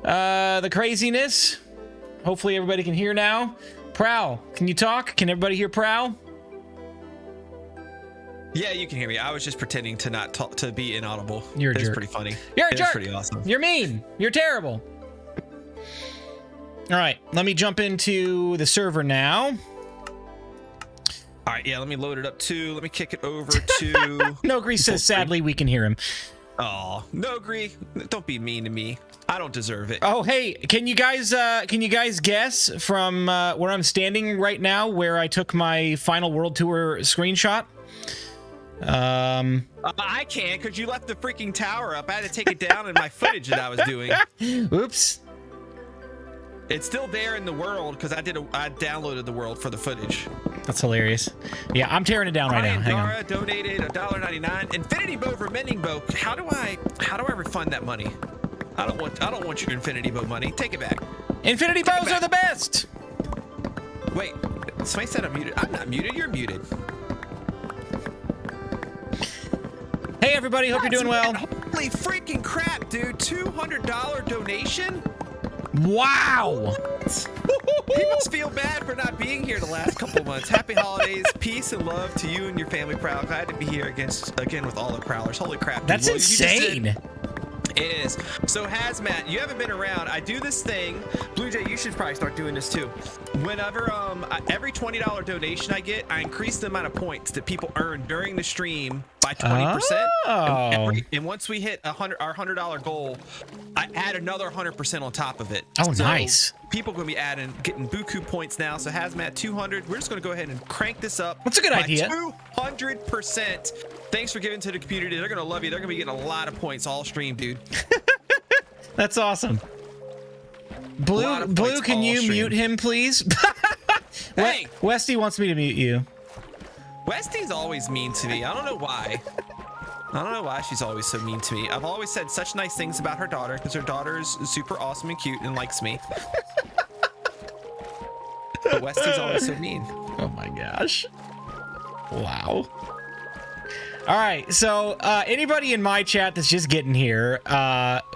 the craziness. Hopefully everybody can hear now. Prowl, can you talk? Can everybody hear Prowl? Yeah, you can hear me. I was just pretending to not talk, to be inaudible. You're a jerk. It's pretty funny. You're a jerk. It's pretty awesome. You're mean. You're terrible. All right, let me jump into the server now. All right, yeah, let me load it up too. Let me kick it over to... Nogri says, sadly, we can hear him. Oh, Nogri, don't be mean to me. I don't deserve it. Oh, hey, can you guys guess from where I'm standing right now, where I took my final World Tour screenshot? I can't, because you left the freaking tower up. I had to take it down in my footage that I was doing. Oops. It's still there in the world because I downloaded the world for the footage. That's hilarious. Yeah, I'm tearing it down right now. Hang on. Dara donated $1.99. Infinity Bow for Mending Bow. How do I refund that money? I don't want your Infinity Bow money. Take it back. Infinity Bows are the best. Wait, somebody said I'm muted. I'm not muted. You're muted. Hey everybody, hope you're doing well. Holy freaking crap, dude! $200 donation. Wow! He must feel bad for not being here the last couple months. Happy holidays, peace and love to you and your family, Prowl. Glad to be here again with all the Prowlers. Holy crap! That's insane. It is. So Hazmat, you haven't been around. I do this thing. Blue Jay, you should probably start doing this too. Whenever every $20 donation I get, I increase the amount of points that people earn during the stream by 20%. Oh. And once we hit our $100 goal, I add another 100% on top of it. Oh, so nice. People are going to be getting buku points now. So Hazmat 200. We're just going to go ahead and crank this up. That's a good idea. 200%. Thanks for giving to the community. They're going to love you. They're going to be getting a lot of points all stream, dude. That's awesome. Blue, can you mute him, please? Hey! Westy wants me to mute you. Westy's always mean to me. I don't know why. I don't know why she's always so mean to me. I've always said such nice things about her daughter because her daughter is super awesome and cute and likes me. But Westy's always so mean. Oh my gosh. Wow. All right, so anybody in my chat that's just getting here, Carl,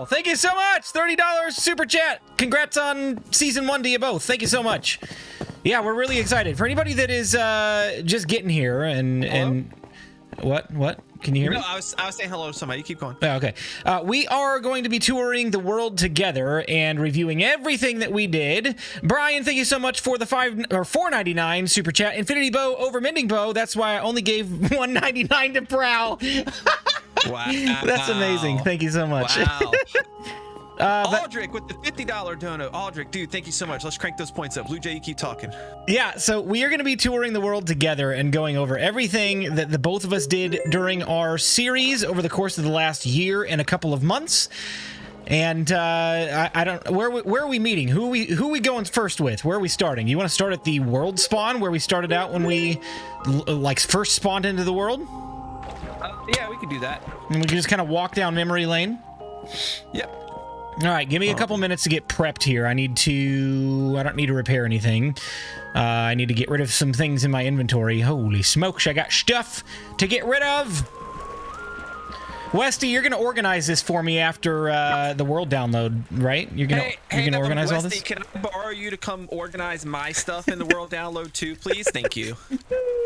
thank you so much. $30 super chat. Congrats on season 1 to you both. Thank you so much. Yeah, we're really excited. For anybody that is just getting here and what? Can you hear me? No, I was saying hello to somebody. Keep going. Oh, okay. We are going to be touring the world together and reviewing everything that we did. Brian, thank you so much for the $4.99 super chat. Infinity Bow over Mending Bow. That's why I only gave $1.99 to Prowl. Wow. That's amazing. Thank you so much. Wow. Aldrich with the $50 dono. Aldrich, dude, thank you so much. Let's crank those points up. Blue Jay, you keep talking. Yeah, so we are going to be touring the world together and going over everything that the both of us did during our series over the course of the last year and a couple of months. And I don't where are we meeting? Who are we going first with? Where are we starting? You want to start at the world spawn where we started out when we like first spawned into the world? Yeah, we could do that. And we can just kind of walk down memory lane. Yep. All right, give me a couple minutes to get prepped here. I don't need to repair anything. I need to get rid of some things in my inventory. Holy smokes, I got stuff to get rid of. Westy, you're going to organize this for me after the world download, right? You're going to organize Westy, all this? Can I borrow you to come organize my stuff in the world download too, please? Thank you.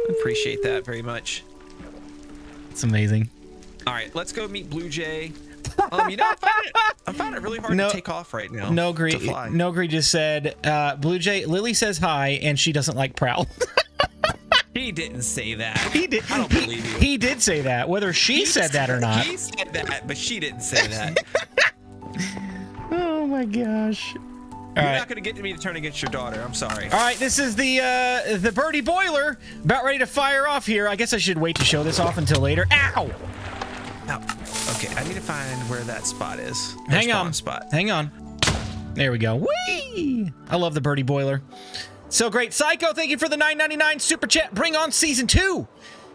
Appreciate that very much. It's amazing. All right, let's go meet Blue Jay. You know, I found it really hard to take off right now. Nogri just said, Blue Jay, Lily says hi, and she doesn't like Prowl. He didn't say that. He did. I don't believe you. He did say that, whether he said that or not. He said that, but she didn't say that. Oh my gosh. You're not going to get me to turn against your daughter. I'm sorry. All right, this is the birdie boiler about ready to fire off here. I guess I should wait to show this off until later. Ow! Now, okay, I need to find where that spot is. Hang on. There we go. Whee! I love the birdie boiler. So great. Psycho, thank you for the $9.99 super chat. Bring on season 2.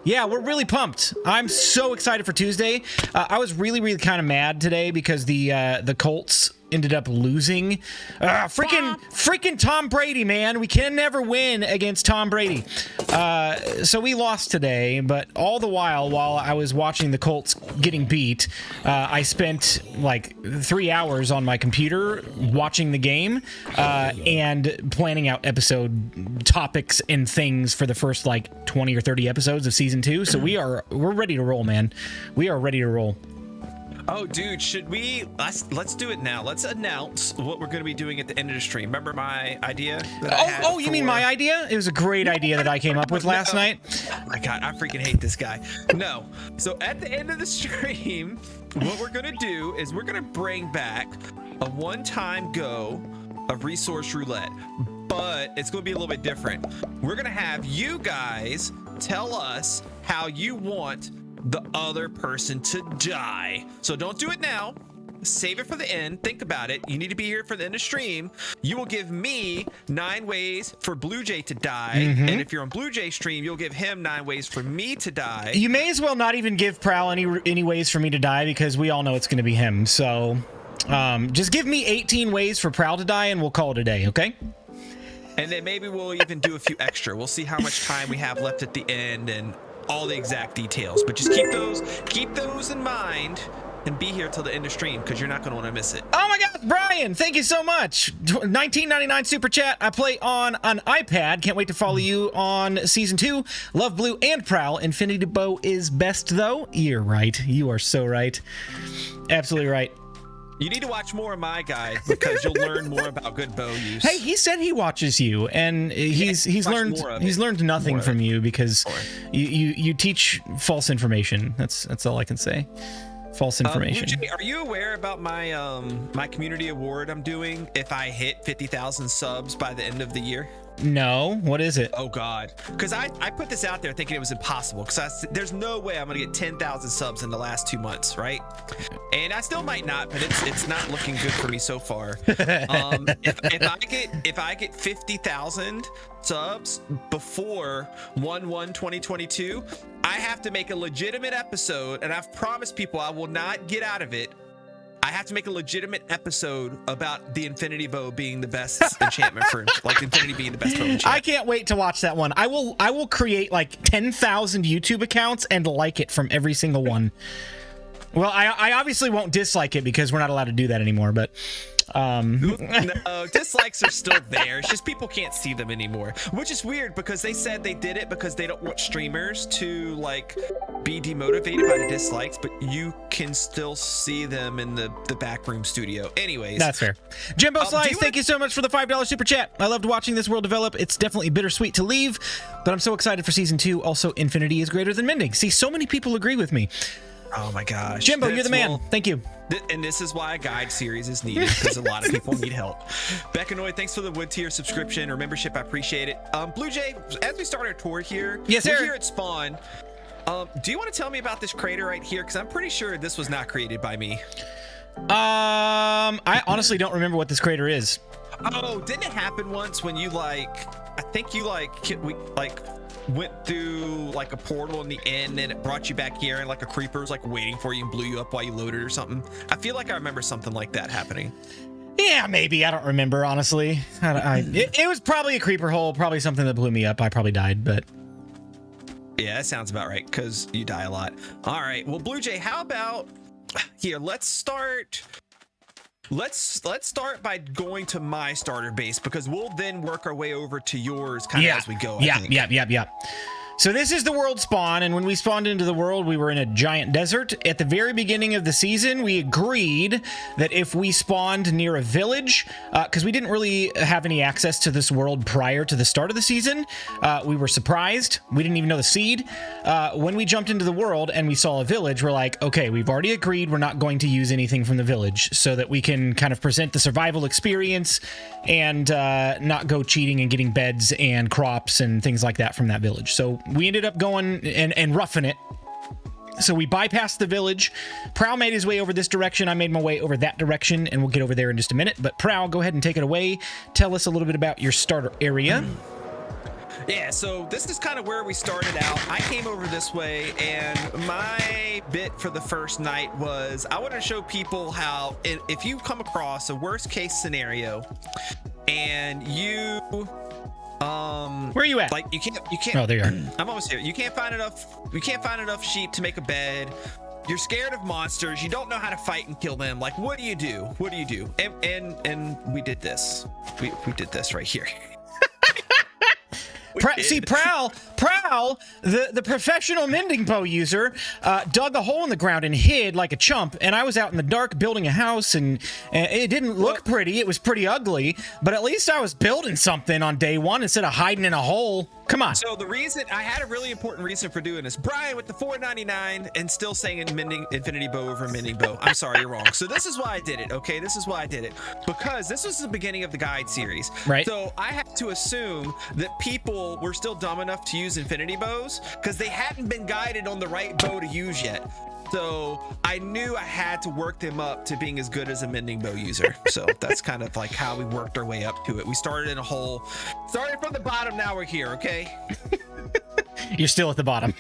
Yeah, we're really pumped. I'm so excited for Tuesday. I was really kind of mad today because the Colts ended up losing. Freaking Tom Brady, man. We can never win against Tom Brady. So we lost today, but all the while I was watching the Colts getting beat, I spent like 3 hours on my computer watching the game and planning out episode topics and things for the first like 20 or 30 episodes of season 2. So we're ready to roll, man. We are ready to roll. Oh, dude, should we? Let's do it now. Let's announce what we're going to be doing at the end of the stream. Remember my idea? You mean my idea? It was a great idea that I came up with last night. Oh my God, I freaking hate this guy. No. So at the end of the stream, what we're going to do is we're going to bring back a one-time go of resource roulette, but it's going to be a little bit different. We're going to have you guys tell us how you want the other person to die. So don't do it now. Save it for the end. Think about it. You need to be here for the end of stream. You will give me 9 ways for BlueJ to die. And if you're on BlueJ stream, you'll give him 9 ways for me to die. You may as well not even give Prowl any ways for me to die, because we all know it's going to be him. So just give me 18 ways for Prowl to die and we'll call it a day, okay? And then maybe we'll even do a few extra. We'll see how much time we have left at the end and all the exact details, but just keep those in mind and be here till the end of stream, because you're not going to want to miss it. Oh my God, Brian, thank you so much. 19.99 super chat. I play on an iPad. Can't wait to follow you on season 2. Love Blue and Prowl. Infinity Bow is best though. You're right. You are so right. Absolutely right. You need to watch more of my guide, because you'll learn more about good bow use. Hey, he said he watches you, and he's learned nothing from you, because you teach false information. That's all I can say. False information. BlueJ, are you aware about my my community award I'm doing if I hit 50,000 subs by the end of the year? No, what is it? Oh God, because I put this out there thinking it was impossible, because there's no way I'm gonna get 10,000 subs in the last 2 months, right? And I still might not, but it's not looking good for me so far. If I get 50,000 subs before 1/1/2022, I have to make a legitimate episode, and I've promised people I will not get out of it. I have to make a legitimate episode about the Infinity Bow being the best enchantment for, like, Infinity being the best bow enchantment. I can't wait to watch that one. I will create like 10,000 YouTube accounts and like it from every single one. Well, I obviously won't dislike it, because we're not allowed to do that anymore, but no, dislikes are still there. It's just people can't see them anymore, which is weird, because they said they did it because they don't want streamers to like be demotivated by the dislikes, but you can still see them in the back room studio. Anyways, that's fair. Jimbo Slice, thank you so much for the $5 super chat. I loved watching this world develop. It's definitely bittersweet to leave, but I'm so excited for season 2. Also, Infinity is greater than Mending. See, so many people agree with me. Oh my gosh, Jimbo, you're the man. Thank you. And this is why a guide series is needed, because a lot of people need help. Beckanoid, thanks for the wood tier subscription or membership. I appreciate it. BlueJ, as we start our tour here, yes, sir. We're here at Spawn. Do you want to tell me about this crater right here? Because I'm pretty sure this was not created by me. I honestly don't remember what this crater is. Oh, didn't it happen once when you I think you went through like a portal in the end, and it brought you back here, and like a creeper was like waiting for you and blew you up while you loaded or something? I feel like I remember something like that happening. Yeah, maybe. I don't remember, honestly. It was probably a creeper hole, probably something that blew me up. I probably died, but yeah, that sounds about right, because you die a lot. All right, well, BlueJ, how about here? Let's start by going to my starter base, because we'll then work our way over to yours kind of as we go. Yeah. So this is the world spawn, and when we spawned into the world, we were in a giant desert. At the very beginning of the season, we agreed that if we spawned near a village, because we didn't really have any access to this world prior to the start of the season, we were surprised. We didn't even know the seed. When we jumped into the world and we saw a village, we're like, okay, we've already agreed we're not going to use anything from the village, so that we can kind of present the survival experience and not go cheating and getting beds and crops and things like that from that village. So we ended up going and roughing it. So we bypassed the village. Prowl made his way over this direction. I made my way over that direction, and we'll get over there in just a minute. But Prowl, go ahead and take it away. Tell us a little bit about your starter area. Yeah, so this is kind of where we started out. I came over this way, and my bit for the first night was I wanted to show people how if you come across a worst case scenario and you where are you at? Like you can't Oh, there you are. I'm almost here. You can't find enough sheep to make a bed. You're scared of monsters. You don't know how to fight and kill them. Like, what do you do? What do you do? And we did this. We did this right here. See, Prowl, the professional mending bow user, dug a hole in the ground and hid like a chump. And I was out in the dark building a house, and it didn't look pretty. It was pretty ugly, but at least I was building something on day one instead of hiding in a hole. Come on. So the reason I had a really important reason for doing this, Brian with the $4.99 and still saying mending infinity bow over mending bow. I'm sorry, you're wrong. So this is why I did it. Okay, this is why I did it, because this was the beginning of the guide series. Right. So I had to assume that people were still dumb enough to use infinity bows because they hadn't been guided on the right bow to use yet. So I knew I had to work them up to being as good as a mending bow user. So that's kind of like how we worked our way up to it. We started in a hole, started from the bottom. Now we're here. Okay. You're still at the bottom.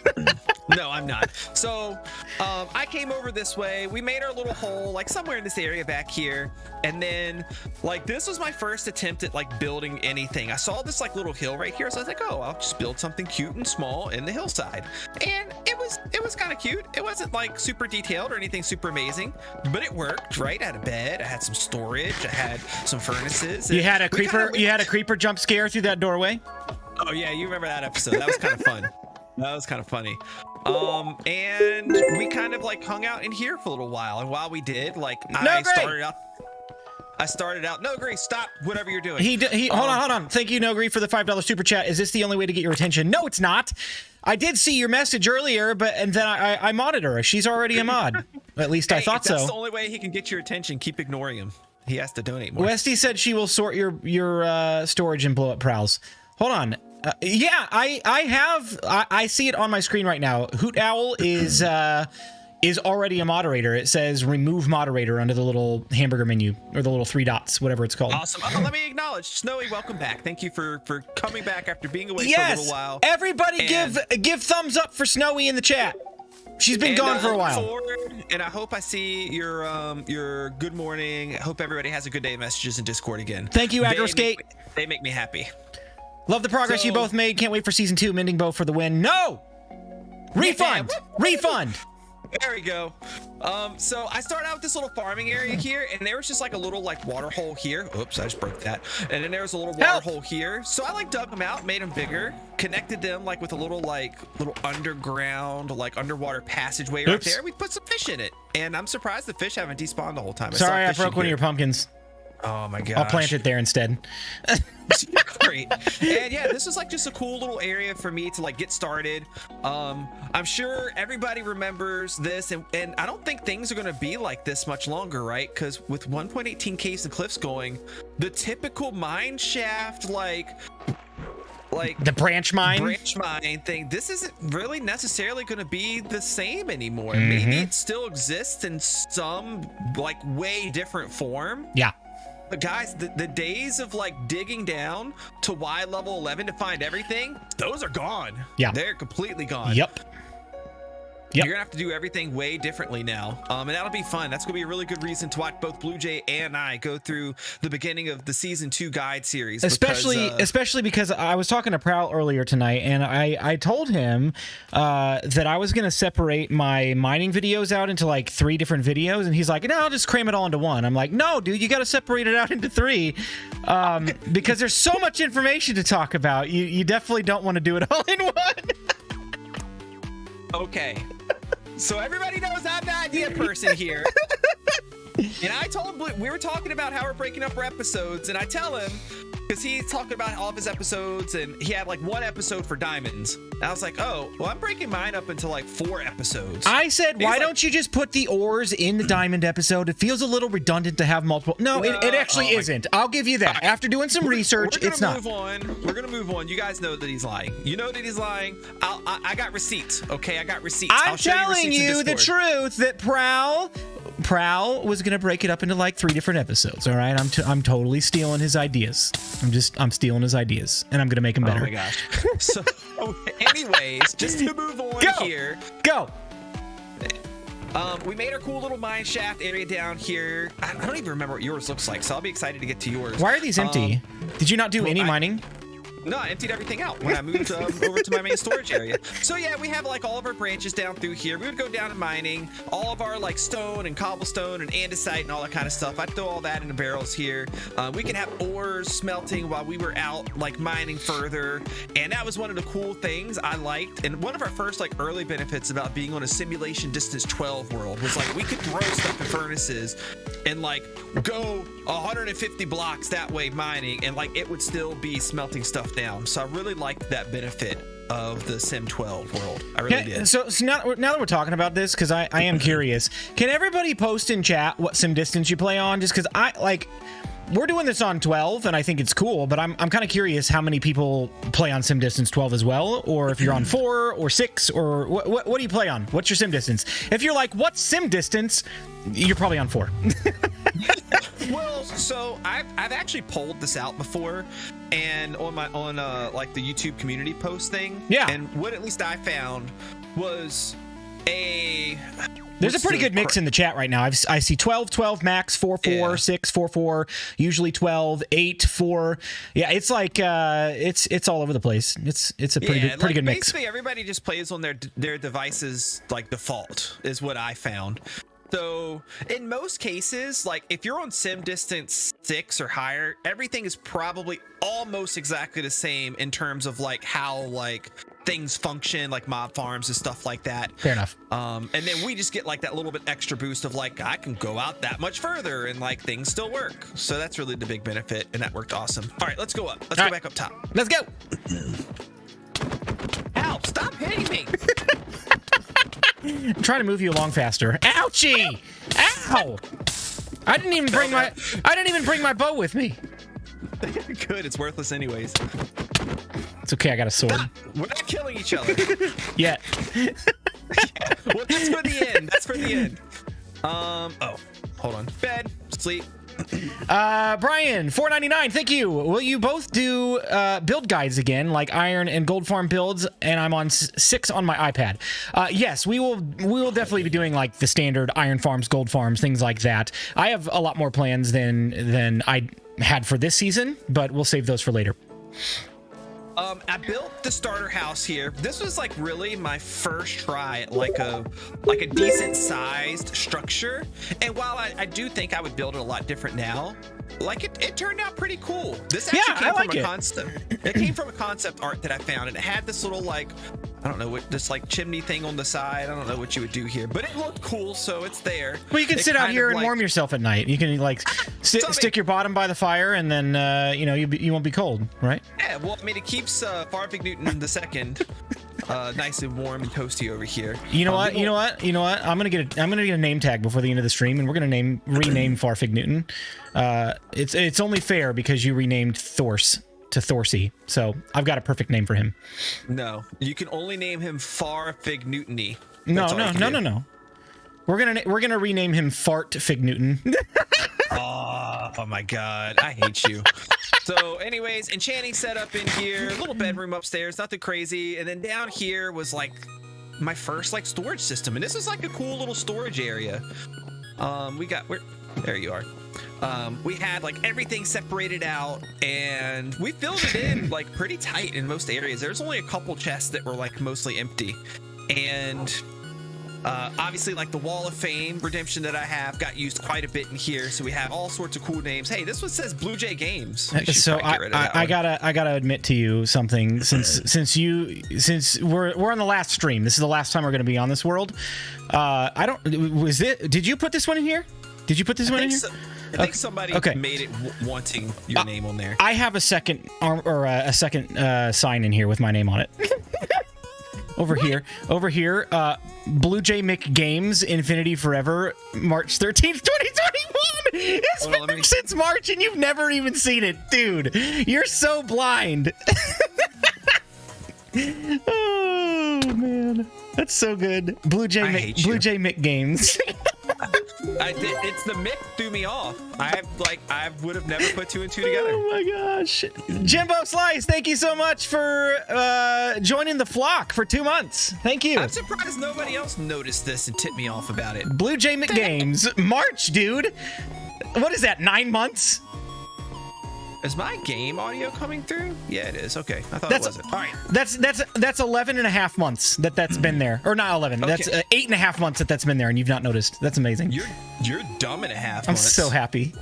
No, I'm not. So I came over this way. We made our little hole like somewhere in this area back here. And then like this was my first attempt at like building anything. I saw this like little hill right here. So I was like, oh, I'll just build something cute and small in the hillside. And it was kind of cute. It wasn't like super detailed or anything super amazing, but it worked, right? I had a bed. I had some storage. I had some furnaces. You had a creeper. You had a creeper jump scare through that doorway. Oh yeah, you remember that episode? That was kind of fun. That was kind of funny. And we kind of like hung out in here for a little while. And while we did, like I started out. No, Grace, stop whatever you're doing. Hold on. Thank you, No Grief, for the $5 super chat. Is this the only way to get your attention? No, it's not. I did see your message earlier, and then I modded her. She's already a mod. At least I thought so. That's the only way he can get your attention. Keep ignoring him. He has to donate more. Westy said she will sort your storage and blow up prowls. Hold on. Yeah, I see it on my screen right now. Hoot Owl is already a moderator. It says remove moderator under the little hamburger menu or the little 3 dots, whatever it's called. Awesome. Let me acknowledge Snowy. Welcome back. Thank you for coming back after being away for a little while. Everybody give thumbs up for Snowy in the chat. She's been gone for a while. And I hope I see your good morning. I hope everybody has a good day messages in Discord again. Thank you, Agroskate. They make me happy. Love the progress you both made. Can't wait for season 2. Mending bow for the win. No! Refund! Refund! There we go. So I started out with this little farming area here, and there was just like a little like water hole here. Oops, I just broke that. And then there was a little water hole here. So I like dug them out, made them bigger, connected them like with a little underground like underwater passageway right there. We put some fish in it, and I'm surprised the fish haven't despawned the whole time. Sorry, I broke one of your pumpkins. Oh my gosh. I'll plant it there instead. Great. And yeah, this is like just a cool little area for me to like get started. I'm sure everybody remembers this, and I don't think things are going to be like this much longer, right? Because with 1.18 caves and cliffs going, the typical mine shaft like the branch mine thing, this isn't really necessarily going to be the same anymore. Maybe it still exists in some like way different form. Yeah. But guys, the days of like digging down to Y level 11 to find everything, those are gone. Yeah. They're completely gone. Yep. You're gonna have to do everything way differently now, and that'll be fun. That's gonna be a really good reason to watch both Blue Jay and I go through the beginning of the season 2 guide series. Especially because I was talking to Prowl earlier tonight, and I told him that I was gonna separate my mining videos out into like 3 different videos, and he's like, "No, I'll just cram it all into one." I'm like, "No, dude, you got to separate it out into 3 because there's so much information to talk about. You definitely don't want to do it all in one." Okay. So everybody knows I'm the idea person here. And I told him, we were talking about how we're breaking up our episodes, and I tell him, because he's talking about all of his episodes, and he had like 1 episode for diamonds. And I was like, oh, well, I'm breaking mine up into like 4 episodes. I said, why don't you just put the ores in the diamond episode? It feels a little redundant to have multiple. No, it actually isn't. I'll give you that. After doing some research, it's not. We're gonna move on. You guys know that he's lying. You know that he's lying. I got receipts. Okay, I got receipts. I'm telling you the truth that Prowl Prowl was gonna break it up into like 3 different episodes. All right, I'm totally stealing his ideas. I'm stealing his ideas, and I'm gonna make them better. Oh my gosh. So, anyways, just to move on here. Go. We made our cool little mine shaft area down here. I don't even remember what yours looks like, so I'll be excited to get to yours. Why are these empty? Did you not do any mining? No, I emptied everything out when I moved over to my main storage area. So yeah, we have like all of our branches down through here. We would go down to mining, all of our like stone and cobblestone and andesite and all that kind of stuff. I'd throw all that in the barrels here. We can have ores smelting while we were out like mining further. And that was one of the cool things I liked. And one of our first like early benefits about being on a simulation distance 12 world was like we could throw stuff in furnaces and like go 150 blocks that way mining, and like it would still be smelting stuff down. So I really liked that benefit of the Sim 12 world. I really did. So now that we're talking about this, because I am curious, can everybody post in chat what sim distance you play on? Just because we're doing this on 12 and I think it's cool, but I'm kind of curious how many people play on sim distance 12 as well, or if you're on 4 or 6, or what do you play on? What's your sim distance? If you're like, what's sim distance? You're probably on 4. Well, so I've actually polled this out before, and on like the YouTube community post thing. Yeah. And what at least I found was there's a pretty good mix in the chat right now. I see 12 max, 4 6 4 usually 12 8 4. Yeah, it's like it's all over the place. It's a pretty good mix. Basically, everybody just plays on their devices like default is what I found. So in most cases, like if you're on sim distance 6 or higher, everything is probably almost exactly the same in terms of like how like things function, like mob farms and stuff like that. Fair enough. And then we just get like that little bit extra boost of like I can go out that much further and like things still work. So that's really the big benefit, and that worked awesome. All right, let's go up. Let's go back up top. Let's go. Ow! Stop hitting me. I'm trying to move you along faster. Ouchie! Ow! I didn't even bring my bow with me. Good. It's worthless anyways. It's okay. I got a sword. Stop. We're not killing each other. Yet. Well, that's for the end. That's for the end. Oh, hold on. Bed. Sleep. Brian, $4.99. Thank you. Will you both do build guides again, like iron and gold farm builds? And I'm on 6 on my iPad. Yes, we will definitely be doing like the standard iron farms, gold farms, things like that. I have a lot more plans than I had for this season, but we'll save those for later. I built the starter house here. This was like really my first try at like a decent sized structure. And while I do think I would build it a lot different now, like it turned out pretty cool. This actually came from a concept. It came from a concept art that I found, and it had this little like, I don't know what, this like chimney thing on the side. I don't know what you would do here, but it looked cool, so it's there. Well, you can sit out here and warm yourself at night. You can like stick your bottom by the fire, and then you won't be cold, right? Yeah, well, I mean, it keeps Farvig Newton II nice and warm and toasty over here. You know what? I'm gonna get a name tag before the end of the stream, and we're gonna rename Farvig Newton. It's only fair because you renamed Thorse to Thorsey, so I've got a perfect name for him. No, you can only name him Farvig Newton-y. No. We're gonna rename him Fart Fig Newton. Oh my god, I hate you. So anyways, enchanting setup in here, little bedroom upstairs, nothing crazy, and then down here was like my first like storage system, and this is like a cool little storage area. There you are. We had like everything separated out, and we filled it in like pretty tight in most areas. There's only a couple chests that were like mostly empty, and obviously like the Wall of Fame redemption that I have got used quite a bit in here, so we have all sorts of cool names. Hey, this one says Blue Jay Games. So I gotta admit to you something, since we're on the last stream. This is the last time we're gonna be on this world. Did you put this one in here? Did you put this one in here? I think somebody made it wanting your name on there. I have a second sign in here with my name on it. Over here, Blue Jay McGames Infinity Forever, March 13th, 2021. It's been there since March, and you've never even seen it, dude. You're so blind. Oh man, that's so good. Blue Jay McGames. It's the Mick threw me off. I would have never put 2 and 2 together. Oh my gosh. Jimbo Slice, thank you so much for joining the flock for 2 months. Thank you. I'm surprised nobody else noticed this and tipped me off about it. Blue Jay McGames. March, dude. What is that, 9 months? Is my game audio coming through? Yeah, it is. Okay. I thought it wasn't. All right. That's 11 and a half months that's been there. Or not 11. Okay. That's 8 and a half months that's been there and you've not noticed. That's amazing. You're dumb and a half I'm months. so happy.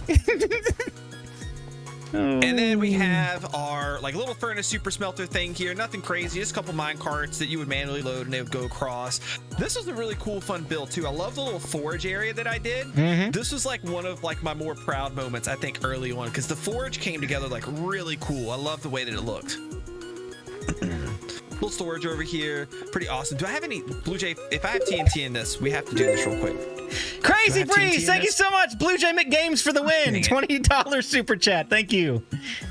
And then we have our like little furnace super smelter thing here. Nothing crazy, just a couple mine carts that you would manually load and they would go across. This was a really cool, fun build too. I love the little forge area that I did. This was like one of like my more proud moments, I think, early on, because the forge came together like really cool. I love the way that it looked. Little storage over here, pretty awesome. Do I have any Blue Jay? If I have TNT in this, we have to do this real quick. Crazy Breeze, thank you so much. Blue Jay McGames for the win. $20 super chat. Thank you.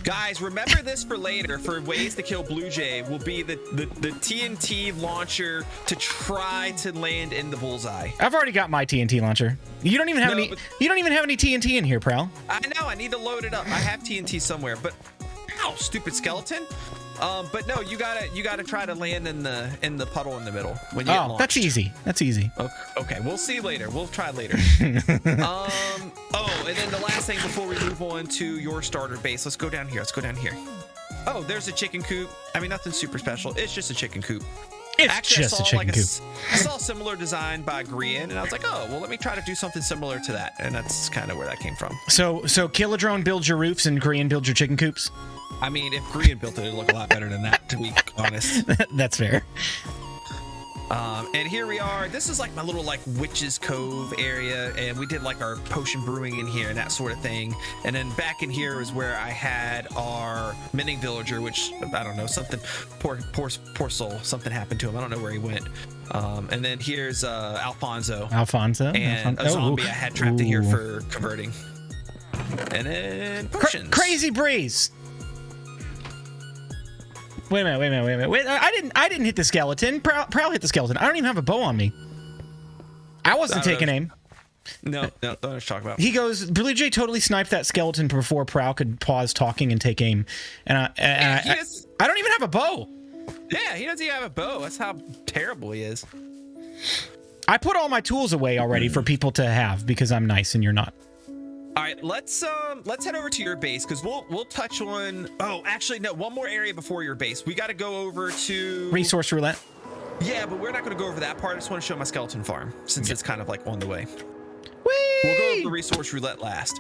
Guys, remember this for later. For ways to kill Blue Jay will be the TNT launcher to try to land in the bullseye. I've already got my TNT launcher. You don't even have any. You don't even have any TNT in here, Prowl. I know. I need to load it up. I have TNT somewhere, but ow, stupid skeleton. But no, you gotta try to land in the puddle in the middle when you get launched. That's easy. That's easy. Okay, we'll see later. We'll try later. Oh, and then the last thing before we move on to your starter base, let's go down here. Oh, there's a chicken coop. I mean, nothing super special. It's just a chicken coop. Actually, just a chicken coop. I saw a similar design by Grian, and I was like, oh, well, let me try to do something similar to that. And that's kind of where that came from. So Kilodrone builds your roofs and Grian builds your chicken coops? I mean, if Grian built it, it'd look a lot better than that, to be honest. That's fair. And here we are. This is like my little like witch's cove area, and we did like our potion brewing in here and that sort of thing. And then back in here is where I had our mending villager, which I don't know, something poor soul, something happened to him. I don't know where he went. And then here's Alfonso and a zombie I had trapped in here for converting. And then potions. Crazy Breeze. Wait a minute. Wait, I didn't hit the skeleton. Prowl hit the skeleton. I don't even have a bow on me. I wasn't taking aim. No, don't talk about. He goes, Blue Jay totally sniped that skeleton before Prowl could pause talking and take aim. And I don't even have a bow. Yeah, he doesn't even have a bow. That's how terrible he is. I put all my tools away already for people to have because I'm nice and you're not. All right, let's head over to your base because we'll touch on. Oh, actually, no, one more area before your base. We got to go over to resource roulette. Yeah, but we're not going to go over that part. I just want to show my skeleton farm since it's kind of like on the way. Whee! We'll go over the resource roulette last.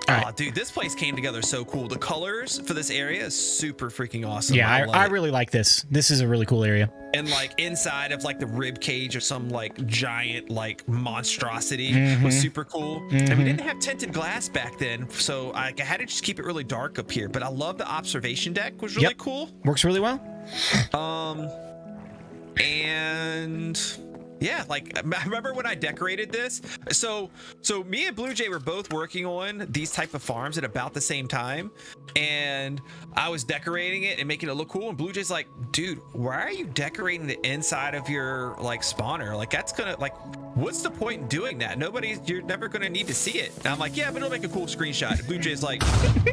Right. Dude, this place came together so cool. The colors for this area is super freaking awesome. Yeah, I really like this. This is a really cool area. And like inside of like the rib cage or some like giant like monstrosity was super cool. And we didn't have tinted glass back then, so I had to just keep it really dark up here. But I love the observation deck, was really cool. Works really well. And yeah, like I remember when I decorated this. So me and Blue Jay were both working on these type of farms at about the same time, and I was decorating it and making it look cool. And Blue Jay's like, "Dude, why are you decorating the inside of your like spawner? Like that's gonna like, what's the point in doing that? You're never gonna need to see it." And I'm like, "Yeah, but it'll make a cool screenshot." And Blue Jay's like,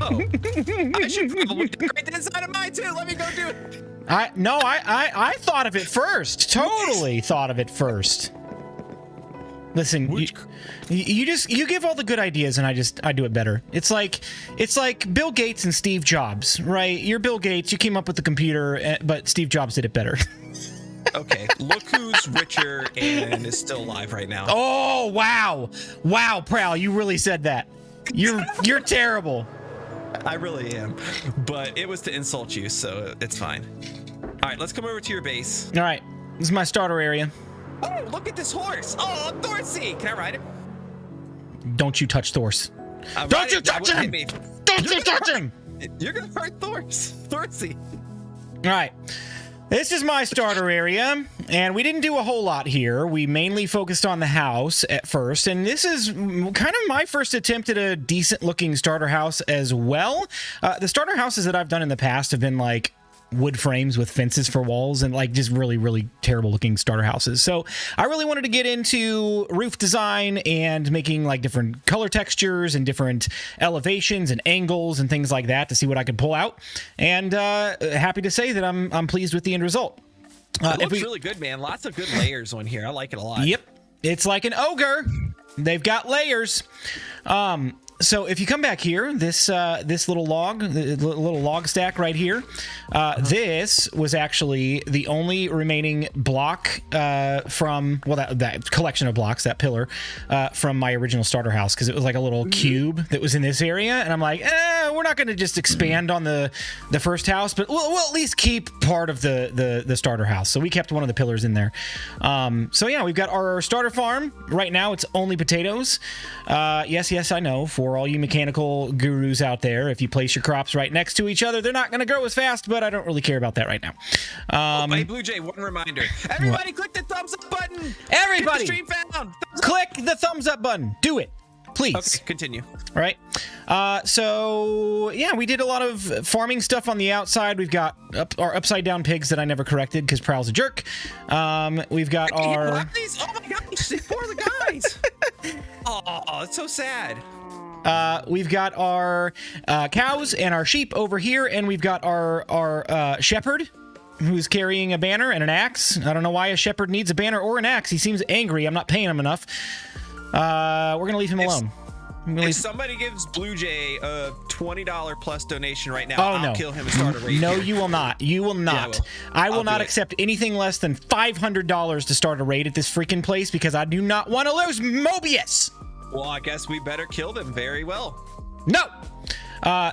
"Oh, I should probably decorate the inside of mine too. Let me go do it." I thought of it first. Totally thought of it first. Listen, you give all the good ideas and I do it better. It's like Bill Gates and Steve Jobs, right? You're Bill Gates, you came up with the computer, but Steve Jobs did it better. Okay, look who's richer and is still alive right now. Oh, wow. Wow, Prowl, you really said that. You're terrible. I really am, but it was to insult you, so it's fine. All right, let's come over to your base. All right, this is my starter area. Oh, look at this horse. Oh, Thorsey. Can I ride him? Don't you touch Thors. Don't you touch him! Don't you touch him! You're gonna hurt Thorsey. All right. This is my starter area, and we didn't do a whole lot here. We mainly focused on the house at first, and this is kind of my first attempt at a decent-looking starter house as well. The starter houses that I've done in the past have been like wood frames with fences for walls and like just really, really terrible looking starter houses. So I really wanted to get into roof design and making like different color textures and different elevations and angles and things like that to see what I could pull out. And happy to say that I'm pleased with the end result. It looks really good, man. Lots of good layers on here. I like it a lot. Yep. It's like an ogre. They've got layers. So if you come back here, this little log stack right here, this was actually the only remaining block from, well, that collection of blocks, that pillar, from my original starter house, because it was like a little cube that was in this area, and I'm like, we're not going to just expand on the first house, but we'll at least keep part of the starter house. So we kept one of the pillars in there. So yeah, we've got our starter farm. Right now, it's only potatoes. Yes, I know. For all you mechanical gurus out there, if you place your crops right next to each other, they're not going to grow as fast, but I don't really care about that right now. Hey, Blue Jay, one reminder. Everybody click the thumbs up button. Everybody, stream found. Click the thumbs up button. Do it, please. Okay, continue. All right. So, yeah, we did a lot of farming stuff on the outside. We've got our upside down pigs that I never corrected because Prowl's a jerk. We've got our... These? Oh my gosh, these poor the guys. Oh, it's so sad. We've got our cows and our sheep over here, and we've got our shepherd who's carrying a banner and an axe. I don't know why a shepherd needs a banner or an axe. He seems angry. I'm not paying him enough. We're going to leave him alone. If somebody gives Blue Jay a $20 plus donation right now, I'll kill him and start a raid. No, you will not. You will not. Yeah, I will not accept anything less than $500 to start a raid at this freaking place because I do not want to lose Mobius. Well, I guess we better kill them very well. No!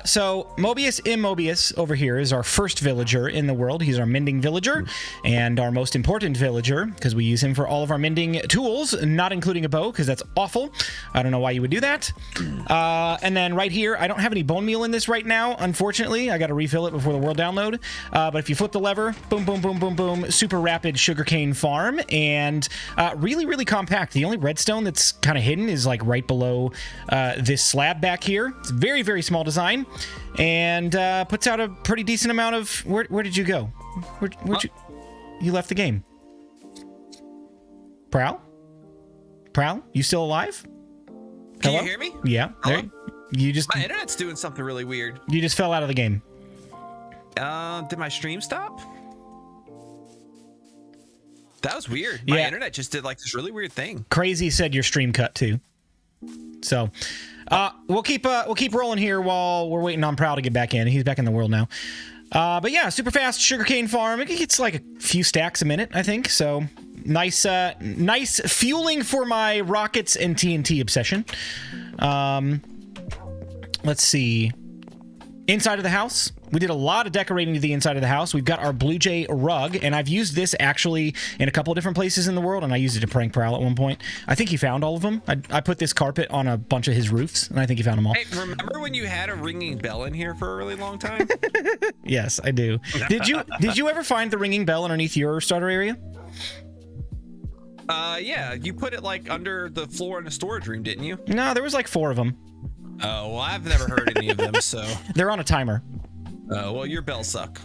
So Mobius Immobius over here is our first villager in the world. He's our mending villager and our most important villager because we use him for all of our mending tools, not including a bow because that's awful. I don't know why you would do that. And then right here, I don't have any bone meal in this right now, unfortunately. I got to refill it before the world download. But if you flip the lever, boom, boom, boom, boom, boom, super rapid sugarcane farm and really, really compact. The only redstone that's kind of hidden is like right below this slab back here. It's very, very small design. And puts out a pretty decent amount of... Where did you go? Where'd you left the game. Prowl? Prowl? You still alive? Can you hear me? Yeah. There, you just... My internet's doing something really weird. You just fell out of the game. Did my stream stop? That was weird. My internet just did like this really weird thing. Crazy said your stream cut too. So... we'll keep rolling here while we're waiting on Prowl to get back in. He's back in the world now. But yeah, super fast sugarcane farm. It gets like a few stacks a minute, I think. So nice fueling for my rockets and TNT obsession. Let's see. Inside of the house, we did a lot of decorating to the inside of the house. We've got our Blue Jay rug, and I've used this actually in a couple of different places in the world, and I used it to prank Prowl at one point. I think he found all of them. I put this carpet on a bunch of his roofs, and I think he found them all. Hey, remember when you had a ringing bell in here for a really long time? Yes, I do. Did you ever find the ringing bell underneath your starter area? Yeah, you put it like under the floor in the storage room, didn't you? No, there was like 4 of them. Oh, well, I've never heard any of them, so... They're on a timer. Well, your bells suck.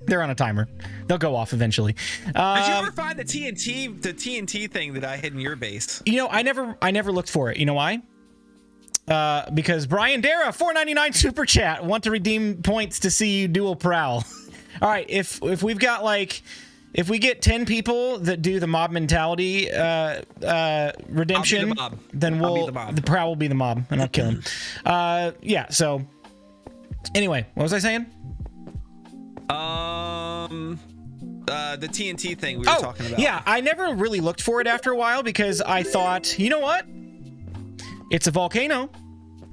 They're on a timer. They'll go off eventually. Did you ever find the TNT thing that I hid in your base? You know, I never looked for it. You know why? Because Brian Dara, $4.99 super chat, want to redeem points to see you dual Prowl. All right, if we've got like... If we get 10 people that do the mob mentality redemption, then the Prowl will be the mob, and I'll kill him. Yeah. So, anyway, what was I saying? The TNT thing we were talking about. Yeah, I never really looked for it after a while because I thought, you know what? It's a volcano.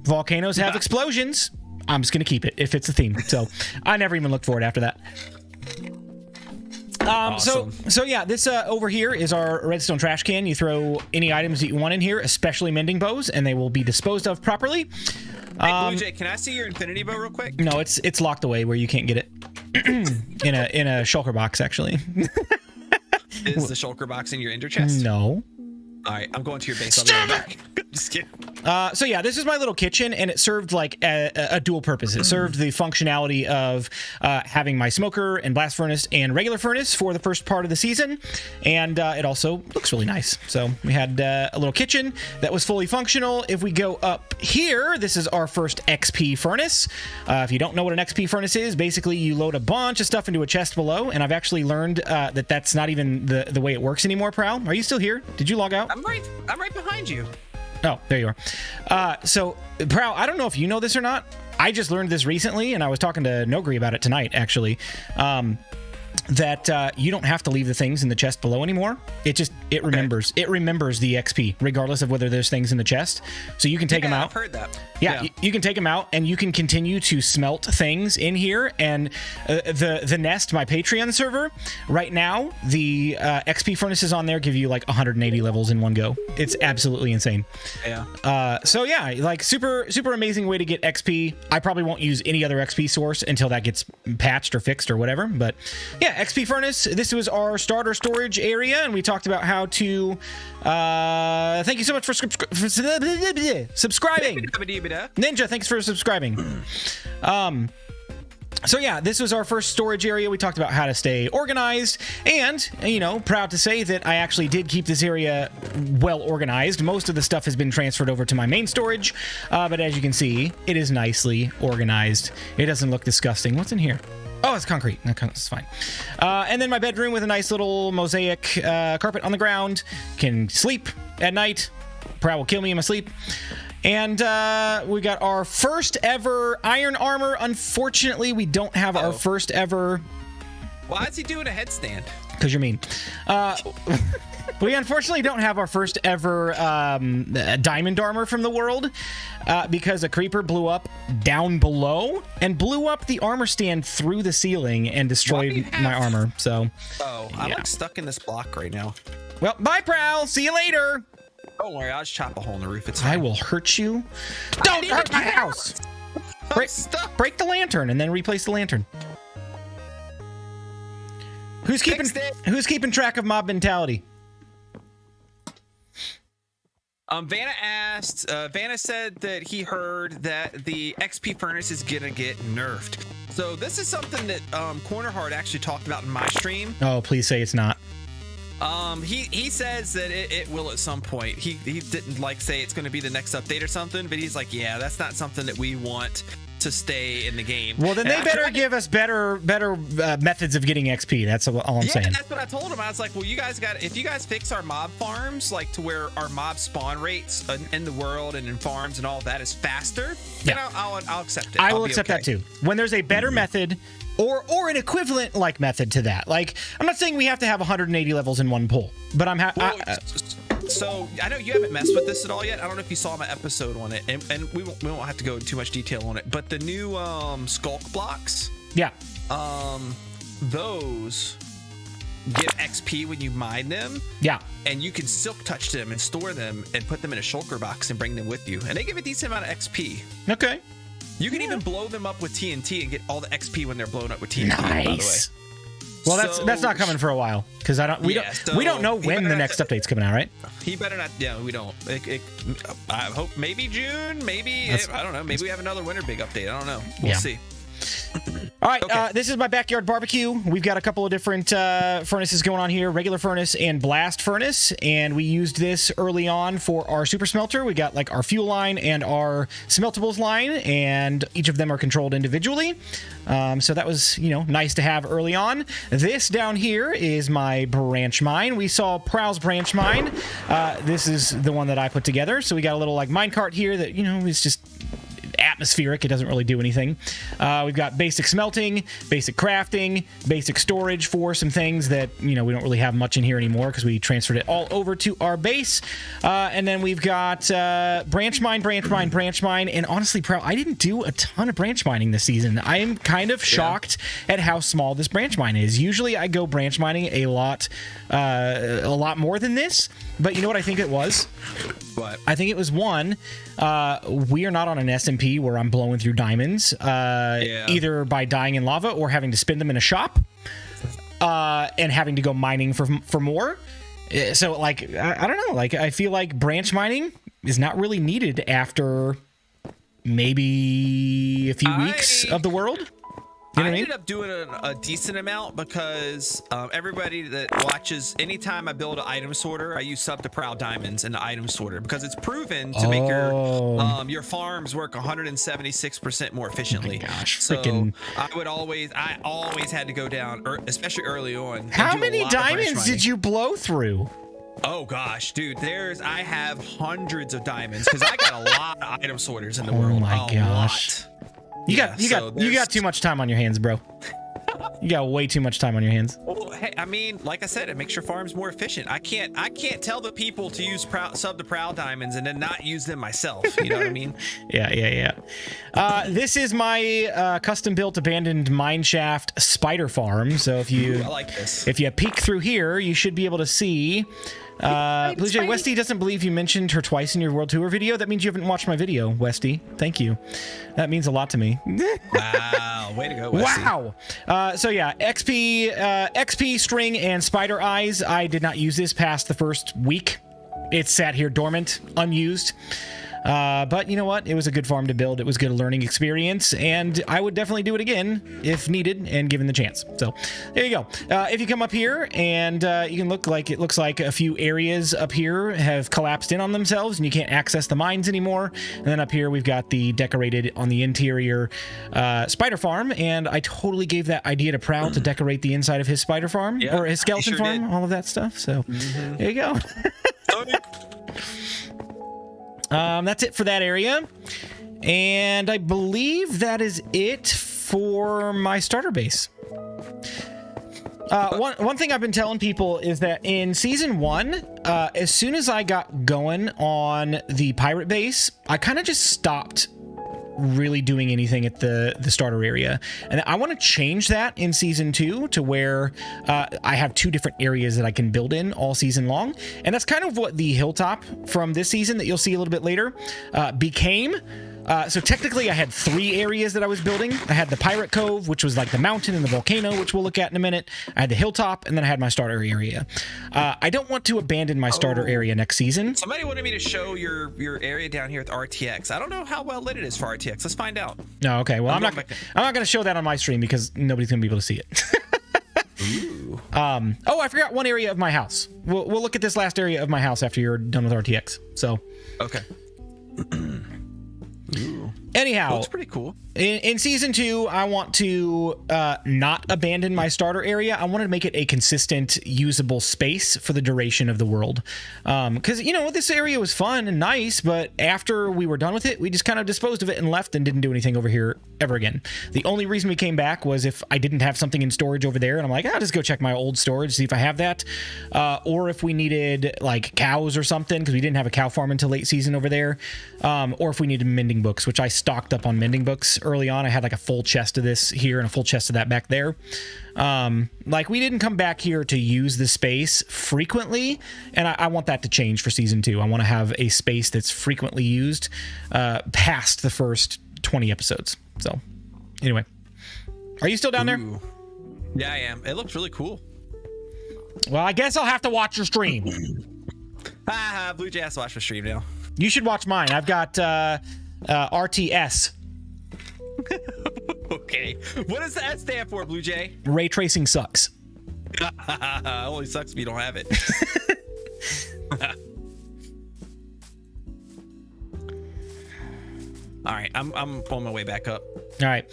Volcanoes have explosions. I'm just gonna keep it if it's a theme. So, I never even looked for it after that. Awesome. So yeah, this over here is our redstone trash can. You throw any items that you want in here, especially mending bows, and they will be disposed of properly. Hey, Blue Jay, can I see your infinity bow real quick? No, it's locked away where you can't get it. in a shulker box, actually. Is the shulker box in your ender chest? No. All right, I'm going to your base. I'll be right back. Just kidding. So yeah, this is my little kitchen, and it served like a dual purpose. It served the functionality of having my smoker and blast furnace and regular furnace for the first part of the season, and it also looks really nice. So we had a little kitchen that was fully functional. If we go up here, this is our first XP furnace. If you don't know what an XP furnace is, basically you load a bunch of stuff into a chest below, and I've actually learned that that's not even the way it works anymore. Prowl, are you still here? Did you log out? I'm right behind you. Oh, there you are. So, Prowl, I don't know if you know this or not. I just learned this recently, and I was talking to Nogri about it tonight, actually, that you don't have to leave the things in the chest below anymore. It remembers the XP, regardless of whether there's things in the chest. So you can take them out. I've heard that. Yeah, you can take them out, and you can continue to smelt things in here. And the Nest, my Patreon server, right now, the XP furnaces on there give you like 180 levels in one go. It's absolutely insane. Yeah. So yeah, like super amazing way to get XP. I probably won't use any other XP source until that gets patched or fixed or whatever. But yeah, XP furnace. This was our starter storage area, and we talked about how to. Thank you so much for subscribing. Ninja, thanks for subscribing. So yeah, this was our first storage area. We talked about how to stay organized, and, you know, proud to say that I actually did keep this area well organized. Most of the stuff has been transferred over to my main storage, but as you can see, it is nicely organized. It doesn't look disgusting. What's in here? Oh, it's concrete. That's fine. And then my bedroom with a nice little mosaic carpet on the ground. Can sleep at night. Prowl will kill me in my sleep. And we got our first ever iron armor. Unfortunately, we don't have our first ever... Why is he doing a headstand? Because you're mean. We unfortunately don't have our first ever diamond armor from the world because a creeper blew up down below and blew up the armor stand through the ceiling and destroyed my armor. So, I'm like stuck in this block right now. Well, bye, Prowl. See you later. Don't worry, I'll just chop a hole in the roof. It's fine. I will hurt you. Don't hurt my house. Break the lantern and then replace the lantern. Who's keeping track of mob mentality? Vanna said that he heard that the XP furnace is gonna get nerfed. So this is something that Cornerheart actually talked about in my stream. Oh, please say it's not. He says that it will at some point. He didn't like say it's going to be the next update or something, but he's like, yeah, that's not something that we want to stay in the game. Well, then they better give us better methods of getting XP. That's all I'm saying. That's what I told him. I was like, well, if you guys fix our mob farms, like to where our mob spawn rates in the world and in farms and all that is faster, then I'll accept it. I will accept that too. When there's a better method. Or an equivalent like method to that. Like, I'm not saying we have to have 180 levels in one pull, but so I know you haven't messed with this at all yet. I don't know if you saw my episode on it, and we won't have to go into too much detail on it. But the new skulk blocks, those give XP when you mine them. Yeah, and you can silk touch them and store them and put them in a shulker box and bring them with you, and they give a decent amount of XP. Okay. You can even blow them up with TNT and get all the XP when they're blown up with TNT. Nice. By the way. Well, that's not coming for a while because we don't know when the next update's coming out, right? He better not. Yeah, we don't. I hope maybe June. Maybe I don't know. Maybe we have another winter big update. I don't know. We'll see. All right, this is my backyard barbecue. We've got a couple of different furnaces going on here, regular furnace and blast furnace, and we used this early on for our super smelter. We got like our fuel line and our smeltables line, and each of them are controlled individually. So that was, nice to have early on. This down here is my branch mine. We saw Prowl's branch mine. This is the one that I put together. So we got a little like minecart here that, is just atmospheric. It doesn't really do anything. We've got basic smelting, basic crafting, basic storage for some things that, we don't really have much in here anymore because we transferred it all over to our base. And then we've got branch mine. And honestly, Prowl, I didn't do a ton of branch mining this season. I am kind of shocked at how small this branch mine is. Usually I go branch mining a lot more than this. But you know what I think it was? What? I think it was one, we are not on an SMP where I'm blowing through diamonds, either by dying in lava or having to spin them in a shop, and having to go mining for more. So, like, I don't know. Like, I feel like branch mining is not really needed after maybe a few weeks of the world. You know I ended up doing a decent amount because everybody that watches, anytime I build an item sorter, I use sub to Prowl diamonds in the item sorter because it's proven to make your farms work 176% more efficiently. Oh my gosh, so freaking... I always had to go down, especially early on. How many diamonds did you blow through? Oh gosh, dude, I have hundreds of diamonds because I got a lot of item sorters in the world. Oh my gosh. You got too much time on your hands, bro. You got way too much time on your hands. Well, hey, I mean, like I said, it makes your farms more efficient. I can't tell the people to use sub to Prowl diamonds and then not use them myself. You know what I mean? Yeah. This is my custom built abandoned mineshaft spider farm. So if you I like this. If you peek through here, you should be able to see. Blue Jay Westy doesn't believe you mentioned her twice in your world tour video. That means you haven't watched my video, Westy. Thank you. That means a lot to me. Wow, way to go, Westy. Wow. So yeah, XP string and spider eyes. I did not use this past the first week. It sat here dormant, unused. But you know what? It was a good farm to build. It was a good learning experience, and I would definitely do it again if needed and given the chance. So there you go. If you come up here and you can looks like a few areas up here have collapsed in on themselves and you can't access the mines anymore. And then up here we've got the decorated on the interior spider farm, and I totally gave that idea to Prowl to decorate the inside of his spider farm or his skeleton farm, all of that stuff. So there you go. That's it for that area, and I believe that is it for my starter base. One thing I've been telling people is that in season 1, as soon as I got going on the pirate base, I kind of just stopped really doing anything at the starter area, and I want to change that in season 2 to where I have 2 different areas that I can build in all season long, and that's kind of what the hilltop from this season that you'll see a little bit later became. So technically I had 3 areas that I was building. I had the Pirate Cove, which was like the mountain and the volcano, which we'll look at in a minute. I had the hilltop, and then I had my starter area. I don't want to abandon my starter area next season. Somebody wanted me to show your area down here with RTX. I don't know how well lit it is for RTX. Let's find out. No, okay. Well, I'm not going to show that on my stream because nobody's going to be able to see it. Ooh. I forgot one area of my house. We'll look at this last area of my house after you're done with RTX. So okay. Ooh. Anyhow, looks pretty cool. In season 2, I want to not abandon my starter area. I want to make it a consistent, usable space for the duration of the world. Because, you know, this area was fun and nice, but after we were done with it, we just kind of disposed of it and left and didn't do anything over here ever again. The only reason we came back was if I didn't have something in storage over there, and I'm like, I'll just go check my old storage, see if I have that. Or if we needed, like, cows or something, because we didn't have a cow farm until late season over there. Or if we needed mending books, which I stocked up on mending books early on. I had like a full chest of this here and a full chest of that back there. Like, we didn't come back here to use the space frequently, and I want that to change for season 2. I want to have a space that's frequently used past the first 20 episodes. So anyway, are you still down there? Yeah, I am. It looks really cool. Well, I guess I'll have to watch your stream. Blue Jay has to watch the stream now. You should watch mine. I've got RTS. Okay. What does the S stand for, Blue Jay? Ray tracing sucks. Only sucks if you don't have it. All right, I'm on my way back up. All right.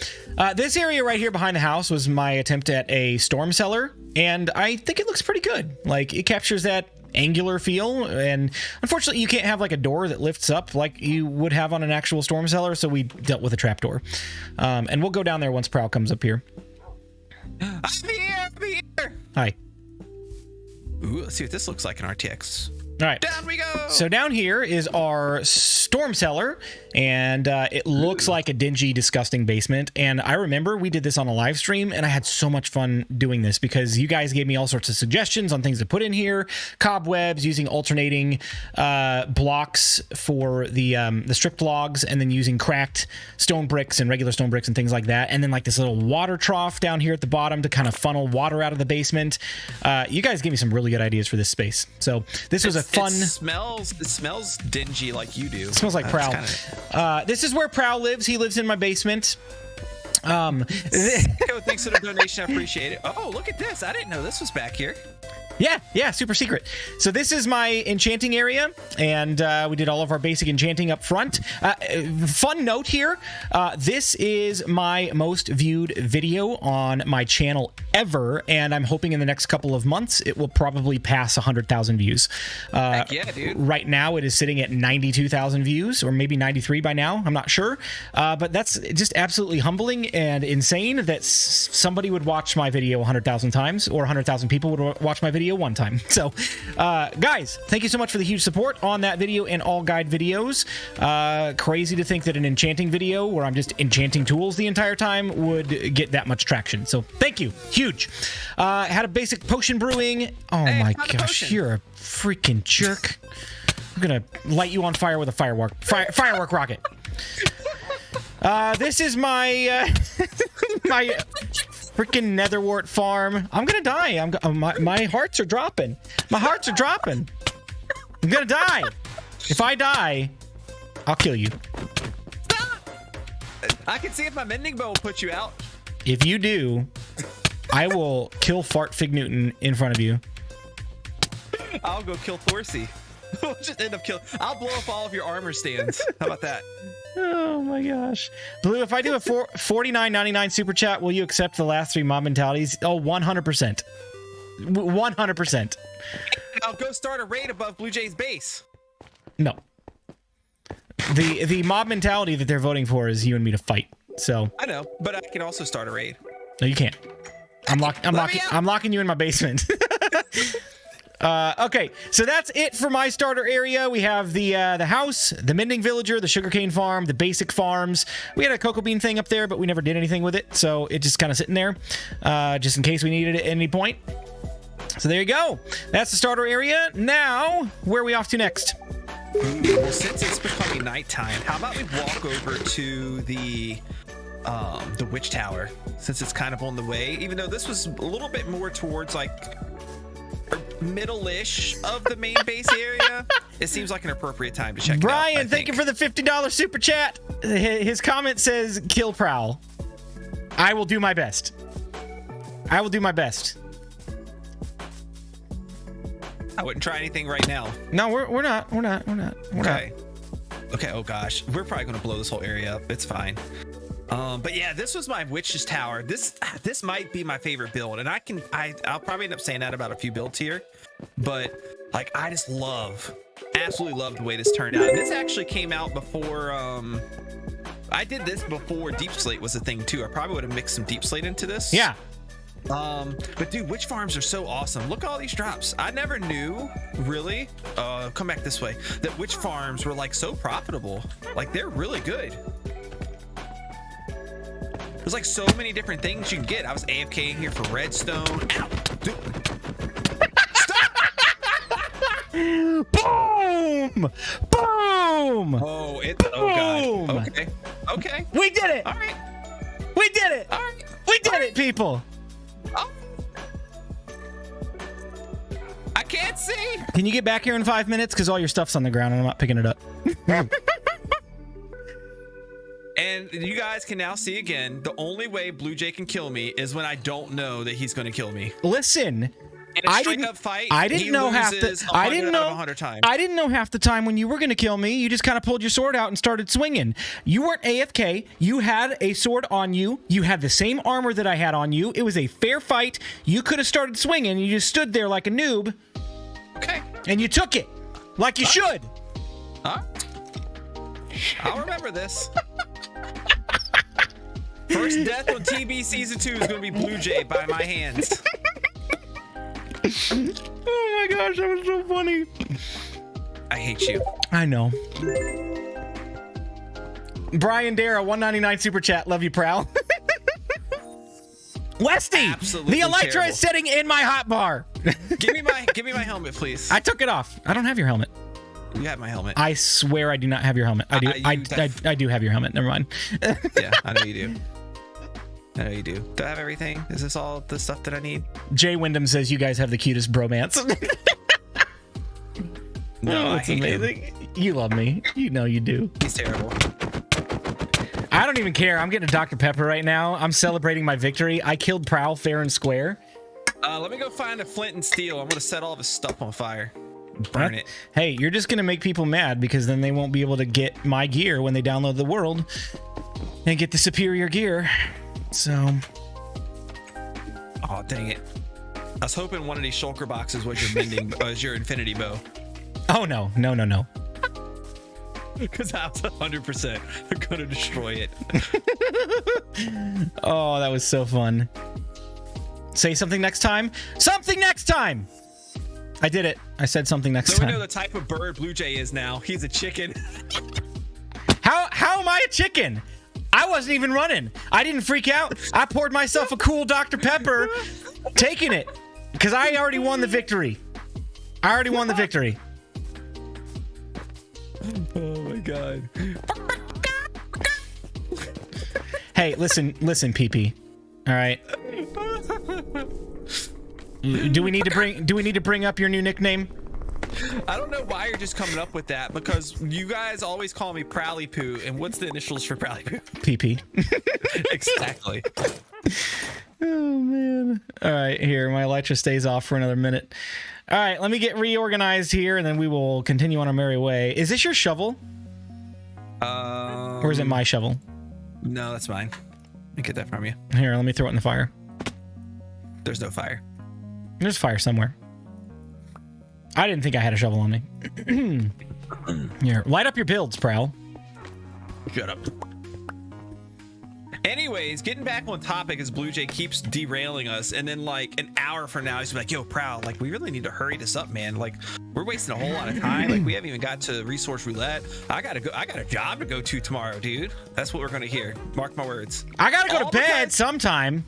This area right here behind the house was my attempt at a storm cellar, and I think it looks pretty good. Like, it captures that angular feel, and unfortunately you can't have like a door that lifts up like you would have on an actual storm cellar, so we dealt with a trapdoor. And we'll go down there once Prowl comes up here. I'm here! Hi. Ooh, let's see what this looks like in RTX. All right. Down we go! So down here is our storm cellar, and it looks like a dingy, disgusting basement. And I remember we did this on a live stream, and I had so much fun doing this because you guys gave me all sorts of suggestions on things to put in here. Cobwebs, using alternating blocks for the stripped logs, and then using cracked stone bricks and regular stone bricks and things like that. And then like this little water trough down here at the bottom to kind of funnel water out of the basement. You guys gave me some really good ideas for this space. So this was a fun. It smells dingy like you do. It smells like Prowl. This is where Prowl lives. He lives in my basement. Thanks for the donation. I appreciate it. Oh, look at this. I didn't know this was back here. Yeah, super secret. So this is my enchanting area, and we did all of our basic enchanting up front. Fun note here, this is my most viewed video on my channel ever, and I'm hoping in the next couple of months it will probably pass 100,000 views. Heck yeah, dude. Right now it is sitting at 92,000 views, or maybe 93 by now, I'm not sure. But that's just absolutely humbling and insane that somebody would watch my video 100,000 times, or 100,000 people would watch my video one time. So guys, thank you so much for the huge support on that video and all guide videos. Crazy to think that an enchanting video where I'm just enchanting tools the entire time would get that much traction. So thank you, huge. Had a basic potion brewing. Oh hey, my gosh, you're a freaking jerk. I'm gonna light you on fire with a firework rocket. This is my my freaking netherwort farm. I'm gonna die. My hearts are dropping. My hearts are dropping. I'm gonna die. If I die, I'll kill you. Stop! I can see if my mending bow will put you out. If you do, I will kill Fart Fig Newton in front of you. I'll go kill Thorsey. We'll just end up killing. I'll blow up all of your armor stands. How about that? Oh my gosh. Blue, if I do a $49.99 super chat, will you accept the last 3 mob mentalities? Oh, 100%. 100%. I'll go start a raid above Blue Jay's base. No. The mob mentality that they're voting for is you and me to fight. So I know, but I can also start a raid. No, you can't. I'm locking you in my basement. Okay, so that's it for my starter area. We have the house, the mending villager, the sugarcane farm, the basic farms. We had a cocoa bean thing up there, but we never did anything with it, so it's just kind of sitting there, just in case we needed it at any point. So there you go. That's the starter area. Now, where are we off to next? Well, since it's becoming nighttime, how about we walk over to the witch tower, since it's kind of on the way, even though this was a little bit more towards like middle-ish of the main base area. It seems like an appropriate time to check it out. Brian, thank you for the $50 super chat. His comment says, kill Prowl. I will do my best. I will do my best. I wouldn't try anything right now. No, we're not. Okay. Okay, oh gosh. We're probably going to blow this whole area up. It's fine. But yeah, this was my witch's tower. This might be my favorite build, and I'll probably end up saying that about a few builds here, but like I just absolutely love the way this turned out. And this actually came out before I did this before Deep Slate was a thing too. I probably would have mixed some Deep Slate into this. Yeah. But dude, witch farms are so awesome. Look at all these drops. I never knew, really, come back this way, that witch farms were like so profitable. Like they're really good. There's like so many different things you can get. I was AFKing here for redstone. Ow! Dude. Stop! Boom! Boom! Oh, God. Okay. We did it! All right. We did it! All right. We did it, people! Oh. I can't see! Can you get back here in 5 minutes? Because all your stuff's on the ground and I'm not picking it up. And you guys can now see again, the only way Blue Jay can kill me is when I don't know that he's going to kill me. Listen, in a straight up fight, I didn't know half the time when you were going to kill me. You just kind of pulled your sword out and started swinging. You weren't AFK. You had a sword on you. You had the same armor that I had on you. It was a fair fight. You could have started swinging. You just stood there like a noob. Okay. And you took it like you should. Huh? I'll remember this. First death on TB Season 2 is going to be Blue Jay by my hands. Oh my gosh, that was so funny. I hate you. I know. Brian Dara, $1.99 super chat. Love you, Prowl. Westy, absolutely the Elytra terrible. is sitting in my hotbar. Give me my helmet, please. I took it off. I don't have your helmet. You have my helmet. I swear I do not have your helmet. I do. I do have your helmet. Never mind. Yeah, I know you do. I know you do. Do I have everything? Is this all the stuff that I need? Jay Wyndham says you guys have the cutest bromance. No, it's amazing. You love me. You know you do. He's terrible. I don't even care. I'm getting a Dr. Pepper right now. I'm celebrating my victory. I killed Prowl fair and square. Let me go find a flint and steel. I'm gonna set all of his stuff on fire. Burn it. Hey, you're just gonna make people mad because then they won't be able to get my gear when they download the world and get the superior gear. So. Oh, dang it. I was hoping one of these shulker boxes was your mending, was your infinity bow. Oh, no. Because I was 100% gonna destroy it. Oh, that was so fun. Say something next time. Something next time! I did it. I said something next time. So we know the type of bird Blue Jay is now. He's a chicken. How am I a chicken? I wasn't even running. I didn't freak out. I poured myself a cool Dr. Pepper, taking it. Because I already won the victory. Oh my god. Hey, listen, PP. All right. Do we need to bring up your new nickname? I don't know why you're just coming up with that, because you guys always call me Prowly Poo, and what's the initials for Prowly Poo? PP. Exactly. Oh man. All right, here, my Elytra stays off for another minute. All right, let me get reorganized here, and then we will continue on our merry way. Is this your shovel? Or is it my shovel? No, that's mine. Let me get that from you. Here, let me throw it in the fire. There's no fire. There's fire somewhere. I didn't think I had a shovel on me. Here, light up your builds, Prowl. Shut up. Anyways, getting back on topic, as Blue Jay keeps derailing us, and then like an hour from now he's like, yo, Prowl, like we really need to hurry this up, man. Like we're wasting a whole lot of time. Like we haven't even got to resource roulette. I got a job to go to tomorrow, dude. That's what we're gonna hear. Mark my words. I gotta go to bed sometime.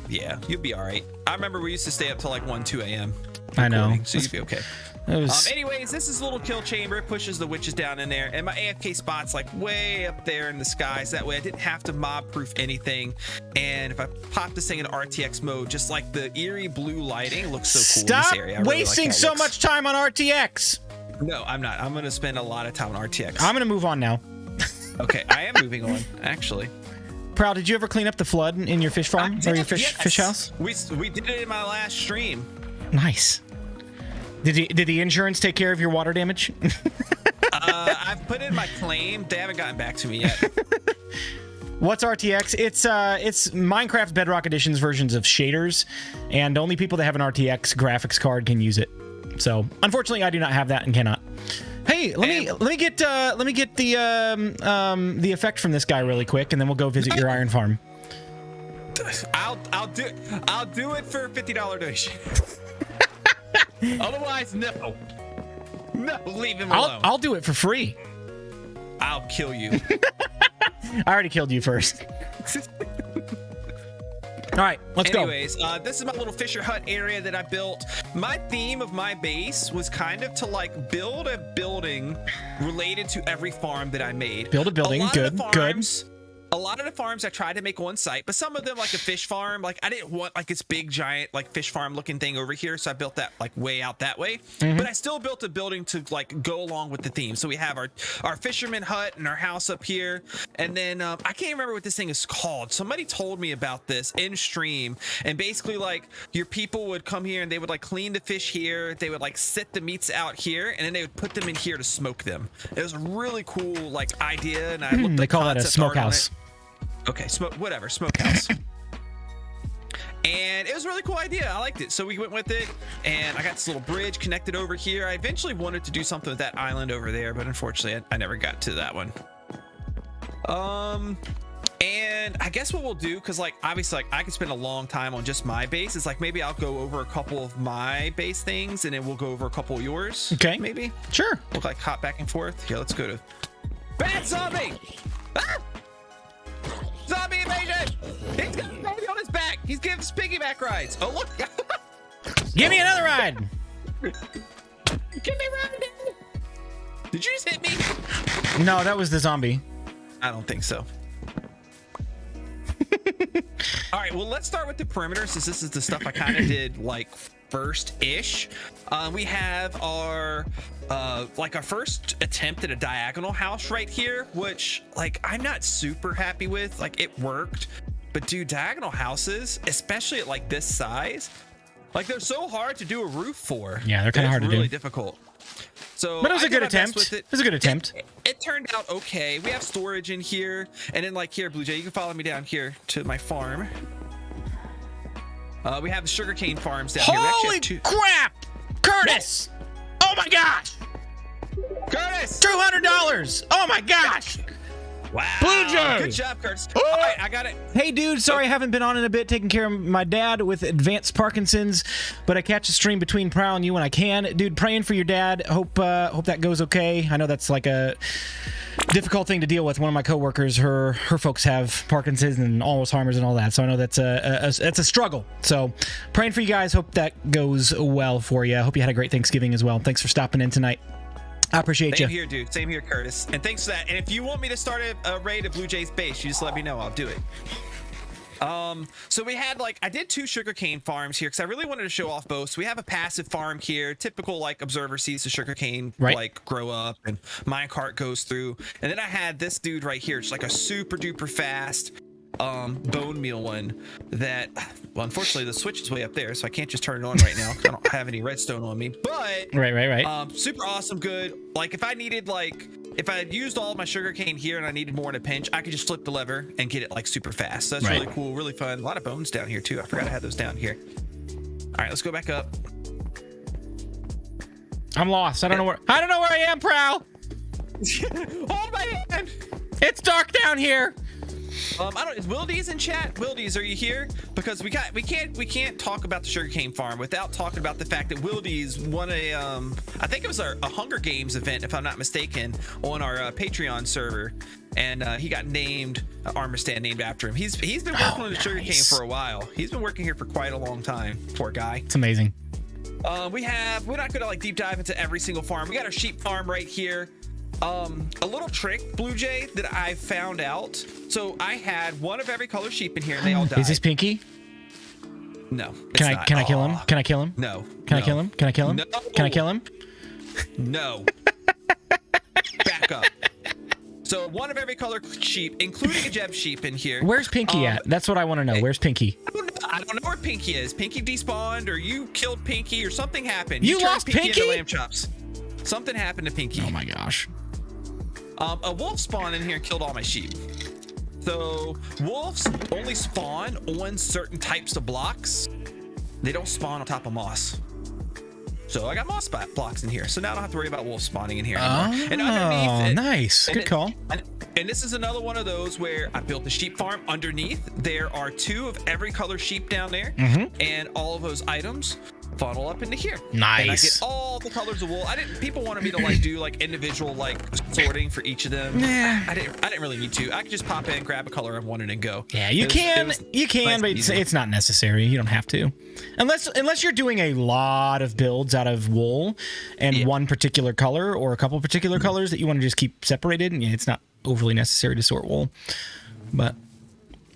Yeah, you'll be all right. I remember we used to stay up till like 1, 2 a.m. I know. So you'd be okay. Anyways, this is a little kill chamber. It pushes the witches down in there, and my AFK spot's like way up there in the skies. That way I didn't have to mob proof anything. And if I pop this thing in RTX mode, just like the eerie blue lighting looks so cool in this area. Stop wasting so much time on RTX. No, I'm not. I'm gonna spend a lot of time on RTX. I'm gonna move on now. Okay, I am moving on, actually. Prowl, did you ever clean up the flood in your fish farm or your fish house? We did it in my last stream. Nice. Did the insurance take care of your water damage? I've put in my claim. They haven't gotten back to me yet. What's RTX? It's Minecraft Bedrock Edition's versions of shaders, and only people that have an RTX graphics card can use it. So unfortunately, I do not have that and cannot. Hey, let me get the effect from this guy really quick, and then we'll go visit your iron farm. I'll do it for a $50 donation. Otherwise, no, leave him alone. I'll do it for free. I'll kill you. I already killed you first. All right, let's go. Anyways, this is my little Fisher Hut area that I built. My theme of my base was kind of to like build a building related to every farm that I made. Build a building, good. A lot of the farms I tried to make on site, but some of them, like a fish farm, like I didn't want like this big giant like fish farm looking thing over here, so I built that like way out that way. But I still built a building to like go along with the theme. So we have our fisherman hut and our house up here, and then I can't remember what this thing is called. Somebody told me about this in stream, and basically like your people would come here and they would like clean the fish here, they would like set the meats out here, and then they would put them in here to smoke them. It was a really cool like idea, and I looked they call that a smokehouse. Okay, smokehouse. And it was a really cool idea. I liked it. So we went with it, and I got this little bridge connected over here. I eventually wanted to do something with that island over there, but unfortunately I never got to that one. And I guess what we'll do, because like obviously like I could spend a long time on just my base, is like maybe I'll go over a couple of my base things, and then we'll go over a couple of yours. Okay, maybe. Sure. We'll like hop back and forth. Yeah, let's go to Bad Zombie. Ah! Zombie invasion! He's got a baby on his back. He's giving us piggyback rides. Oh look! Give me another ride. Give me a ride, dude. Did you just hit me? No, that was the zombie. I don't think so. All right, well, let's start with the perimeter, since this is the stuff I kind of did like first-ish. We have our like our first attempt at a diagonal house right here, which like I'm not super happy with. Like it worked, but dude, diagonal houses, especially at like this size, like they're so hard to do a roof for. Yeah, they're kind of hard to do. Really difficult. So, but it was a good attempt. It was a good attempt. It turned out okay. We have storage in here, and then like here, Blue Jay, you can follow me down here to my farm. We have the sugarcane farms down here. Holy crap, Curtis! Oh my gosh, Curtis! $200! Oh my gosh! Wow. Blue Jay! Good job, Curtis. All right, I got it. Hey, dude, sorry I haven't been on in a bit taking care of my dad with advanced Parkinson's, but I catch a stream between Prowl and you when I can. Dude, praying for your dad. Hope that goes okay. I know that's like a difficult thing to deal with. One of my coworkers, her folks have Parkinson's and Alzheimer's and all that, so I know that's a struggle. So praying for you guys. Hope that goes well for you. Hope you had a great Thanksgiving as well. Thanks for stopping in tonight. I appreciate you. Same here, dude. Same here, Curtis. And thanks for that. And if you want me to start a raid of Blue Jay's base, you just let me know. I'll do it. So we had like, I did 2 sugarcane farms here because I really wanted to show off both. So we have a passive farm here. Typical like observer sees the sugarcane like grow up and minecart goes through. And then I had this dude right here. It's like a super duper fast bone meal one that, well, unfortunately the switch is way up there, so I can't just turn it on right now. I don't have any redstone on me, but right. Super awesome, good. Like if I needed if I had used all of my sugarcane here and I needed more in a pinch, I could just flip the lever and get it like super fast. So that's really cool, really fun. A lot of bones down here too. I forgot I had those down here. All right, let's go back up. I'm lost. I don't know where I am, Prowl. Hold my hand. It's dark down here. Is Wildy's in chat? Wildy's, are you here? Because we can't talk about the sugarcane farm without talking about the fact that Wildy's won I think it was a Hunger Games event, if I'm not mistaken, on our Patreon server, and he got named armor stand named after him. He's been working on the sugarcane for a while. He's been working here for quite a long time. Poor guy. It's amazing. We're not gonna like deep dive into every single farm. We got our sheep farm right here. A little trick, Blue Jay, that I found out. So I had one of every color sheep in here, and they all died. Is this Pinky? No. Can I kill him? Can I kill him? No. Can I kill him? Can I kill him? No. Can I kill him? No. Back up. So one of every color sheep, including a Jeb sheep in here. Where's Pinky at? That's what I want to know. Where's Pinky? I don't know where Pinky is. Pinky despawned, or you killed Pinky, or something happened. You lost Pinky into Pinky? lamb chops. Something happened to Pinky. Oh my gosh. A wolf spawned in here and killed all my sheep. So wolves only spawn on certain types of blocks. They don't spawn on top of moss. So I got moss blocks in here. So now I don't have to worry about wolves spawning in here anymore. And underneath nice. Good call. And this is another one of those where I built the sheep farm underneath. There are 2 of every color sheep down there. And all of those items funnel up into here. Nice. And I get all the colors of wool. People wanted me to like do like individual like sorting for each of them. Yeah. I didn't really need to. I could just pop in, grab a color I wanted, and go. Yeah, you can, but it's not necessary. You don't have to, unless you're doing a lot of builds out of wool and one particular color or a couple particular colors that you want to just keep separated. And it's not overly necessary to sort wool, but.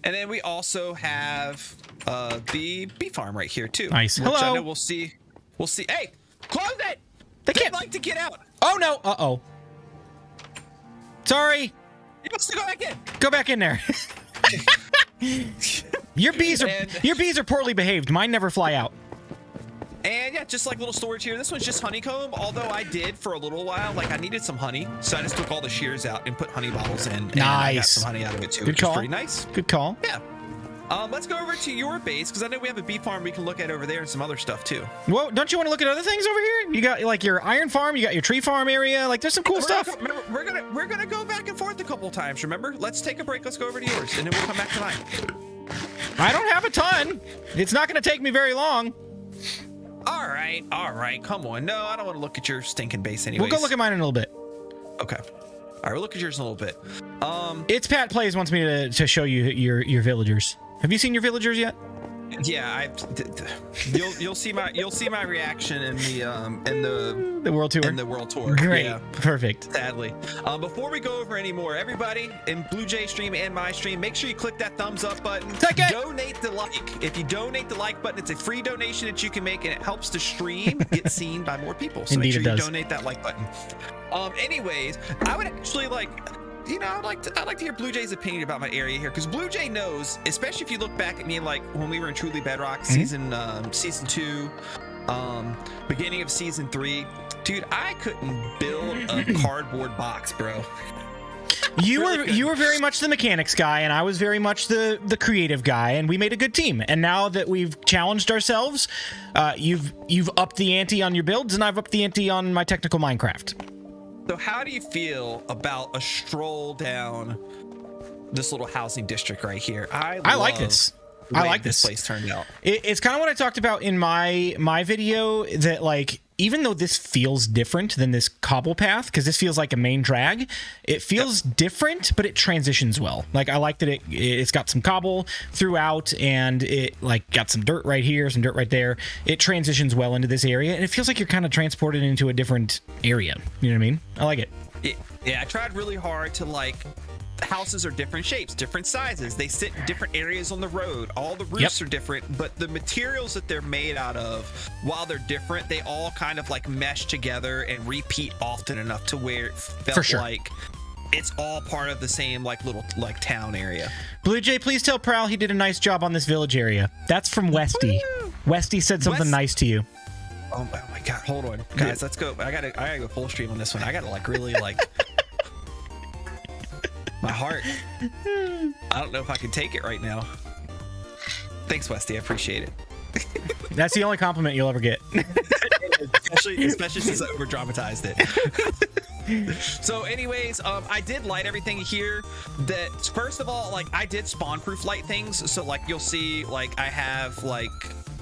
And then we also have the bee farm right here too. Nice. Which Hello. I know we'll see. Hey, close it. They can't like to get out. Oh no. Uh-oh. Sorry. You must go back in. Go back in there. Your bees are poorly behaved. Mine never fly out. And yeah, just like little storage here. This one's just honeycomb, although I did for a little while, like I needed some honey, so I just took all the shears out and put honey bottles in. And I got some honey out of it too, which is pretty nice. Good call. Yeah. Let's go over to your base, because I know we have a bee farm we can look at over there and some other stuff too. Well, don't you want to look at other things over here? You got like your iron farm, you got your tree farm area, like there's some cool stuff. We're gonna go back and forth a couple times, remember? Let's take a break, let's go over to yours, and then we'll come back to mine. I don't have a ton. It's not gonna take me very long. All right, come on. No, I don't want to look at your stinking base anyways. We'll go look at mine in a little bit. Okay. All right, we'll look at yours in a little bit. It's Pat Plays wants me to show you your villagers. Have you seen your villagers yet? Yeah, you'll see my reaction in the world tour. In the world tour. Great, yeah. Perfect. Sadly, before we go over any more, everybody in BlueJ stream and my stream, make sure you click that thumbs up button. Donate the like. If you donate the like button, it's a free donation that you can make, and it helps the stream get seen by more people. So Indeed, make sure you does. donate that like button. Anyways, I would actually like. I'd like to hear BlueJay's opinion about my area here, because BlueJ knows, especially if you look back at me like when we were in Truly Bedrock season 2, beginning of season 3, dude, I couldn't build a cardboard box, bro. You were very much the mechanics guy, and I was very much the creative guy, and we made a good team. And now that we've challenged ourselves, you've upped the ante on your builds, and I've upped the ante on my technical Minecraft. So how do you feel about a stroll down this little housing district right here? I like this. I like this place turned out. It's kind of what I talked about in my video, that like, even though this feels different than this cobble path, because this feels like a main drag, it feels different, but it transitions well. Like, I like that it's got some cobble throughout, and it like got some dirt right here, some dirt right there. It transitions well into this area, and it feels like you're kind of transported into a different area. You know what I mean? I like it. Yeah, I tried really hard to like. Houses are different shapes, different sizes. They sit in different areas on the road. All the roofs are different, but the materials that they're made out of, while they're different, they all kind of like mesh together and repeat often enough to where it felt like it's all part of the same like little like town area. BlueJ, please tell Prowl he did a nice job on this village area. That's from Westy. Westy said something nice to you. Oh my god, hold on, guys, let's go. I gotta go full stream on this one. I gotta like really like. My heart. I don't know if I can take it right now. Thanks, Westy. I appreciate it. That's the only compliment you'll ever get. especially since I over dramatized it. So anyways, I did light everything here. That first of all, like I did spawn proof light things. So like you'll see, like I have like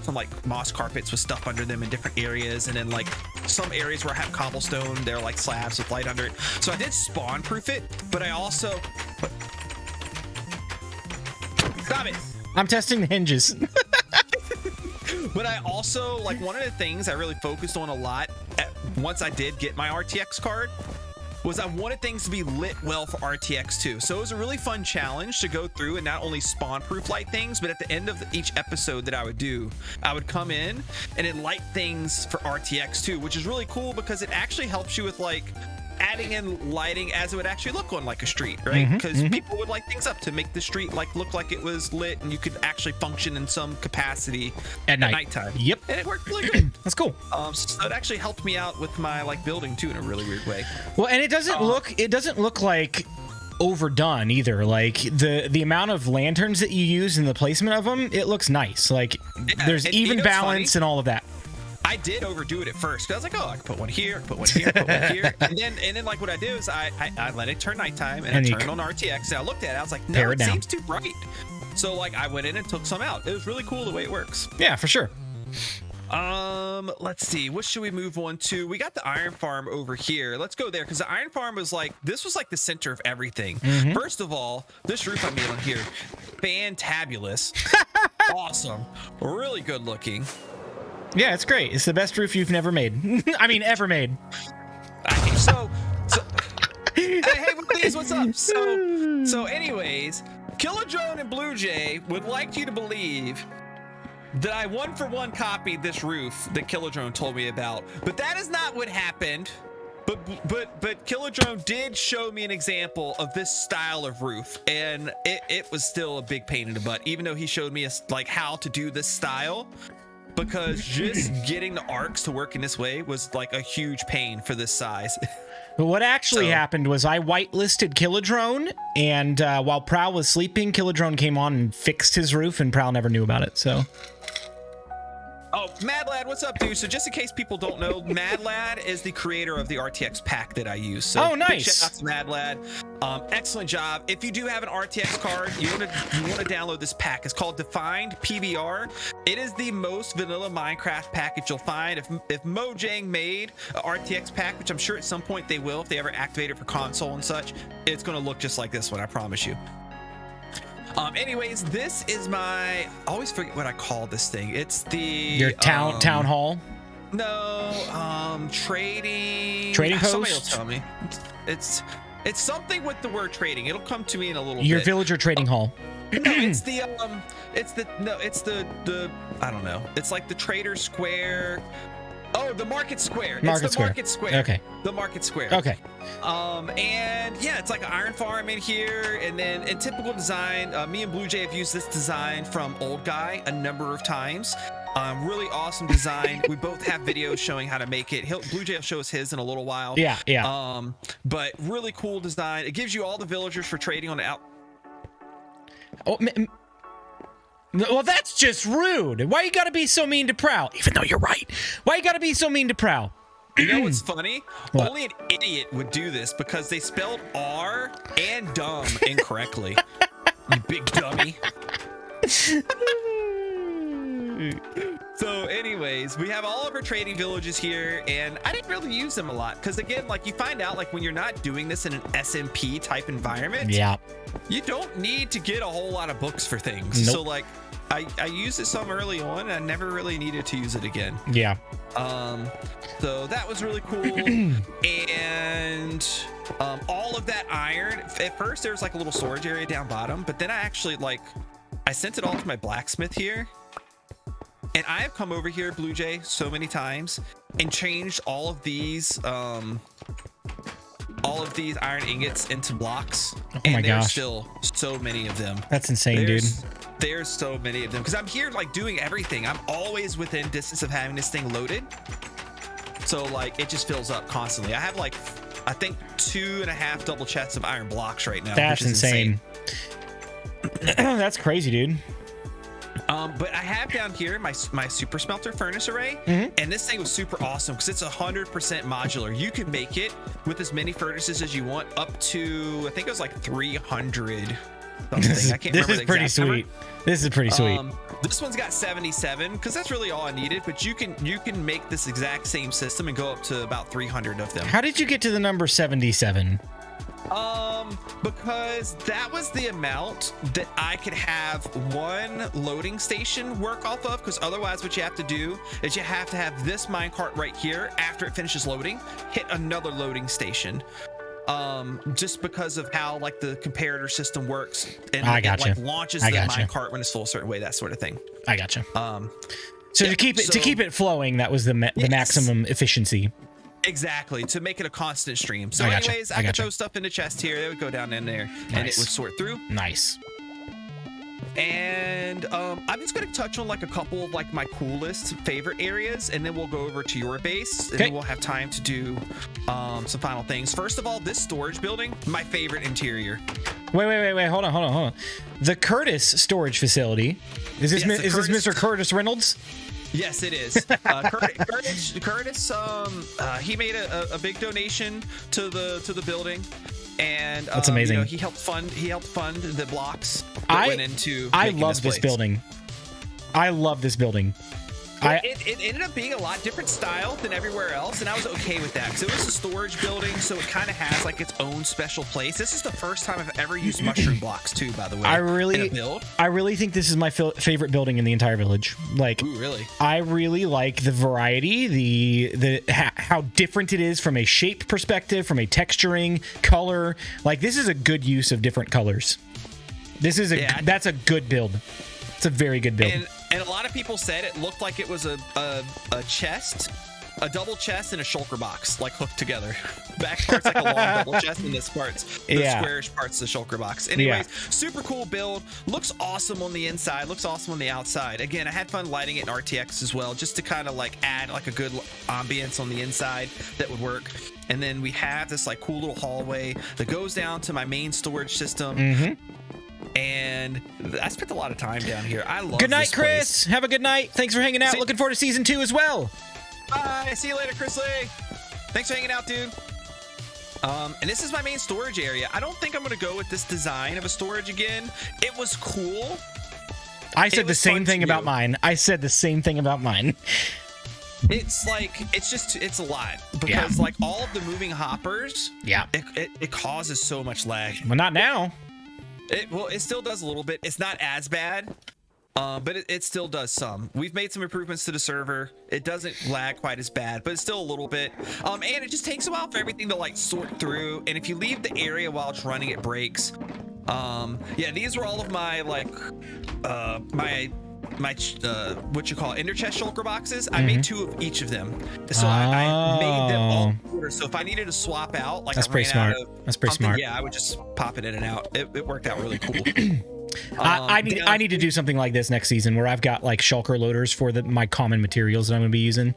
some like moss carpets with stuff under them in different areas, and then like some areas where I have cobblestone, they're like slabs with light under it. So I did spawn proof it, but I also stop it. I'm testing the hinges. But I also like one of the things I really focused on a lot once I did get my RTX card was I wanted things to be lit well for RTX too. So it was a really fun challenge to go through and not only spawn proof light things, but at the end of each episode that I would do, I would come in and then light things for RTX too, which is really cool because it actually helps you with like adding in lighting as it would actually look on like a street, right? Because people would light things up to make the street like look like it was lit, and you could actually function in some capacity at nighttime. Yep, and it worked really good. That's cool. So it actually helped me out with my like building too in a really weird way. Well, and it doesn't look like overdone either. Like the amount of lanterns that you use and the placement of them, it looks nice. Like there's even balance and all of that. I did overdo it at first. I was like, oh, I can put one here, put one here, put one here. And then like what I do is I let it turn nighttime and I turned on RTX. And I looked at it. I was like, no, it seems too bright. So like I went in and took some out. It was really cool the way it works. Yeah, for sure. Let's see. What should we move on to? We got the iron farm over here. Let's go there because the iron farm was like, this was like the center of everything. First of all, this roof I made on here, fantabulous. Awesome. Really good looking. Yeah, it's great. It's the best roof you've never made. I mean, ever made. So hey, please, what's up? So anyways, Kilodrone and BlueJ would like you to believe that I 1-for-1 copied this roof that Kilodrone told me about, but that is not what happened. But Kilodrone did show me an example of this style of roof, and it was still a big pain in the butt, even though he showed me like how to do this style. Because just getting the arcs to work in this way was like a huge pain for this size. But what actually happened was I whitelisted Kilodrone, and while Prowl was sleeping, Kilodrone came on and fixed his roof, and Prowl never knew about it. So. Oh, Mad Lad, what's up, dude? So just in case people don't know, Mad Lad is the creator of the RTX pack that I use. So nice. Big shout out to Mad Lad. Excellent job. If you do have an RTX card, you want to download this pack. It's called Defined PBR. It is the most vanilla Minecraft package you'll find. If Mojang made an RTX pack, which I'm sure at some point they will if they ever activate it for console and such, it's going to look just like this one, I promise you. Anyways, this is my, I always forget what I call this thing. It's the Your town hall. No, trading post. Somebody will tell me. It's something with the word trading. It'll come to me in a little Your bit. villager trading hall. No, it's the I don't know. It's like the Trader Square. Oh, the Market Square. Market Square. Okay. The Market Square. Okay. And yeah, it's like an iron farm in here. And then in typical design, me and Blue Jay have used this design from Old Guy a number of times. Really awesome design. We both have videos showing how to make it. Blue Jay will show us his in a little while. Yeah. But really cool design. It gives you all the villagers for trading on the out. Oh, well, that's just rude. Why you gotta be so mean to Prowl? Even though you're right. Why you gotta be so mean to Prowl? You know what's funny? What? Only an idiot would do this because they spelled R and dumb incorrectly. You big dummy. So anyways, we have all of our trading villages here, and I didn't really use them a lot because again, like you find out like when you're not doing this in an SMP type environment, you don't need to get a whole lot of books for things. Nope. So like I used it some early on and I never really needed to use it again. So that was really cool. And all of that iron, at first there was like a little storage area down bottom, but then I actually I sent it all to my blacksmith here. And I have come over here, Blue Jay, so many times and changed all of these iron ingots into blocks. Oh and my there's gosh. still so many of them. That's insane, dude. There's so many of them because I'm here like doing everything. I'm always within distance of having this thing loaded. So like it just fills up constantly. I have like, I think 2.5 double chests of iron blocks right now. That's which is insane. That's crazy, dude. But I have down here my super smelter furnace array, and this thing was super awesome because it's 100% modular. You can make it with as many furnaces as you want, up to I think it was like 300 something. I can't remember the exact number. This is pretty sweet. This one's got 77 because that's really all I needed. But you can make this exact same system and go up to about 300 of them. How did you get to the number 77? Because that was the amount that I could have one loading station work off of, because otherwise what you have to do is you have to have this minecart right here after it finishes loading, hit another loading station. Just because of how like the comparator system works, and I it gotcha. like launches the minecart when it's full a certain way, that sort of thing. I gotcha. So yeah, to keep it flowing, that was the maximum efficiency. Exactly, to make it a constant stream. So I could throw stuff in the chest here. It would go down in there, and it would sort through. Nice. And I'm just going to touch on like a couple of like my coolest favorite areas, and then we'll go over to your base, and then we'll have time to do some final things. First of all, this storage building, my favorite interior. Wait. Hold on. The Curtis storage facility. Is this Mr. Curtis Reynolds? Yes, it is. Curtis, he made a big donation to the building, and that's amazing. You know, he helped fund the blocks that went into. I love this building. I love this building. It ended up being a lot different style than everywhere else, and I was okay with that because it was a storage building, so it kind of has like its own special place. This is the first time I've ever used mushroom blocks too, by the way. I really think this is my favorite building in the entire village. Like, ooh, really? I really like the variety, how different it is from a shape perspective, from a texturing, color. Like, this is a good use of different colors. That's a good build. It's a very good build. And a lot of people said it looked like it was a chest, a double chest, and a shulker box, like hooked together. Back part's like a long double chest, and this part's the squarish part's the shulker box. Anyways, super cool build. Looks awesome on the inside. Looks awesome on the outside. Again, I had fun lighting it in RTX as well, just to kind of like add like a good ambience on the inside that would work. And then we have this like cool little hallway that goes down to my main storage system. And I spent a lot of time down here. I love. Good night, this Chris. place. Have a good night. Thanks for hanging out. Looking forward to season 2 as well. Bye. See you later, Chris Lee. Thanks for hanging out, dude. And this is my main storage area. I don't think I'm going to go with this design of a storage again. It was cool. I said the same thing about mine. It's like it's a lot because like all of the moving hoppers. Yeah. It causes so much lag. Well, not now. It still does a little bit. It's not as bad. But it still does some. We've made some improvements to the server. It doesn't lag quite as bad, but it's still a little bit. And it just takes a while for everything to like sort through. And if you leave the area while it's running, it breaks. Yeah, these were all of my like my what you call ender chest shulker boxes. I made 2 of each of them, so I made them all in order. So if I needed to swap out, like that's I pretty ran smart. Out of that's pretty smart. Yeah, I would just pop it in and out. It worked out really cool. I need to do something like this next season where I've got like shulker loaders for my common materials that I'm gonna be using.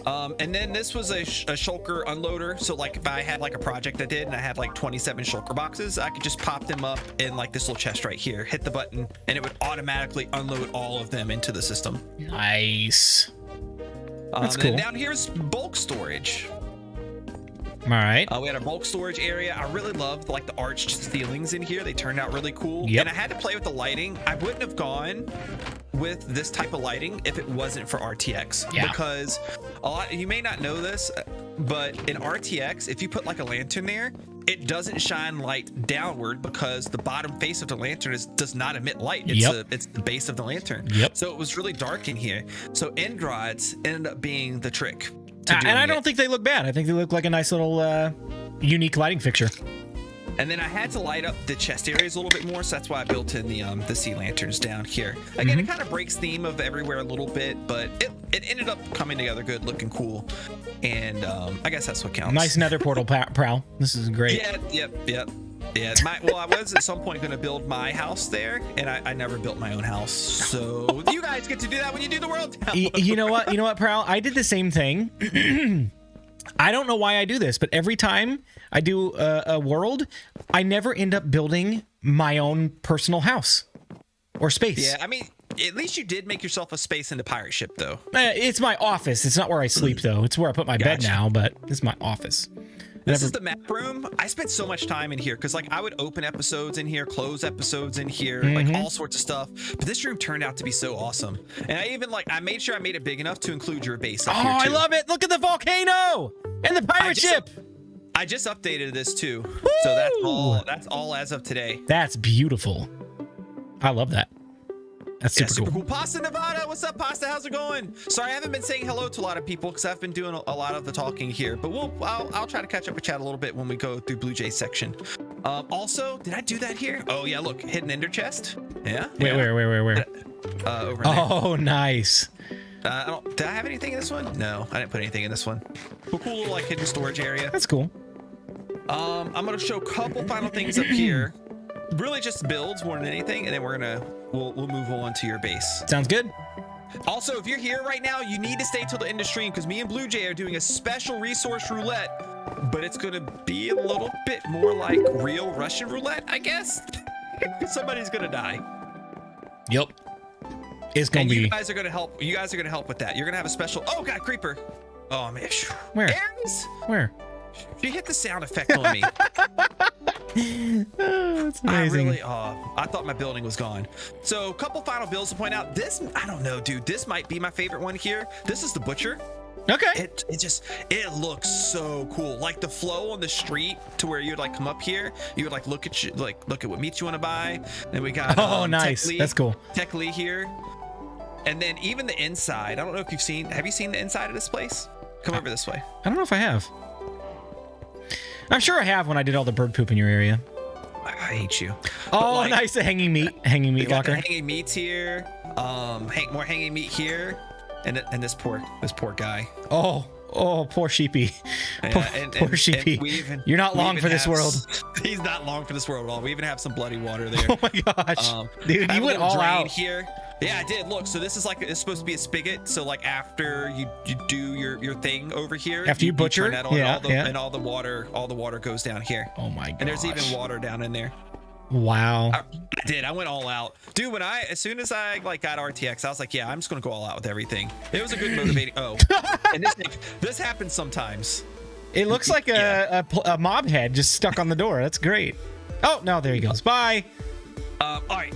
And then this was a shulker unloader. So like if I had like a project I did and I had like 27 shulker boxes, I could just pop them up in like this little chest right here, hit the button, and it would automatically unload all of them into the system. Nice. That's cool. And down here's bulk storage. All right. We had a bulk storage area. I really loved like the arched ceilings in here. They turned out really cool. Yep. And I had to play with the lighting. I wouldn't have gone with this type of lighting if it wasn't for RTX. Yeah. Because you may not know this, but in RTX, if you put like a lantern there, it doesn't shine light downward because the bottom face of the lantern does not emit light. It's the base of the lantern. Yep. So it was really dark in here. So end rods ended up being the trick. And I don't think they look bad. I think they look like a nice little unique lighting fixture. And then I had to light up the chest areas a little bit more, so that's why I built in the sea lanterns down here. Again, it kind of breaks theme of everywhere a little bit, but it ended up coming together good, looking cool. And I guess that's what counts. Nice nether portal, Prowl. This is great. Yeah, yep. Yeah, well, I was at some point going to build my house there, and I never built my own house. So you guys get to do that when you do the world tower. You know what, Prowl? I did the same thing. I don't know why I do this, but every time I do a world, I never end up building my own personal house or space. Yeah, I mean, at least you did make yourself a space in the pirate ship, though. It's my office. It's not where I sleep, though. It's where I put my bed now, but it's my office. This is the map room. I spent so much time in here because like I would open episodes in here, close episodes in here, like all sorts of stuff. But this room turned out to be so awesome. And I even I made sure I made it big enough to include your base up here too. I love it. Look at the volcano and the pirate ship. I just updated this too. Woo! So that's all as of today. That's beautiful. I love that. That's super cool. Pasta Nevada, what's up, Pasta? How's it going? Sorry, I haven't been saying hello to a lot of people because I've been doing a lot of the talking here. But I'll try to catch up with chat a little bit when we go through Blue Jay's section. Also, did I do that here? Oh yeah, look, hidden ender chest. Yeah. Where? Over there. Oh, nice. Did I have anything in this one? No, I didn't put anything in this one. Cool little like hidden storage area. That's cool. I'm gonna show a couple final things up here. Really just builds more than anything, and then we'll move on to your base. Sounds good. Also, if you're here right now, you need to stay till the end of stream because me and Blue Jay are doing a special resource roulette, but it's gonna be a little bit more like real Russian roulette, I guess. Somebody's gonna die. Yep. It's gonna be. You guys are gonna help. You guys are gonna help with that. You're gonna have a special. Oh God, creeper. Oh man. Where? Aries? Where? She hit the sound effect on me. That's amazing. I thought my building was gone. So a couple final builds to point out. This, I don't know, dude. This might be my favorite one here. This is the butcher. Okay. It looks so cool. Like the flow on the street to where you'd like come up here. You would like look at what meat you want to buy. And we got nice. That's cool. Tech Lee here. And then even the inside. I don't know if have you seen the inside of this place? Come over this way. I don't know if I have. I'm sure I have when I did all the bird poop in your area. I hate you. Oh, nice. The hanging meat locker. Hanging meats here. More hanging meat here. And this poor guy. Oh, poor sheepy. Yeah, poor sheepy. You're not long for this world. He's not long for this world at all. We even have some bloody water there. Oh my gosh. Dude, you went all out here. Yeah, I did. Look, so this is it's supposed to be a spigot. So like after you do your thing over here, after you butcher, turn that on, and all the water goes down here. Oh my gosh. And there's even water down in there. Wow. I did. I went all out, dude. As soon as I got RTX, I was like, yeah, I'm just gonna go all out with everything. It was a good motivating. And this happens sometimes. It looks like a mob head just stuck on the door. That's great. Oh no, there he goes. Bye. All right.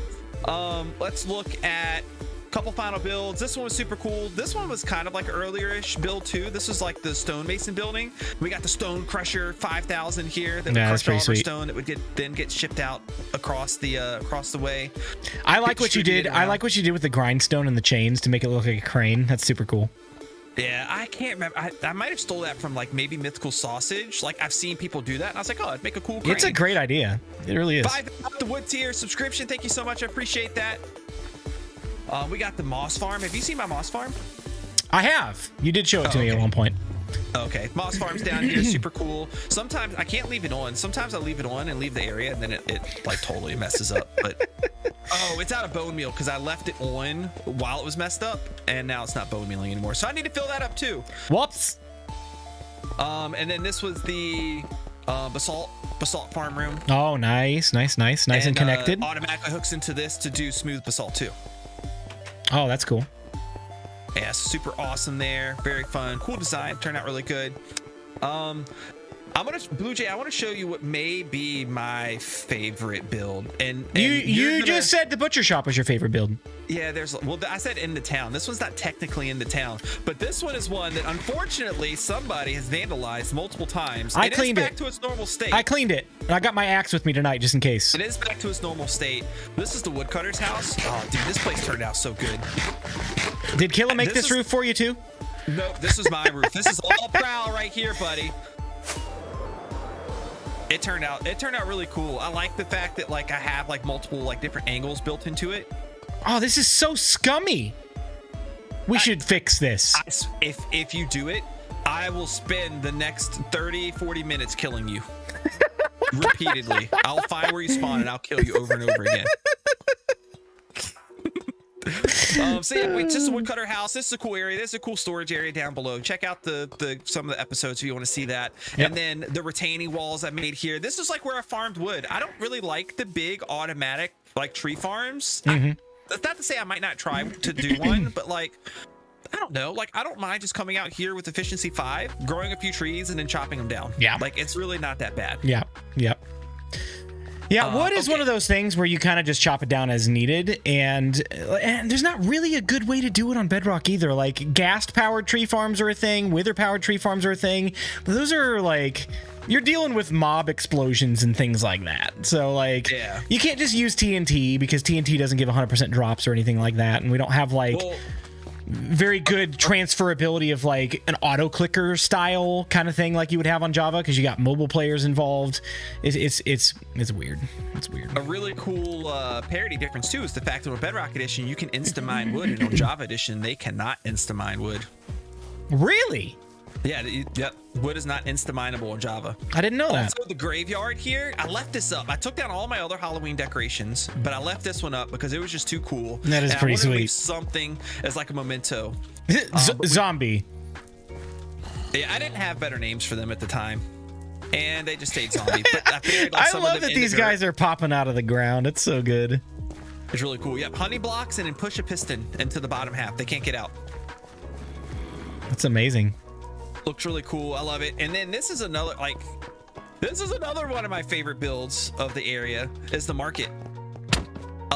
Let's look at a couple final builds. This one was super cool. This one was kind of like earlier-ish build too. This was like the stonemason building. We got the stone crusher 5000 here that would crush all of our stone that would then get shipped out across the way. I like what you did. I like what you did with the grindstone and the chains to make it look like a crane. That's super cool. Yeah, I can't remember. I might have stole that from like maybe Mythical Sausage. Like I've seen people do that, and I was like, oh, it'd make a cool crane. It's a great idea. It really is. 5 the wood tier subscription. Thank you so much. I appreciate that. We got the moss farm. Have you seen my moss farm? I have. You did show it to me at one point. Okay, moss farm's down here, super cool. Sometimes I can't leave it on. Sometimes I leave it on and leave the area, and then it like totally messes up. But oh, it's out of bone meal because I left it on while it was messed up, and now it's not bone mealing anymore. So I need to fill that up too. Whoops. And then this was the basalt farm room. Oh, nice and connected. Automatically hooks into this to do smooth basalt too. Oh, that's cool. Yeah, super awesome there. Very fun. Cool design. Turned out really good. Blue Jay, I want to show you what may be my favorite build. And you just said the butcher shop was your favorite build. Yeah, I said in the town. This one's not technically in the town, but this one is one that unfortunately somebody has vandalized multiple times. I cleaned it. It's back to its normal state. I cleaned it. And I got my axe with me tonight just in case. It is back to its normal state. This is the woodcutter's house. Oh, dude, this place turned out so good. Did Killa make this roof for you too? Nope, this is my roof. This is all Prowl right here, buddy. It turned out really cool. I like the fact that like I have like multiple like different angles built into it. Oh, this is so scummy. We should fix this. If you do it, I will spend the next 30-40 minutes killing you. Repeatedly. I'll find where you spawn and I'll kill you over and over again. So yeah, it's just a woodcutter house. This is a cool area. There's a cool storage area down below. Check out some of the episodes if you want to see that. Yep. And then the retaining walls I made here. This is like where I farmed wood. I don't really like the big automatic like tree farms. Mm-hmm. That's not to say I might not try to do one, but like I don't know. Like I don't mind just coming out here with efficiency 5, growing a few trees, and then chopping them down. Yeah. Like it's really not that bad. Yeah. Yep. Yeah, wood is one of those things where you kind of just chop it down as needed, and there's not really a good way to do it on Bedrock either. Like, gas-powered tree farms are a thing, wither-powered tree farms are a thing, but those are, like, you're dealing with mob explosions and things like that. So, like, you can't just use TNT, because TNT doesn't give 100% drops or anything like that, and we don't have, like... very good transferability of like an auto clicker style kind of thing like you would have on Java because you got mobile players involved. It's weird. It's weird. A really cool parity difference too is the fact that on Bedrock Edition you can insta mine wood, and on Java Edition they cannot insta mine wood. Really? Yeah, yep. Wood is not insta-mineable in Java. I didn't know that. Also, the graveyard here, I left this up. I took down all my other Halloween decorations, but I left this one up because it was just too cool. That is pretty sweet. Leave something as like a memento. Zombie. Yeah, I didn't have better names for them at the time, and they just stayed zombie. But I figured, like, I love that these guys are popping out of the ground. It's so good. It's really cool. Yep, honey blocks and then push a piston into the bottom half. They can't get out. That's amazing. Looks really cool. I love it. And then this is another one of my favorite builds of the area is the market.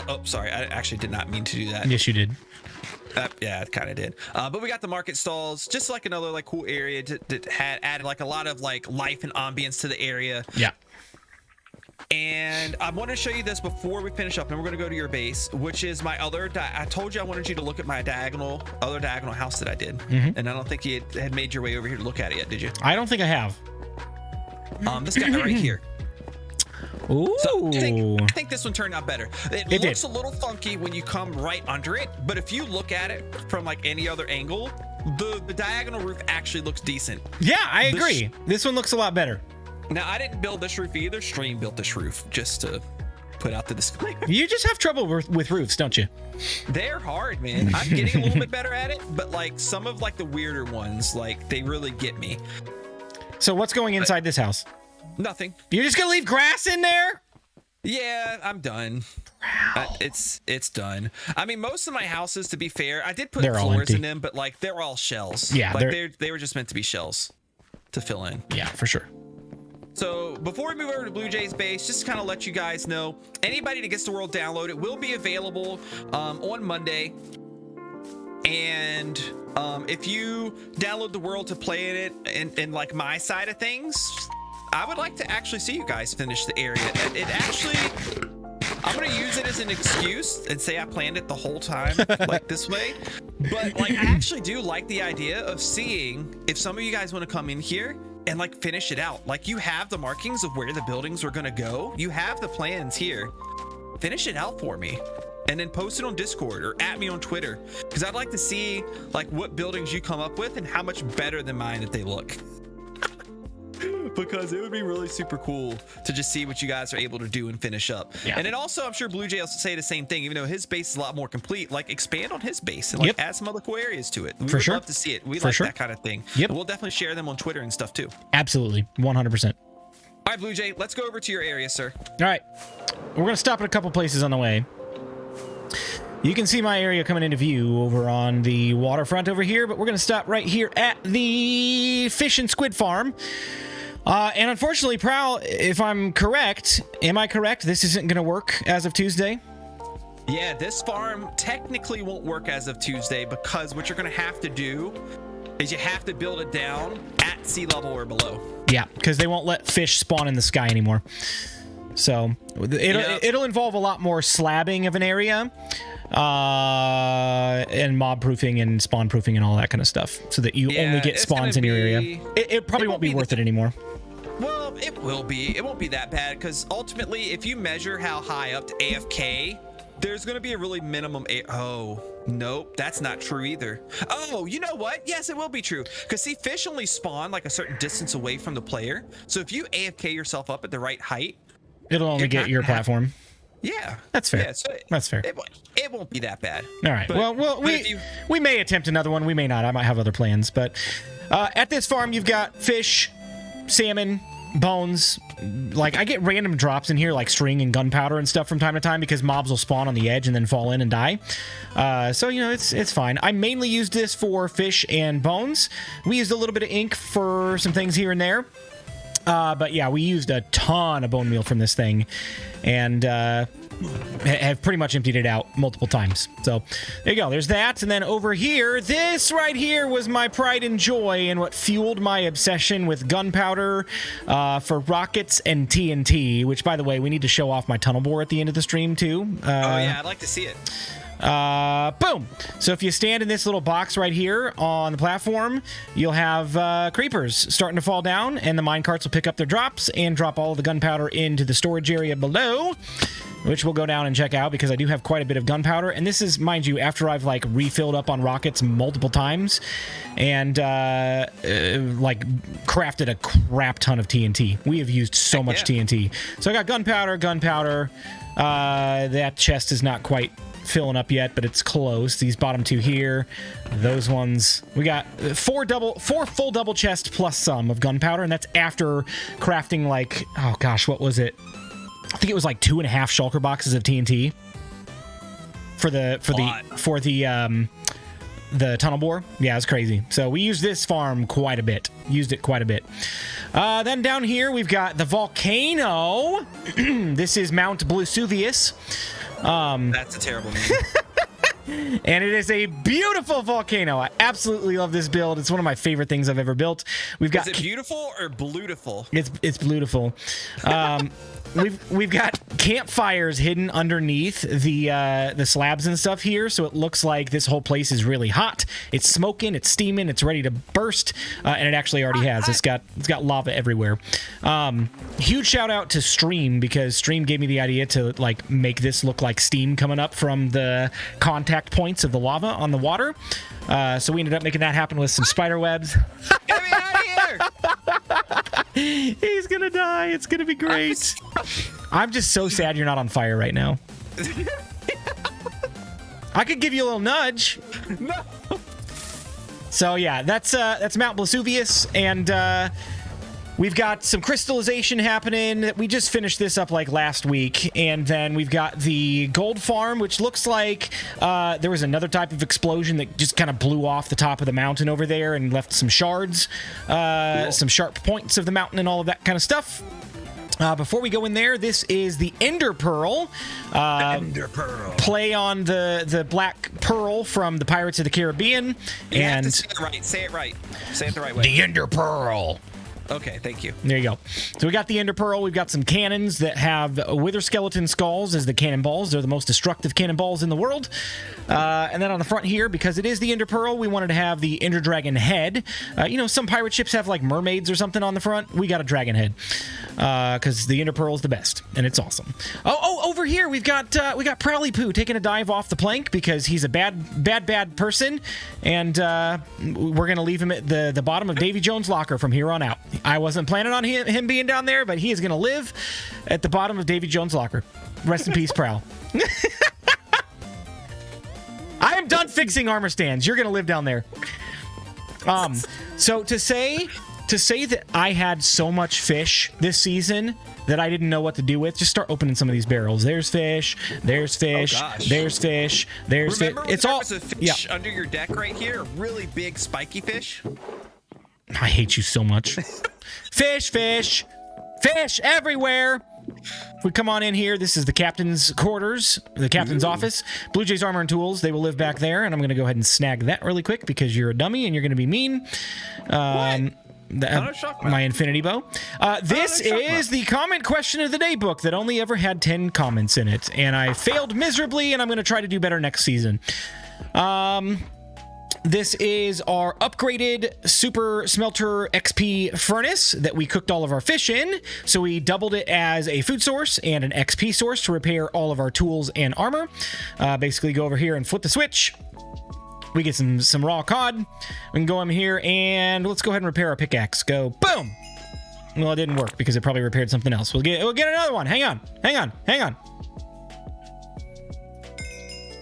Oh, sorry. I actually did not mean to do that. Yes, you did. Yeah, it kind of did. But we got the market stalls, just like another like cool area that had added like a lot of like life and ambience to the area. Yeah. And I want to show you this before we finish up, and we're going to go to your base, which is my other. I told you I wanted you to look at my other diagonal house that I did, and I don't think you had made your way over here to look at it yet, did you? I don't think I have. This guy right here. Ooh. So I think this one turned out better. It looks a little funky when you come right under it, but if you look at it from like any other angle, the diagonal roof actually looks decent. Yeah, I agree. This one looks a lot better. Now, I didn't build this roof either. Stream built this roof, just to put out the disclaimer. You just have trouble with roofs, don't you? They're hard, man. I'm getting a little bit better at it, but like some of like the weirder ones, like they really get me. So what's going inside this house? Nothing. You're just gonna leave grass in there? Yeah, I'm done. It's done. I mean, most of my houses, to be fair, I did put floors in them, but like they're all shells. Yeah, like they were just meant to be shells to fill in. Yeah, for sure. So before we move over to Blue Jay's base, just to kind of let you guys know, anybody that gets the world download, it will be available on Monday. And if you download the world to play in it and like my side of things, I would like to actually see you guys finish the area. It actually, I'm gonna use it as an excuse and say I planned it the whole time like this way. But like, I actually do like the idea of seeing if some of you guys want to come in here and like finish it out. Like, you have the markings of where the buildings are gonna go. You have the plans here. Finish it out for me. And then post it on Discord or at me on Twitter, because I'd like to see like what buildings you come up with and how much better than mine that they look. Because it would be really super cool to just see what you guys are able to do and finish up. Yeah. And then also, I'm sure Blue Jay will say the same thing, even though his base is a lot more complete. Like, expand on his base and like add some other cool areas to it. We would love to see it. We like that kind of thing. Yep. And we'll definitely share them on Twitter and stuff too. Absolutely, 100%. All right, Blue Jay, let's go over to your area, sir. All right, we're gonna stop at a couple places on the way. You can see my area coming into view over on the waterfront over here, but we're going to stop right here at the fish and squid farm. And unfortunately, Prowl, if I'm correct, am I correct? This isn't going to work as of Tuesday? Yeah, this farm technically won't work as of Tuesday, because what you're going to have to do is you have to build it down at sea level or below. Yeah, because they won't let fish spawn in the sky anymore. So it'll involve a lot more slabbing of an area, and mob proofing and spawn proofing and all that kind of stuff, so that you only get spawns in your area. It probably won't be worth it anymore. Well, it will be. It won't be that bad, because ultimately, if you measure how high up to AFK, there's going to be a really minimum. Oh, nope, that's not true either. Oh, you know what? Yes, it will be true. Because see, fish only spawn like a certain distance away from the player. So if you AFK yourself up at the right height, it'll only get your platform. Yeah, that's fair. Yeah, so that's fair. It won't be that bad. All right. But, well, we may attempt another one. We may not. I might have other plans. But at this farm, you've got fish, salmon, bones. Like, I get random drops in here, like string and gunpowder and stuff from time to time, because mobs will spawn on the edge and then fall in and die. So, you know, it's fine. I mainly used this for fish and bones. We used a little bit of ink for some things here and there. But yeah, we used a ton of bone meal from this thing, and have pretty much emptied it out multiple times. So there you go. There's that. And then over here, this right here was my pride and joy, and what fueled my obsession with gunpowder for rockets and TNT, which, by the way, we need to show off my tunnel bore at the end of the stream too. Oh yeah, I'd like to see it. Boom. So if you stand in this little box right here on the platform, you'll have creepers starting to fall down, and the minecarts will pick up their drops and drop all of the gunpowder into the storage area below, which we'll go down and check out, because I do have quite a bit of gunpowder. And this is, mind you, after I've like refilled up on rockets multiple times and like crafted a crap ton of TNT. We have used so much TNT. So I got gunpowder. That chest is not quite filling up yet, but it's close. These bottom two here, those ones, we got four full double chest plus some of gunpowder, and that's after crafting like, oh gosh, what was it? I think it was like 2.5 shulker boxes of TNT for the tunnel bore. Yeah, it's crazy. So we used this farm quite a bit. Then down here we've got the volcano. This is Mount Vesuvius. That's a terrible name. And it is a beautiful volcano. I absolutely love this build. It's one of my favorite things I've ever built. We've got. Is it beautiful or beautiful? It's beautiful. We've got campfires hidden underneath the slabs and stuff here, so it looks like this whole place is really hot. It's smoking, it's steaming, it's ready to burst, and it actually already has. It's got lava everywhere. Huge shout out to Stream, because Stream gave me the idea to like make this look like steam coming up from the contact points of the lava on the water. So we ended up making that happen with some spider webs. Get me out of here! He's gonna die. It's gonna be great. I'm just so sad you're not on fire right now. I could give you a little nudge. No. So yeah, that's Mount Vesuvius, and we've got some crystallization happening. We just finished this up like last week, and then we've got the gold farm, which looks like there was another type of explosion that just kind of blew off the top of the mountain over there and left some shards, cool. Some sharp points of the mountain and all of that kind of stuff. Before we go in there, this is the Ender Pearl. Ender Pearl. Play on the black pearl from the Pirates of the Caribbean. You have to say it right. Say it right. Say it the right way. The Ender Pearl. Okay, thank you. There you go. So we got the Ender Pearl. We've got some cannons that have wither skeleton skulls as the cannonballs. They're the most destructive cannonballs in the world. And then on the front here, because it is the Ender Pearl, we wanted to have the Ender Dragon head. You know, some pirate ships have like mermaids or something on the front. We got a dragon head because the Ender Pearl is the best, and it's awesome. Oh, over here we've got Prowly Poo taking a dive off the plank because he's a bad person, and we're gonna leave him at the bottom of Davy Jones' locker from here on out. I wasn't planning on him being down there, but he is going to live at the bottom of Davy Jones' locker. Rest in peace, Prowl. I am done fixing armor stands. You're going to live down there. So to say that I had so much fish this season that I didn't know what to do with, just start opening some of these barrels. There's fish. There's fish. Oh, there's fish. There's fish. It's all a fish under your deck right here. Really big spiky fish. I hate you so much. Fish everywhere. If we come on in here, this is the captain's quarters, the captain's office. Blue Jay's Armor and Tools, they will live back there, and I'm going to go ahead and snag that really quick because you're a dummy and you're going to be mean. My infinity bow. This is the comment question of the day book that only ever had 10 comments in it, and I failed miserably, and I'm going to try to do better next season. This is our upgraded Super Smelter XP furnace that we cooked all of our fish in. So we doubled it as a food source and an XP source to repair all of our tools and armor. Basically go over here and flip the switch. We get some raw cod. We can go in here and let's go ahead and repair our pickaxe. Go boom. Well, it didn't work because it probably repaired something else. We'll get another one. Hang on.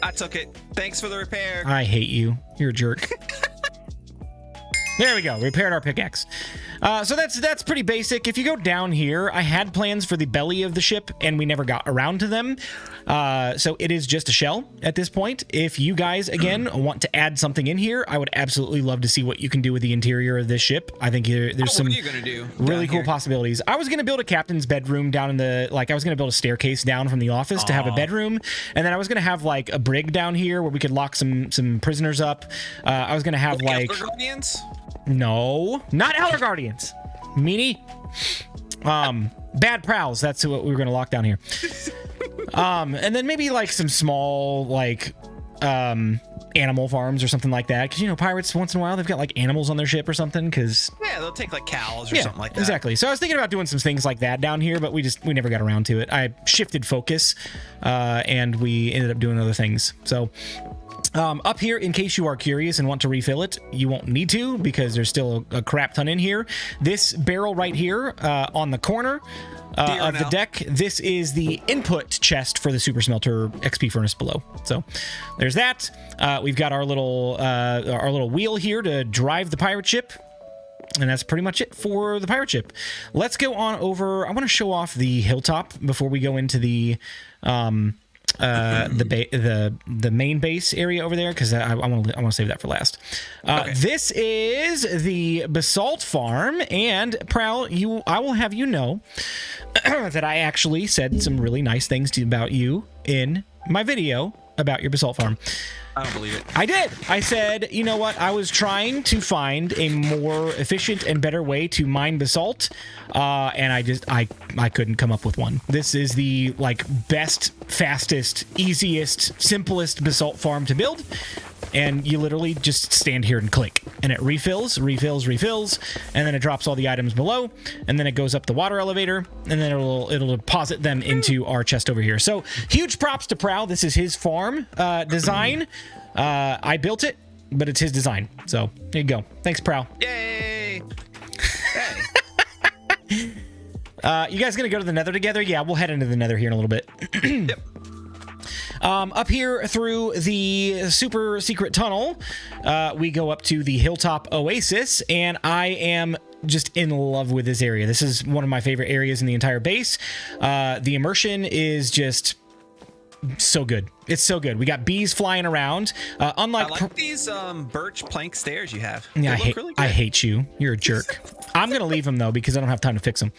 I took it. Thanks for the repair. I hate you. You're a jerk. There we go. Repaired our pickaxe. So that's pretty basic. If you go down here, I had plans for the belly of the ship, and we never got around to them. So it is just a shell at this point. If you guys, again, want to add something in here, I would absolutely love to see what you can do with the interior of this ship. I think there's some really cool possibilities. I was going to build a captain's bedroom down in the, I was going to build a staircase down from the office to have a bedroom, and then I was going to have, a brig down here where we could lock some prisoners up. I was going to have, No, not Elder Guardians. Meanie. Bad Prowls. That's what we were going to lock down here. And then maybe some small animal farms or something like that. Because, pirates once in a while, they've got animals on their ship or something. Because they'll take cows or something like that. Exactly. So I was thinking about doing some things like that down here, but we never got around to it. I shifted focus and we ended up doing other things. So up here, in case you are curious and want to refill it, you won't need to because there's still a crap ton in here. This barrel right here on the corner of the deck, this is the input chest for the Super Smelter XP furnace below. So there's that. We've got our little wheel here to drive the pirate ship. And that's pretty much it for the pirate ship. Let's go on over. I want to show off the hilltop before we go into the main base area over there because I want to save that for last. Okay. This is the basalt farm, and Prowl, I will have you know that I actually said some really nice things about you in my video about your basalt farm. I don't believe it. I did. I said, you know what? I was trying to find a more efficient and better way to mine basalt, and I couldn't come up with one. This is the best, fastest, easiest, simplest basalt farm to build, and you literally just stand here and click, and it refills, and then it drops all the items below, and then it goes up the water elevator, and then it'll deposit them into our chest over here. So huge props to Prowl. This is his farm design. I built it, but it's his design. So there you go. Thanks, Prowl. Yay! Hey. You guys gonna go to the Nether together? Yeah, we'll head into the Nether here in a little bit. Yep. Up here through the super secret tunnel, we go up to the Hilltop Oasis, and I am just in love with this area. This is one of my favorite areas in the entire base. The immersion is just so good. It's so good. We got bees flying around. Unlike I like these birch plank stairs you have. Yeah, I hate you. You're a jerk. I'm gonna leave them though because I don't have time to fix them.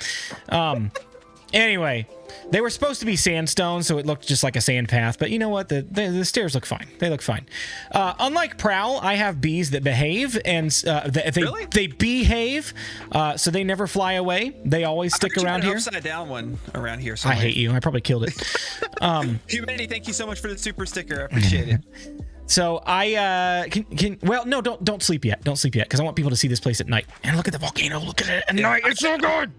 Anyway, they were supposed to be sandstone, so it looked just like a sand path. But you know what? The stairs look fine. They look fine. Unlike Prowl, I have bees that behave, and they behave, so they never fly away. They always stick around here. Upside down one around here. I hate you. I probably killed it. Humanity, thank you so much for the super sticker. I appreciate it. So I well, no, don't sleep yet. Don't sleep yet, because I want people to see this place at night. And look at the volcano. Look at it at night. It's so good.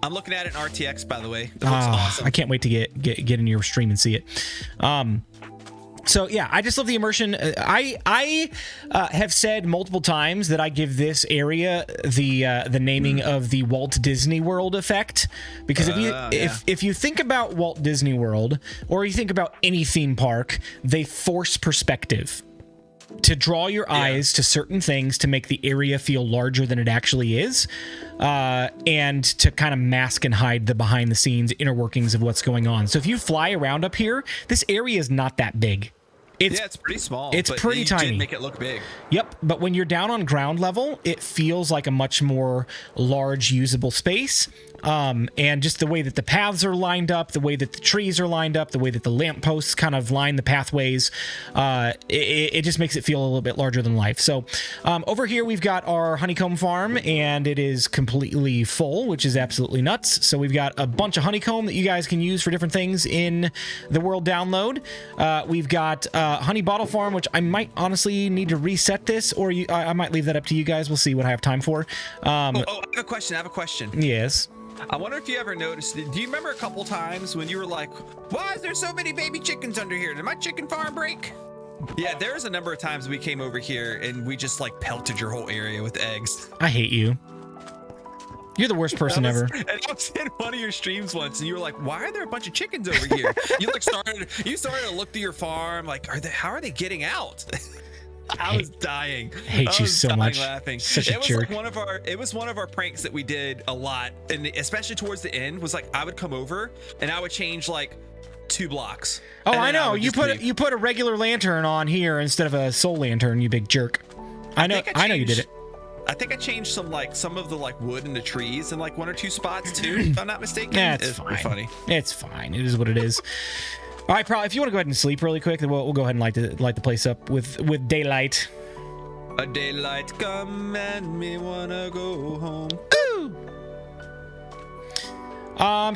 I'm looking at it in RTX, by the way. It looks awesome. I can't wait to get in your stream and see it. So yeah, I just love the immersion. I have said multiple times that I give this area the naming of the Walt Disney World effect, because if you think about Walt Disney World, or you think about any theme park, they force perspective to draw your eyes to certain things to make the area feel larger than it actually is, and to kind of mask and hide the behind the scenes inner workings of what's going on. So if you fly around up here, this area is not that big. It's pretty small. It's pretty tiny. Did make it look big. Yep, but when you're down on ground level, it feels like a much more large usable space. And just the way that the paths are lined up, the way that the trees are lined up, the way that the lampposts kind of line the pathways, it just makes it feel a little bit larger than life. So over here, we've got our honeycomb farm, and it is completely full, which is absolutely nuts. So we've got a bunch of honeycomb that you guys can use for different things in the world download. We've got honey bottle farm, which I might honestly need to reset this, or I might leave that up to you guys. We'll see what I have time for. I have a question. Yes. I wonder if you ever noticed, do you remember a couple times when you were like, why is there so many baby chickens under here? Did my chicken farm break? Yeah, there's a number of times we came over here and we just like pelted your whole area with eggs. I hate you. You're the worst person ever. And I was in one of your streams once, and you were like, "Why are there a bunch of chickens over here?" You started to look through your farm, like, how are they getting out? I was dying. I hate you so much. Laughing. Such a jerk. It was one of our pranks that we did a lot, and especially towards the end was like I would come over and I would change like 2 blocks. Oh, I know. You put a regular lantern on here instead of a soul lantern, you big jerk. I know you did it. I think I changed some of the like wood in the trees in like 1 or 2 spots too, if I'm not mistaken. Yeah, it's fine. Funny. It's fine. It is what it is. All right, Prowl, if you want to go ahead and sleep really quick, then we'll go ahead and light the place up with daylight. A daylight come and me wanna go home. Ooh.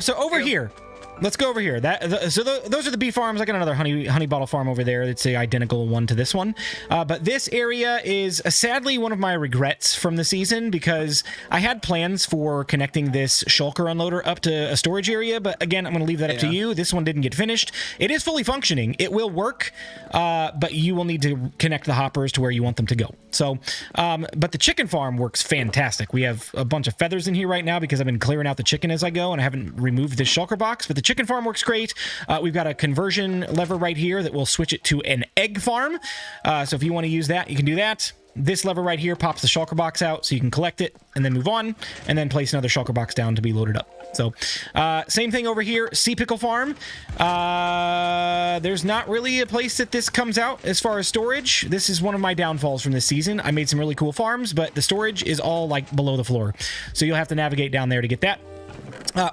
So over here. Let's go over here. Those are the bee farms. I got another honey bottle farm over there. It's the identical one to this one. But this area is sadly one of my regrets from the season, because I had plans for connecting this shulker unloader up to a storage area. But again, I'm going to leave that up to you. This one didn't get finished. It is fully functioning. It will work, but you will need to connect the hoppers to where you want them to go. So, but the chicken farm works fantastic. We have a bunch of feathers in here right now because I've been clearing out the chicken as I go, and I haven't removed this shulker box. But the chicken farm works great. We've got a conversion lever right here that will switch it to an egg farm. So if you want to use that, you can do that. This lever right here pops the shulker box out so you can collect it and then move on, and then place another shulker box down to be loaded up. So same thing over here, sea pickle farm. There's not really a place that this comes out as far as storage. This is one of my downfalls from this season. I made some really cool farms, but the storage is all like below the floor. So you'll have to navigate down there to get that.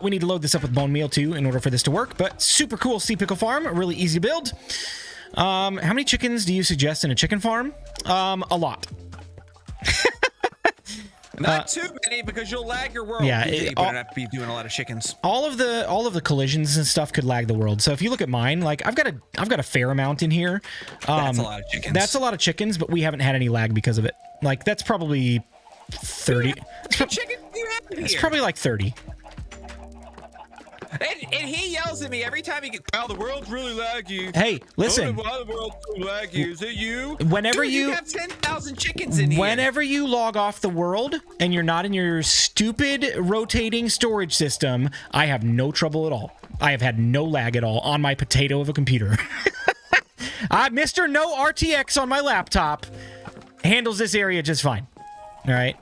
We need to load this up with bone meal too in order for this to work, but super cool sea pickle farm, really easy to build. How many chickens do you suggest in a chicken farm? A lot. Not too many, because you'll lag your world. Yeah, you don't have to be doing a lot of chickens. All of the collisions and stuff could lag the world. So if you look at mine, like I've got a fair amount in here. That's a lot of chickens. That's a lot of chickens, but we haven't had any lag because of it. Like that's probably 30. It's probably like 30. And he yells at me every time he gets, "Wow, the world's really laggy." Hey, listen. Why the world's so laggy? Is it you? Whenever Dude, you have 10,000 chickens in here. Whenever you log off the world and you're not in your stupid rotating storage system, I have no trouble at all. I have had no lag at all on my potato of a computer. Mr. No RTX on my laptop handles this area just fine. All right.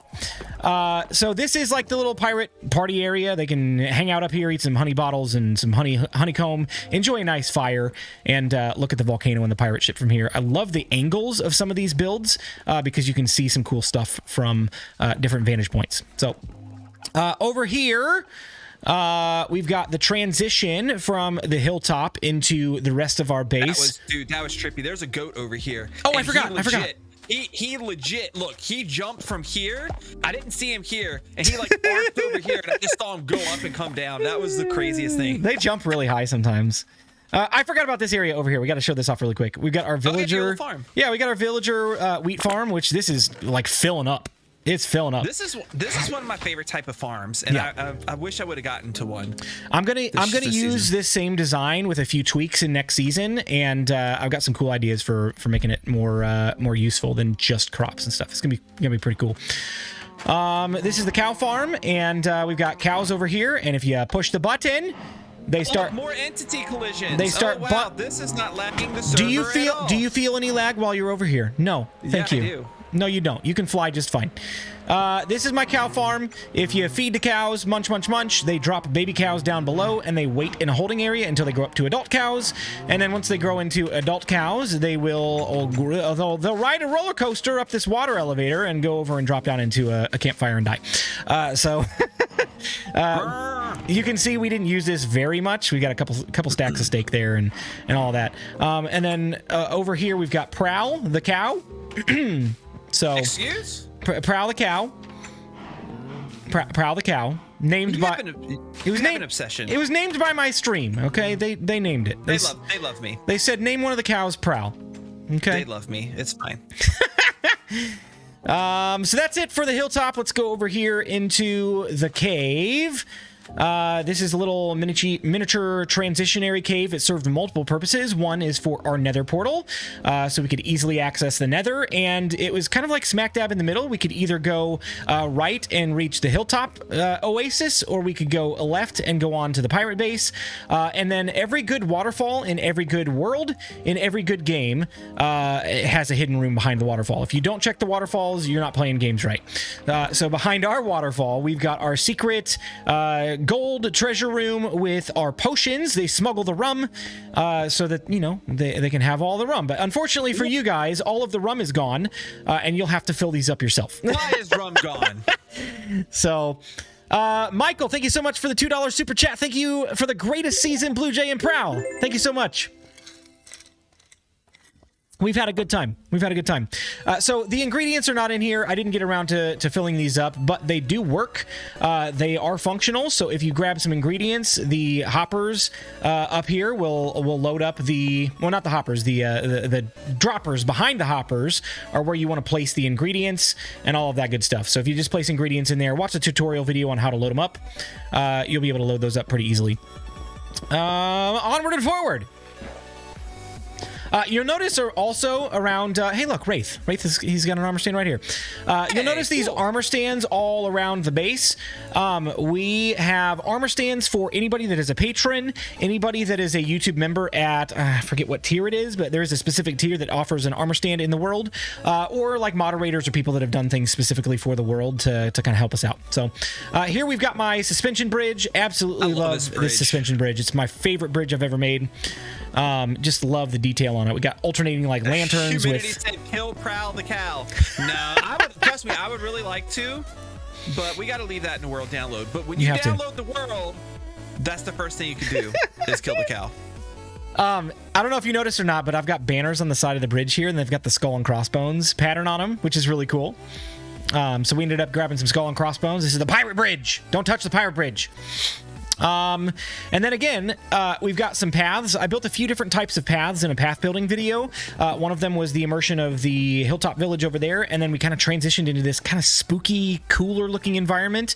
So this is like the little pirate party area. They can hang out up here, eat some honey bottles and some honeycomb, enjoy a nice fire, and look at the volcano and the pirate ship from here. I love the angles of some of these builds because you can see some cool stuff from different vantage points. So over here, We've got the transition from the hilltop into the rest of our base. That was trippy. There's a goat over here. Oh, I forgot. He legit, look, he jumped from here. I didn't see him here, and he like arced over here, and I just saw him go up and come down. That was the craziest thing. They jump really high sometimes. I forgot about this area over here. We got to show this off really quick. We've got our villager farm. Yeah, we got our villager wheat farm, which this is like filling up. It's filling up. This is one of my favorite type of farms, and I wish I would have gotten to one. I'm gonna use this same design with a few tweaks in next season, and I've got some cool ideas for making it more useful than just crops and stuff. It's gonna be pretty cool. This is the cow farm, and we've got cows over here, and if you push the button, they start more entity collisions. They start. Oh, wow, this is not lagging the server at all. Do you feel any lag while you're over here? No, thank you. I do. No, you don't. You can fly just fine. This is my cow farm. If you feed the cows, munch, munch, munch, they drop baby cows down below, and they wait in a holding area until they grow up to adult cows. And then once they grow into adult cows, they will they'll ride a roller coaster up this water elevator and go over and drop down into a campfire and die. So you can see we didn't use this very much. We got a couple stacks of steak there and all that. And then over here we've got Prowl the cow. So excuse? Prowl the cow. Prowl the cow. Named by an obsession. It was named by my stream. Okay, they named it. They love me. They said name one of the cows Prowl. Okay. They love me. It's fine. So that's it for the hilltop. Let's go over here into the cave. This is a little miniature transitionary cave. It served multiple purposes. One is for our nether portal, so we could easily access the nether, and it was kind of like smack dab in the middle. We could either go right and reach the hilltop oasis, or we could go left and go on to the pirate base. And then every good waterfall in every good world, in every good game, has a hidden room behind the waterfall. If you don't check the waterfalls, you're not playing games right. So behind our waterfall, we've got our secret gold treasure room with our potions. They smuggle the rum so that, you know, they can have all the rum. But unfortunately for you guys, all of the rum is gone, and you'll have to fill these up yourself. Why is rum gone? So, Michael, thank you so much for the $2 super chat. Thank you for the greatest season, Blue Jay and Prowl. Thank you so much. We've had a good time. So the ingredients are not in here. I didn't get around to filling these up, but they do work. They are functional. So if you grab some ingredients, the hoppers up here will load up not the hoppers, the droppers behind the hoppers are where you want to place the ingredients and all of that good stuff. So if you just place ingredients in there, watch a tutorial video on how to load them up. You'll be able to load those up pretty easily. Onward and forward. You'll notice are also around, hey look, Wraith, he's got an armor stand right here. You'll notice these armor stands all around the base. We have armor stands for anybody that is a patron, anybody that is a YouTube member at, I forget what tier it is, but there's a specific tier that offers an armor stand in the world, or like moderators or people that have done things specifically for the world to kind of help us out. So here we've got my suspension bridge. Absolutely love this suspension bridge. It's my favorite bridge I've ever made. Just love the detail on it. We got alternating like lanterns. Humidity said kill Prowl the cow. No, trust me, I would really like to, but we got to leave that in the world download. But when you download the world, that's the first thing you can do is kill the cow. I don't know if you noticed or not, but I've got banners on the side of the bridge here, and they've got the skull and crossbones pattern on them, which is really cool. So we ended up grabbing some skull and crossbones. This is the pirate bridge. Don't touch the pirate bridge. And then again, we've got some paths. I built a few different types of paths in a path building video. One of them was the immersion of the hilltop village over there, and then we kind of transitioned into this kind of spooky, cooler looking environment.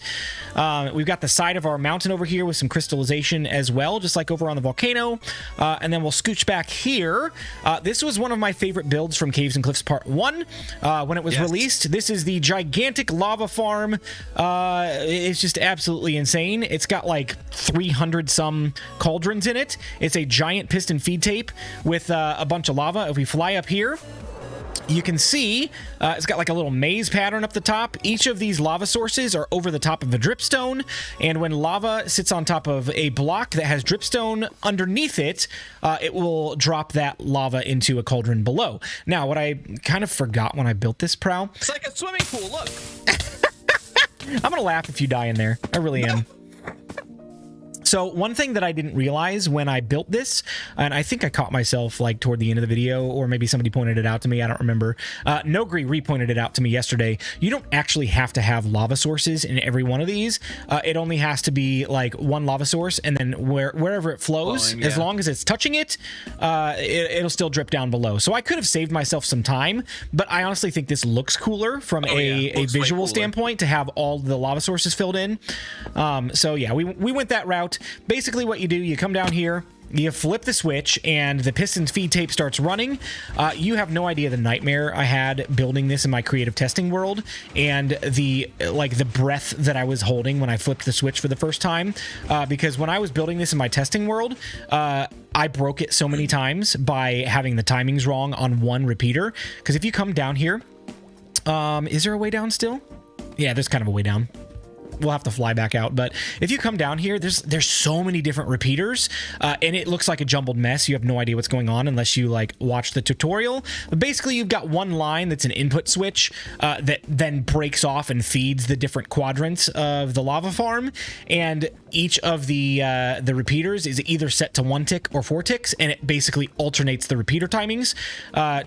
We've got the side of our mountain over here with some crystallization as well, just like over on the volcano. And then we'll scooch back here. This was one of my favorite builds from Caves and Cliffs Part 1 when it was released. This is the gigantic lava farm. It's just absolutely insane. It's got like 300 some cauldrons in it. It's a giant piston feed tape with a bunch of lava. If we fly up here, you can see it's got like a little maze pattern up the top. Each of these lava sources are over the top of a dripstone, and when lava sits on top of a block that has dripstone underneath it, it will drop that lava into a cauldron below. Now, what I kind of forgot when I built this, Prowl, it's like a swimming pool. Look. I'm gonna laugh if you die in there. I really am. So one thing that I didn't realize when I built this, and I think I caught myself like toward the end of the video, or maybe somebody pointed it out to me, I don't remember. Nogri repointed it out to me yesterday. You don't actually have to have lava sources in every one of these. It only has to be like one lava source, and then wherever it flows, Flowing, yeah. as long as it's touching it, it'll still drip down below. So I could have saved myself some time, but I honestly think this looks cooler from a visual standpoint to have all the lava sources filled in. So yeah, we went that route. Basically what you do, you come down here, you flip the switch, and the piston's feed tape starts running. You have no idea the nightmare I had building this in my creative testing world, and the breath that I was holding when I flipped the switch for the first time, because when I was building this in my testing world, I broke it so many times by having the timings wrong on one repeater. Because if you come down here, is there a way down still? Yeah, there's kind of a way down. We'll have to fly back out, but if you come down here, there's so many different repeaters, and it looks like a jumbled mess. You have no idea what's going on unless you like watch the tutorial. But basically, you've got one line that's an input switch that then breaks off and feeds the different quadrants of the lava farm, and each of the repeaters is either set to 1 tick or 4 ticks, and it basically alternates the repeater timings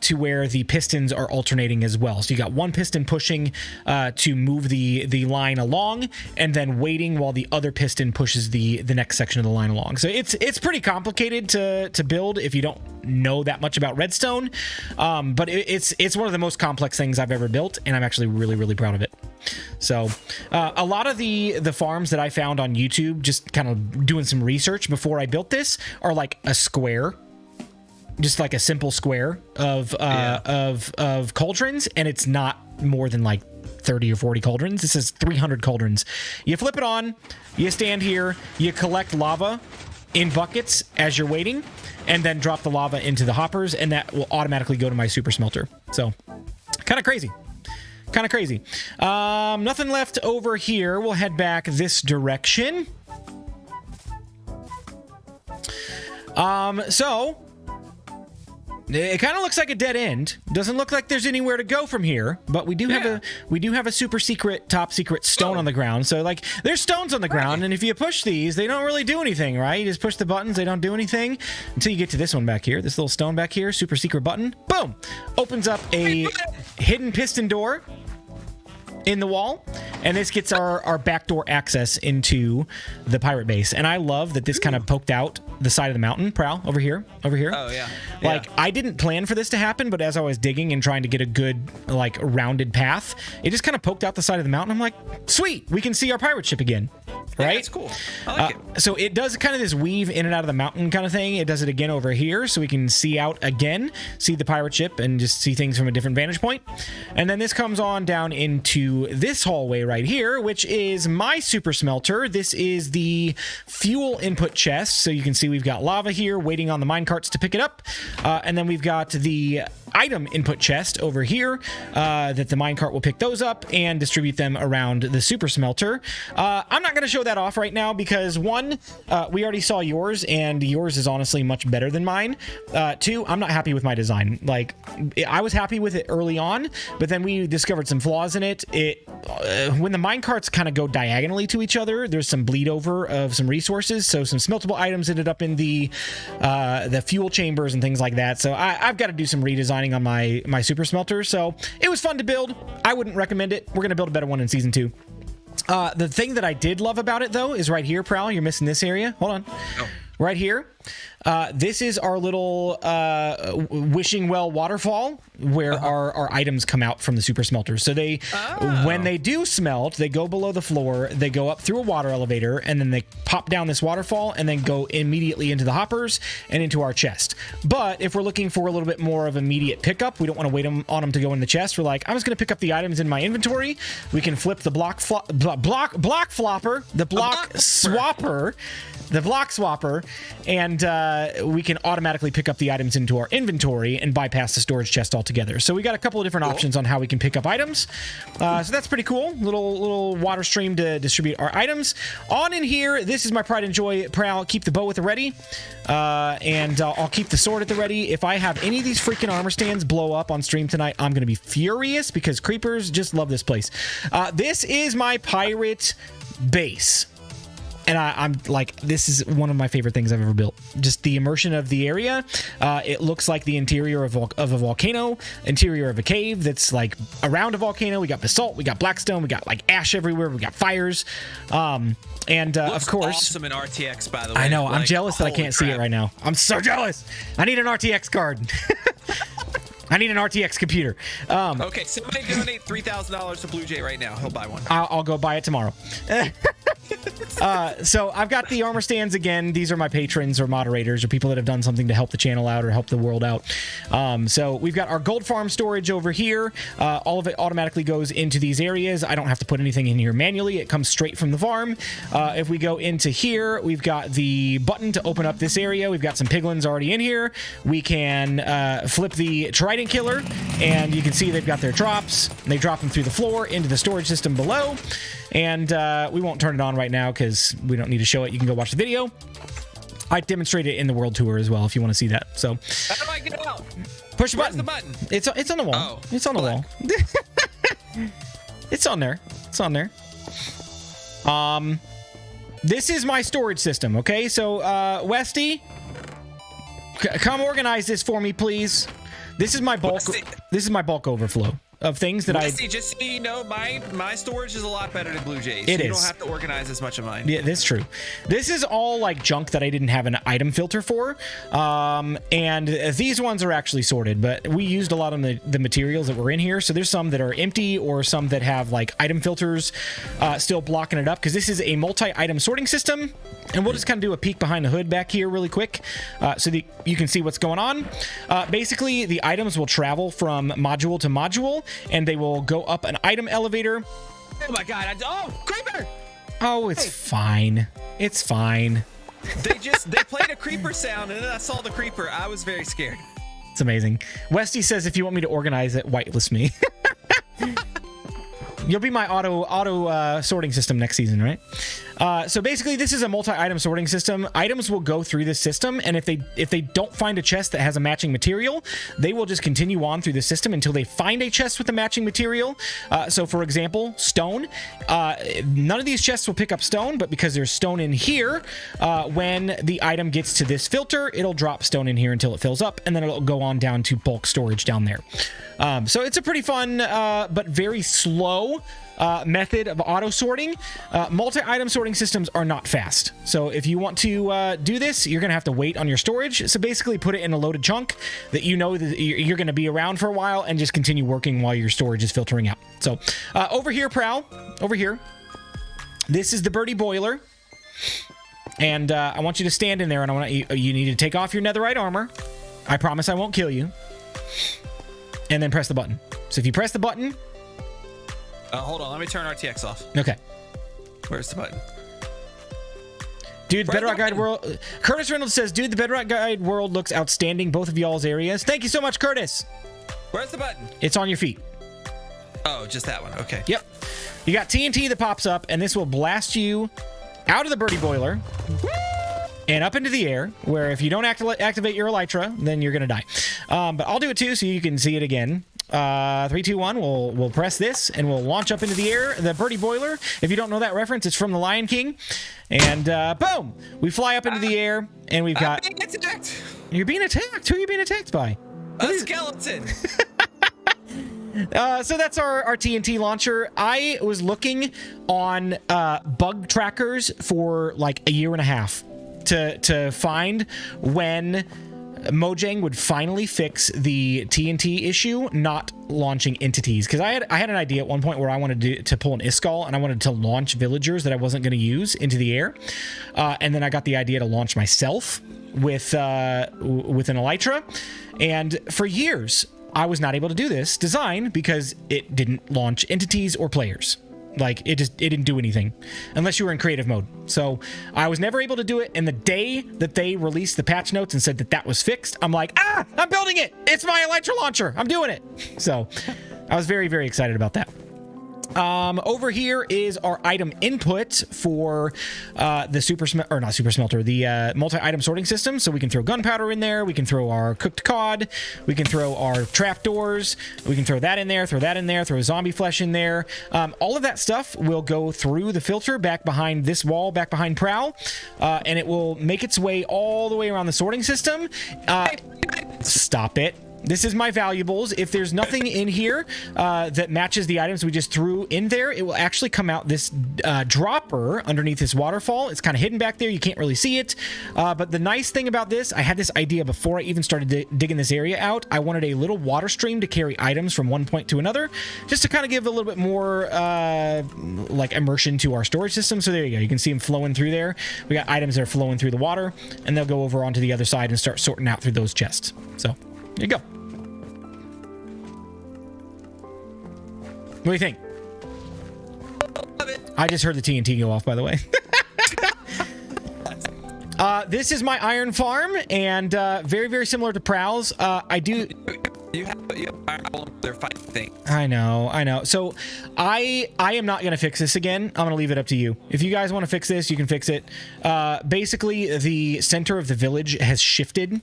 to where the pistons are alternating as well. So you got one piston pushing to move the line along, and then waiting while the other piston pushes the next section of the line along. So it's pretty complicated to build if you don't know that much about redstone, but it's one of the most complex things I've ever built, and I'm actually really proud of it. So a lot of the farms that I found on YouTube, just kind of doing some research before I built this, are like a square, just like a simple square of cauldrons, and it's not more than like 30 or 40 cauldrons. This is 300 cauldrons. You flip it on, you stand here, you collect lava in buckets as you're waiting, and then drop the lava into the hoppers, and that will automatically go to my super smelter. So kind of crazy. Nothing left over here. We'll head back this direction. So it kind of looks like a dead end. Doesn't look like there's anywhere to go from here, but we do have a super secret, top secret stone on the ground. So like there's stones on the ground, and if you push these, they don't really do anything, right? You just push the buttons, they don't do anything until you get to this one back here, this little stone back here, super secret button. Boom! Opens up a hidden piston door in the wall, and this gets our backdoor access into the pirate base. And I love that this kind of poked out the side of the mountain. Prowl, over here. Oh yeah. Like I didn't plan for this to happen, but as I was digging and trying to get a good like rounded path, it just kind of poked out the side of the mountain. I'm like, sweet, we can see our pirate ship again. Right? That's cool. I like it. So it does kind of this weave in and out of the mountain kind of thing. It does it again over here, so we can see out again, see the pirate ship, and just see things from a different vantage point. And then this comes on down into this hallway right here, which is my super smelter. This is the fuel input chest. So you can see we've got lava here waiting on the mine carts to pick it up. And then we've got the item input chest over here that the minecart will pick those up and distribute them around the super smelter. I'm not going to show that off right now because one, we already saw yours, and yours is honestly much better than mine. Two, I'm not happy with my design. Like, I was happy with it early on, but then we discovered some flaws in it. When the minecarts kind of go diagonally to each other, there's some bleed over of some resources, so some smeltable items ended up in the fuel chambers and things like that. So I've got to do some redesigning on my super smelter. So it was fun to build. I wouldn't recommend it. We're gonna build a better one in season 2. The thing that I did love about it though is right here, Prowl. You're missing this area. Hold on. Oh. Right here. This is our little wishing well waterfall where our items come out from the super smelters. So they, when they do smelt, they go below the floor, they go up through a water elevator, and then they pop down this waterfall and then go immediately into the hoppers and into our chest. But if we're looking for a little bit more of immediate pickup, we don't want to wait on them to go in the chest. We're like, I'm just going to pick up the items in my inventory. We can flip the block swapper, and we can automatically pick up the items into our inventory and bypass the storage chest altogether. So we got a couple of different options on how we can pick up items. So that's pretty cool. Little water stream to distribute our items. On in here, this is my pride and joy. Prowl, keep the bow at the ready, and I'll keep the sword at the ready. If I have any of these freaking armor stands blow up on stream tonight, I'm going to be furious because creepers just love this place. This is my pirate base. And I'm like, this is one of my favorite things I've ever built. Just the immersion of the area. It looks like the interior of a volcano, interior of a cave that's like around a volcano. We got basalt, we got blackstone, we got like ash everywhere, we got fires. And of course, awesome in RTX, by the way. I know. Like, I'm jealous that I can't see it right now. I'm so jealous. I need an RTX card. I need an RTX computer. Okay, somebody donate $3,000 to BlueJay right now. He'll buy one. I'll go buy it tomorrow. So I've got the armor stands again. These are my patrons or moderators or people that have done something to help the channel out or help the world out. So we've got our gold farm storage over here. All of it automatically goes into these areas. I don't have to put anything in here manually. It comes straight from the farm. If we go into here, we've got the button to open up this area. We've got some piglins already in here. We can flip the trident killer, and you can see they've got their drops. They drop them through the floor into the storage system below. And we won't turn it on right now because we don't need to show it. You can go watch the video. I demonstrate it in the world tour as well if you want to see that. So how do I get out? Push the Where's button. the button? It's on the wall. Oh, it's on the wall. It's on there. It's on there. This is my storage system. Okay, so Westy, come organize this for me, please. This is my bulk. Westy. This is my bulk overflow of things that Westy, just so you know, my storage is a lot better than BlueJay's. So It you is. don't have to organize as much of mine. Yeah, that's true. This is all like junk that I didn't have an item filter for. And these ones are actually sorted, but we used a lot of the materials that were in here. So there's some that are empty or some that have like item filters still blocking it up because this is a multi-item sorting system. And we'll just kind of do a peek behind the hood back here really quick so that you can see what's going on. Basically, the items will travel from module to module, and they will go up an item elevator. Oh my god! Oh, creeper! Oh, it's fine. It's fine. They played a creeper sound, and then I saw the creeper. I was very scared. It's amazing. Westy says if you want me to organize it, whitelist me. You'll be my auto sorting system next season, right? So basically, this is a multi-item sorting system. Items will go through this system, and if they don't find a chest that has a matching material, they will just continue on through the system until they find a chest with a matching material. So, for example, stone. None of these chests will pick up stone, but because there's stone in here, when the item gets to this filter, it'll drop stone in here until it fills up, and then it'll go on down to bulk storage down there. So it's a pretty fun but very slow method of auto sorting. Multi-item sorting systems are not fast. So if you want to do this, you're going to have to wait on your storage. So basically put it in a loaded chunk that you know that you're going to be around for a while and just continue working while your storage is filtering out. So over here, Prowl, over here, this is the birdie boiler. And I want you to stand in there, and I want you need to take off your netherite armor. I promise I won't kill you. And then press the button. So if you press the button... Hold on, let me turn RTX off. Okay. Where's the button? Dude, the Bedrock Guide world... Curtis Reynolds says, dude, the Bedrock Guide world looks outstanding, both of y'all's areas. Thank you so much, Curtis. Where's the button? It's on your feet. Oh, just that one. Okay. Yep. You got TNT that pops up, and this will blast you out of the birdie boiler and up into the air, where if you don't activate your elytra, then you're going to die. But I'll do it too, so you can see it again. 3, 2, 1. We'll press this, and we'll launch up into the air. The birdie boiler. If you don't know that reference, it's from The Lion King. And boom, we fly up into the air, and we've got. I'm being attacked. You're being attacked. Who are you being attacked by? A skeleton. So that's our TNT launcher. I was looking on bug trackers for like a year and a half to find when Mojang would finally fix the TNT issue, not launching entities. Because I had an idea at one point where I wanted to pull an Iskall, and I wanted to launch villagers that I wasn't going to use into the air. And then I got the idea to launch myself with an elytra. And for years, I was not able to do this design because it didn't launch entities or players. Like, it didn't do anything unless you were in creative mode. So I was never able to do it. And the day that they released the patch notes and said that was fixed, I'm like, I'm building it. It's my elytra launcher. I'm doing it. So I was very, very excited about that. Over here is our item input for the multi-item sorting system. So we can throw gunpowder in there. We can throw our cooked cod. We can throw our trapdoors. We can throw that in there, throw zombie flesh in there. All of that stuff will go through the filter back behind this wall, back behind Prowl, and it will make its way all the way around the sorting system. Stop it. This is my valuables. If there's nothing in here that matches the items we just threw in there, it will actually come out this dropper underneath this waterfall. It's kind of hidden back there. You can't really see it. But the nice thing about this, I had this idea before I even started digging this area out. I wanted a little water stream to carry items from one point to another, just to kind of give a little bit more like immersion to our storage system. So there you go. You can see them flowing through there. We got items that are flowing through the water, and they'll go over onto the other side and start sorting out through those chests. So there you go. What do you think? I just heard the TNT go off, by the way. This is my iron farm, and very, very similar to Prowl's. You have iron golem. They're fighting things. I know. So I am not going to fix this again. I'm going to leave it up to you. If you guys want to fix this, you can fix it. Basically, the center of the village has shifted,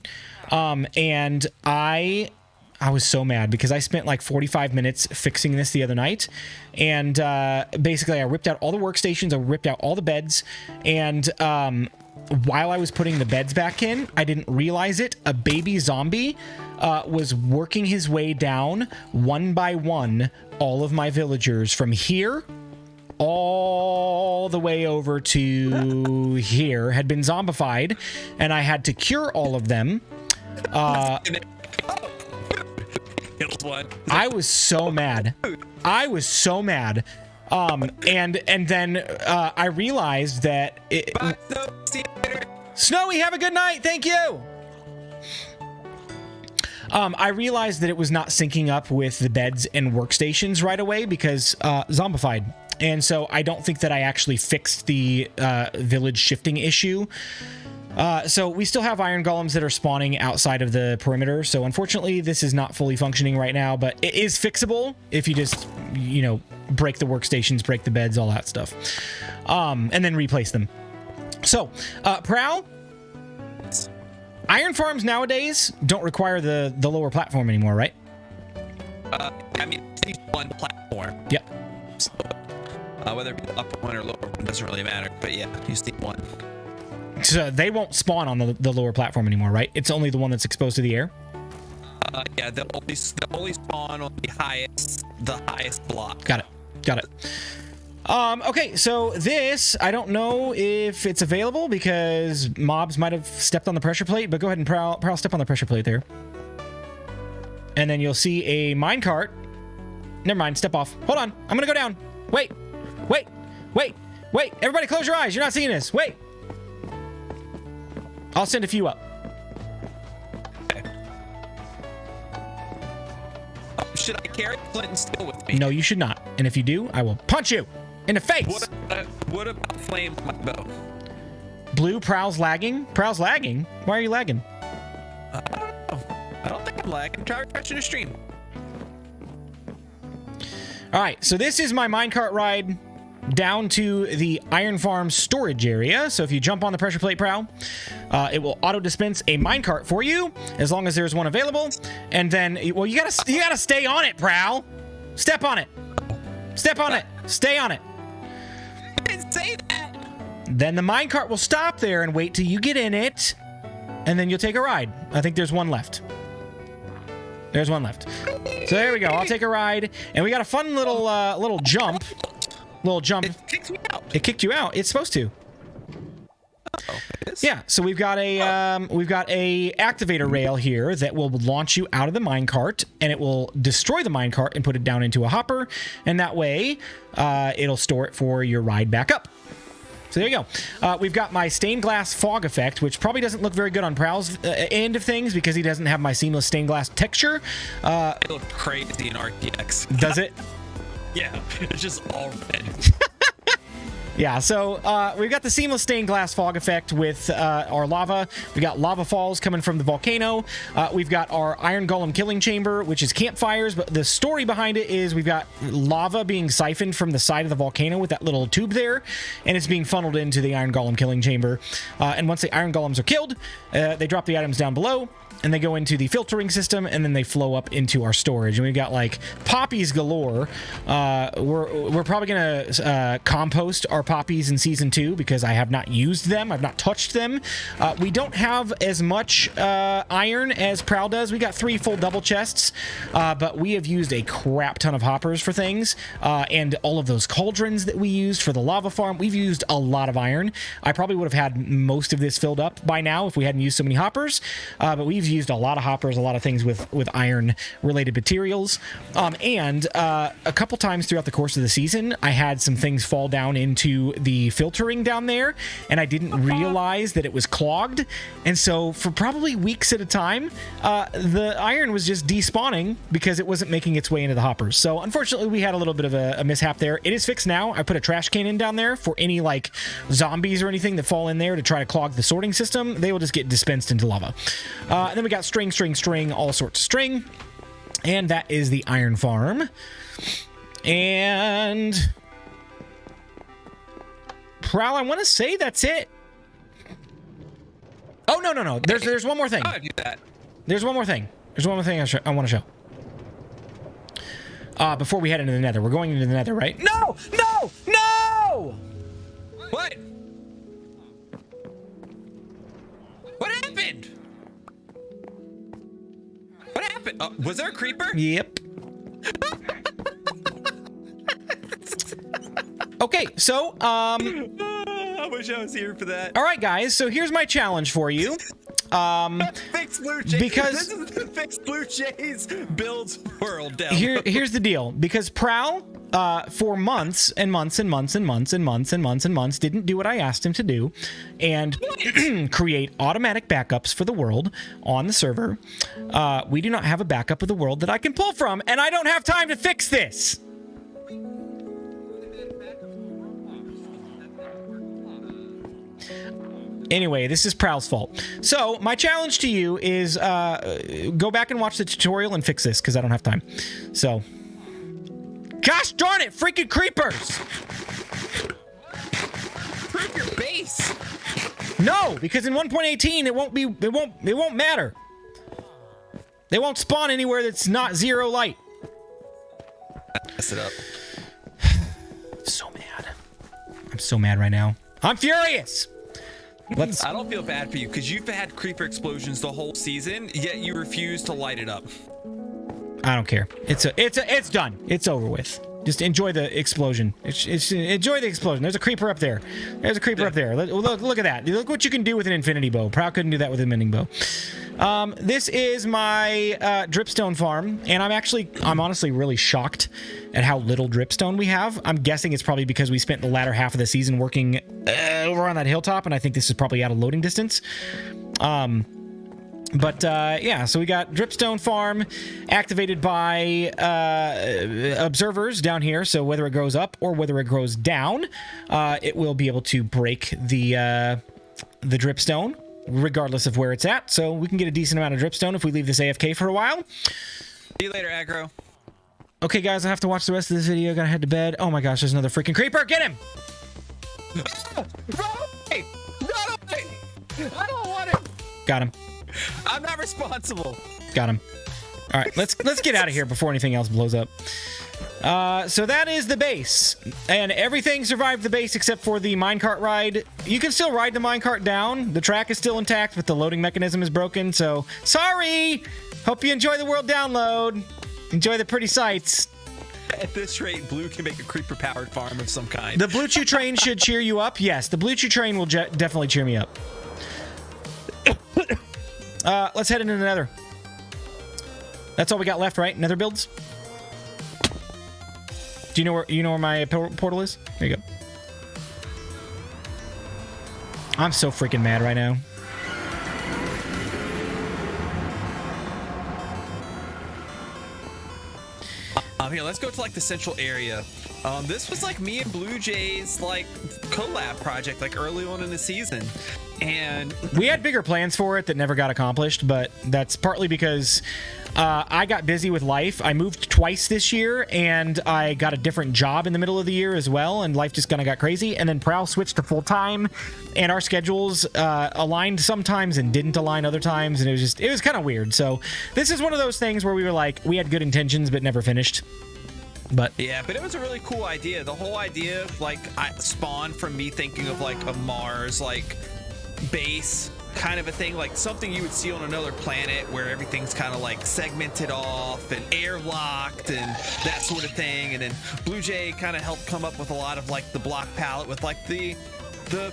and I was so mad because I spent like 45 minutes fixing this the other night, and basically I ripped out all the workstations, I ripped out all the beds, and while I was putting the beds back in, I didn't realize it. A baby zombie was working his way down one by one all of my villagers from here all the way over to here, had been zombified, and I had to cure all of them. I was so mad. And then I realized that Snowy, have a good night. Thank you. I realized that it was not syncing up with the beds and workstations right away because zombified. And so I don't think that I actually fixed the village shifting issue. So we still have iron golems that are spawning outside of the perimeter. So unfortunately, this is not fully functioning right now, but it is fixable if you just, you know, break the workstations, break the beds, all that stuff, and then replace them. So, Prowl, iron farms nowadays don't require the lower platform anymore, right? I mean, it's one platform. Yep. So, whether it be the upper one or lower one doesn't really matter, but yeah, you just need one. So they won't spawn on the lower platform anymore, right? It's only the one that's exposed to the air? Yeah, they'll only spawn on the highest block. Got it. Okay, so this, I don't know if it's available because mobs might have stepped on the pressure plate, but go ahead and Prowl step on the pressure plate there. And then you'll see a minecart. Never mind, step off. Hold on, I'm gonna go down. Wait. Everybody close your eyes. You're not seeing this. Wait. I'll send a few up. Okay. Should I carry flint and steel with me? No, you should not. And if you do, I will punch you in the face. What about flame my bow? Blue, Prowl's lagging. Prowl's lagging? Why are you lagging? I don't think I'm lagging. Try refreshing the stream. All right, so this is my minecart ride down to the iron farm storage area. So if you jump on the pressure plate, Prowl, it will auto dispense a minecart for you as long as there's one available. And then, well, you gotta stay on it, Prowl. Step on it. Step on it. Stay on it. I didn't say that. Then the minecart will stop there and wait till you get in it, and then you'll take a ride. I think there's one left. There's one left. So there we go. I'll take a ride, and we got a fun little jump. Little jump. It kicked me out. It kicked you out. It's supposed to. Oh, it is? Yeah. So we've got a activator rail here that will launch you out of the minecart, and it will destroy the minecart and put it down into a hopper, and that way, it'll store it for your ride back up. So there you go. We've got my stained glass fog effect, which probably doesn't look very good on Prowl's end of things because he doesn't have my seamless stained glass texture. It looks crazy in RTX. Does it? Yeah, it's just all red. Yeah, so we've got the seamless stained glass fog effect with our lava. We got lava falls coming from the volcano. We've got our iron golem killing chamber, which is campfires, but the story behind it is we've got lava being siphoned from the side of the volcano with that little tube there, and it's being funneled into the iron golem killing chamber. And once the iron golems are killed, they drop the items down below, and they go into the filtering system, and then they flow up into our storage. And we've got like poppies galore. We're probably gonna compost our poppies in season 2 because I have not used them. I've not touched them. We don't have as much iron as Prowl does. We got 3 full double chests, but we have used a crap ton of hoppers for things, and all of those cauldrons that we used for the lava farm. We've used a lot of iron. I probably would have had most of this filled up by now if we hadn't used so many hoppers, but we've used a lot of hoppers, a lot of things with iron related materials, and a couple times throughout the course of the season I had some things fall down into the filtering down there, and I didn't realize that it was clogged, and so for probably weeks at a time the iron was just despawning because it wasn't making its way into the hoppers. So unfortunately we had a little bit of a mishap there. It is fixed now. I put a trash can in down there for any like zombies or anything that fall in there to try to clog the sorting system. They will just get dispensed into lava. And then we got string, all sorts of string. And that is the iron farm. And Prowl, I want to say that's it. Oh, no. There's one more thing. How do you do that? There's one more thing. I want to show. Before we head into the nether. We're going into the nether, right? No! What? What happened? What happened? Was there a creeper? Yep. Okay, so, I wish I was here for that. all right, guys, so here's my challenge for you. Fix Blue Jays. Because this is the Fix Blue Jays builds world down. here's the deal. Because Prowl, for months and months and months and months and months and months and months didn't do what I asked him to do and create automatic backups for the world on the server. We do not have a backup of the world that I can pull from, and I don't have time to fix this. Anyway, this is Prowl's fault. So my challenge to you is go back and watch the tutorial and fix this because I don't have time. So, gosh darn it, freaking creepers! Prove your base. No, because in 1.18 it won't matter. They won't spawn anywhere that's not 0 light. Mess it up. I'm so mad. I'm so mad right now. I'm furious. I don't feel bad for you because you've had creeper explosions the whole season, yet you refuse to light it up. I don't care. It's done. It's over with. Just enjoy the explosion. Enjoy the explosion. There's a creeper up there. There's a creeper up there. Look at that. Look what you can do with an infinity bow. Prowl couldn't do that with a mending bow. This is my dripstone farm, and I'm honestly really shocked at how little dripstone we have. I'm guessing it's probably because we spent the latter half of the season working over on that hilltop, and I think this is probably out of loading distance. Yeah, so we got dripstone farm activated by observers down here. So whether it grows up or whether it grows down, it will be able to break the dripstone regardless of where it's at. So we can get a decent amount of dripstone if we leave this AFK for a while. See you later, aggro. Okay, guys, I have to watch the rest of this video. Gotta head to bed. Oh my gosh, there's another freaking creeper. Get him! Run away! Run away! I don't want him! Got him. I'm not responsible. Got him. All right, let's get out of here before anything else blows up. So that is the base, and everything survived the base except for the minecart ride. You can still ride the minecart down. The track is still intact, but the loading mechanism is broken. So sorry. Hope you enjoy the world download. Enjoy the pretty sights. At this rate, Blue can make a creeper-powered farm of some kind. The Blue Chew train should cheer you up. Yes, the Blue Chew train will definitely cheer me up. Let's head into the nether. That's all we got left, right? Nether builds? Do you know where my portal is? There you go. I'm so freaking mad right now. Here, let's go to like the central area. This was like me and Blue Jay's like collab project, like early on in the season, and we had bigger plans for it that never got accomplished. But that's partly because I got busy with life. I moved twice this year, and I got a different job in the middle of the year as well, and life just kind of got crazy. And then Prowl switched to full time, and our schedules aligned sometimes and didn't align other times, and it was kind of weird. So this is one of those things where we were like, we had good intentions but never finished. But yeah, but it was a really cool idea. The whole idea, like, I spawned from me thinking of like a Mars like base kind of a thing, like something you would see on another planet where everything's kind of like segmented off and airlocked and that sort of thing. And then Blue Jay kind of helped come up with a lot of like the block palette with like the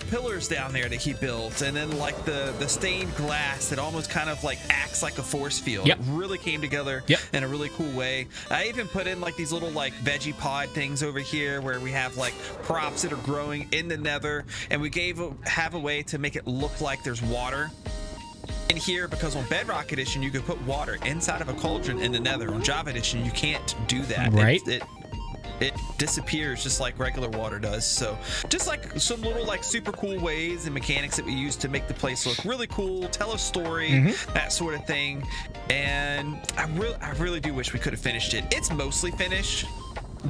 pillars down there that he built, and then like the stained glass that almost kind of like acts like a force field. Yep. It really came together in a really cool way. I even put in like these little like veggie pod things over here where we have like props that are growing in the nether, and we have a way to make it look like there's water in here, because on Bedrock Edition you could put water inside of a cauldron in the nether. On Java Edition you can't do that. Right. It disappears just like regular water does. So just like some little like super cool ways and mechanics that we use to make the place look really cool, tell a story, that sort of thing. And I really do wish we could have finished it. It's mostly finished,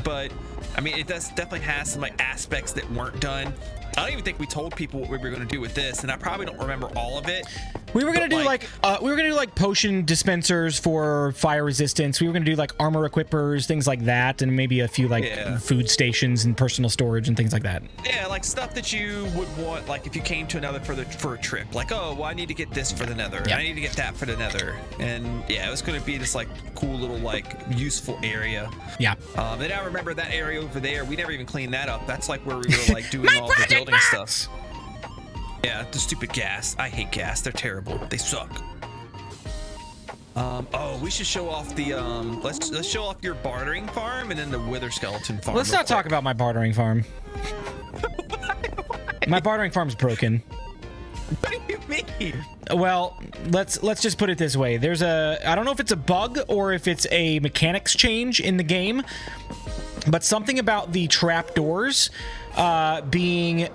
but I mean, it definitely has some like aspects that weren't done. I don't even think we told people what we were going to do with this, and I probably don't remember all of it. We were gonna do like potion dispensers for fire resistance. We were gonna do like armor equippers, things like that, and maybe a few like food stations and personal storage and things like that. Yeah, like stuff that you would want, like if you came to another for a trip. Like, oh, well, I need to get this for the nether. I need to get that for the nether. And yeah, it was gonna be this like cool little like useful area. Yeah. And I remember that area over there. We never even cleaned that up. That's like where we were like doing all the building stuff. Yeah, the stupid gas. I hate gas. They're terrible. They suck. Oh, we should show off the let's show off your bartering farm and then the wither skeleton farm. Let's not talk about my bartering farm. My bartering farm's broken. What do you mean? Well, let's just put it this way. There's I don't know if it's a bug or if it's a mechanics change in the game, but something about the trapdoors being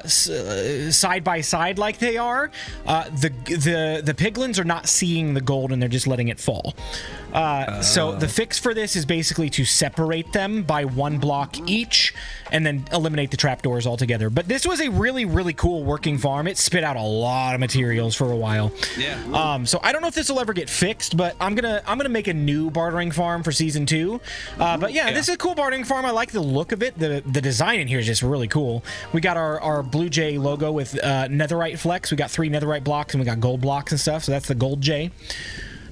side by side like they are, the piglins are not seeing the gold and they're just letting it fall. So the fix for this is basically to separate them by one block each and then eliminate the trapdoors altogether. But this was a really, really cool working farm. It spit out a lot of materials for a while. Yeah. So I don't know if this will ever get fixed, but I'm gonna make a new bartering farm for season 2. But yeah, this is a cool bartering farm. I like the look of it. The design in here is just really cool. We got our Blue Jay logo with netherite flex. We got 3 netherite blocks and we got gold blocks and stuff. So that's the gold Jay.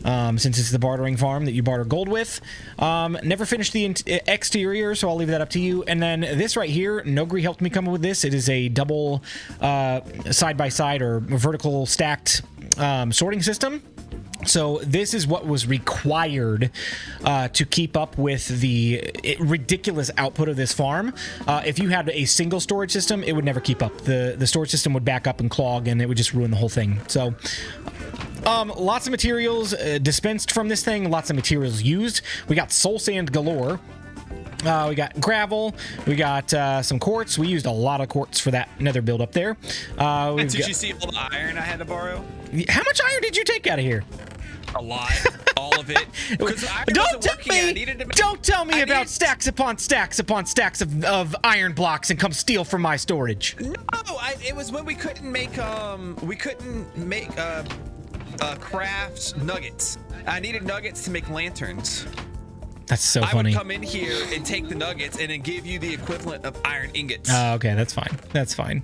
Since it's the bartering farm that you barter gold with. Never finished the exterior, so I'll leave that up to you. And then this right here, Nogri helped me come up with this. It is a double side-by-side or vertical stacked sorting system. So this is what was required to keep up with the ridiculous output of this farm. If you had a single storage system, it would never keep up. The storage system would back up and clog, and it would just ruin the whole thing. So lots of materials dispensed from this thing, lots of materials used. We got soul sand galore. We got gravel. We got some quartz. We used a lot of quartz for that nether build up there. Did you see all the iron I had to borrow? How much iron did you take out of here? A lot. All of it. Don't tell me about stacks upon stacks upon stacks of iron blocks and come steal from my storage. No, it was when we couldn't make craft nuggets. I needed nuggets to make lanterns. That's so I funny. would come in here and take the nuggets and then give you the equivalent of iron ingots. Oh, okay, that's fine. That's fine.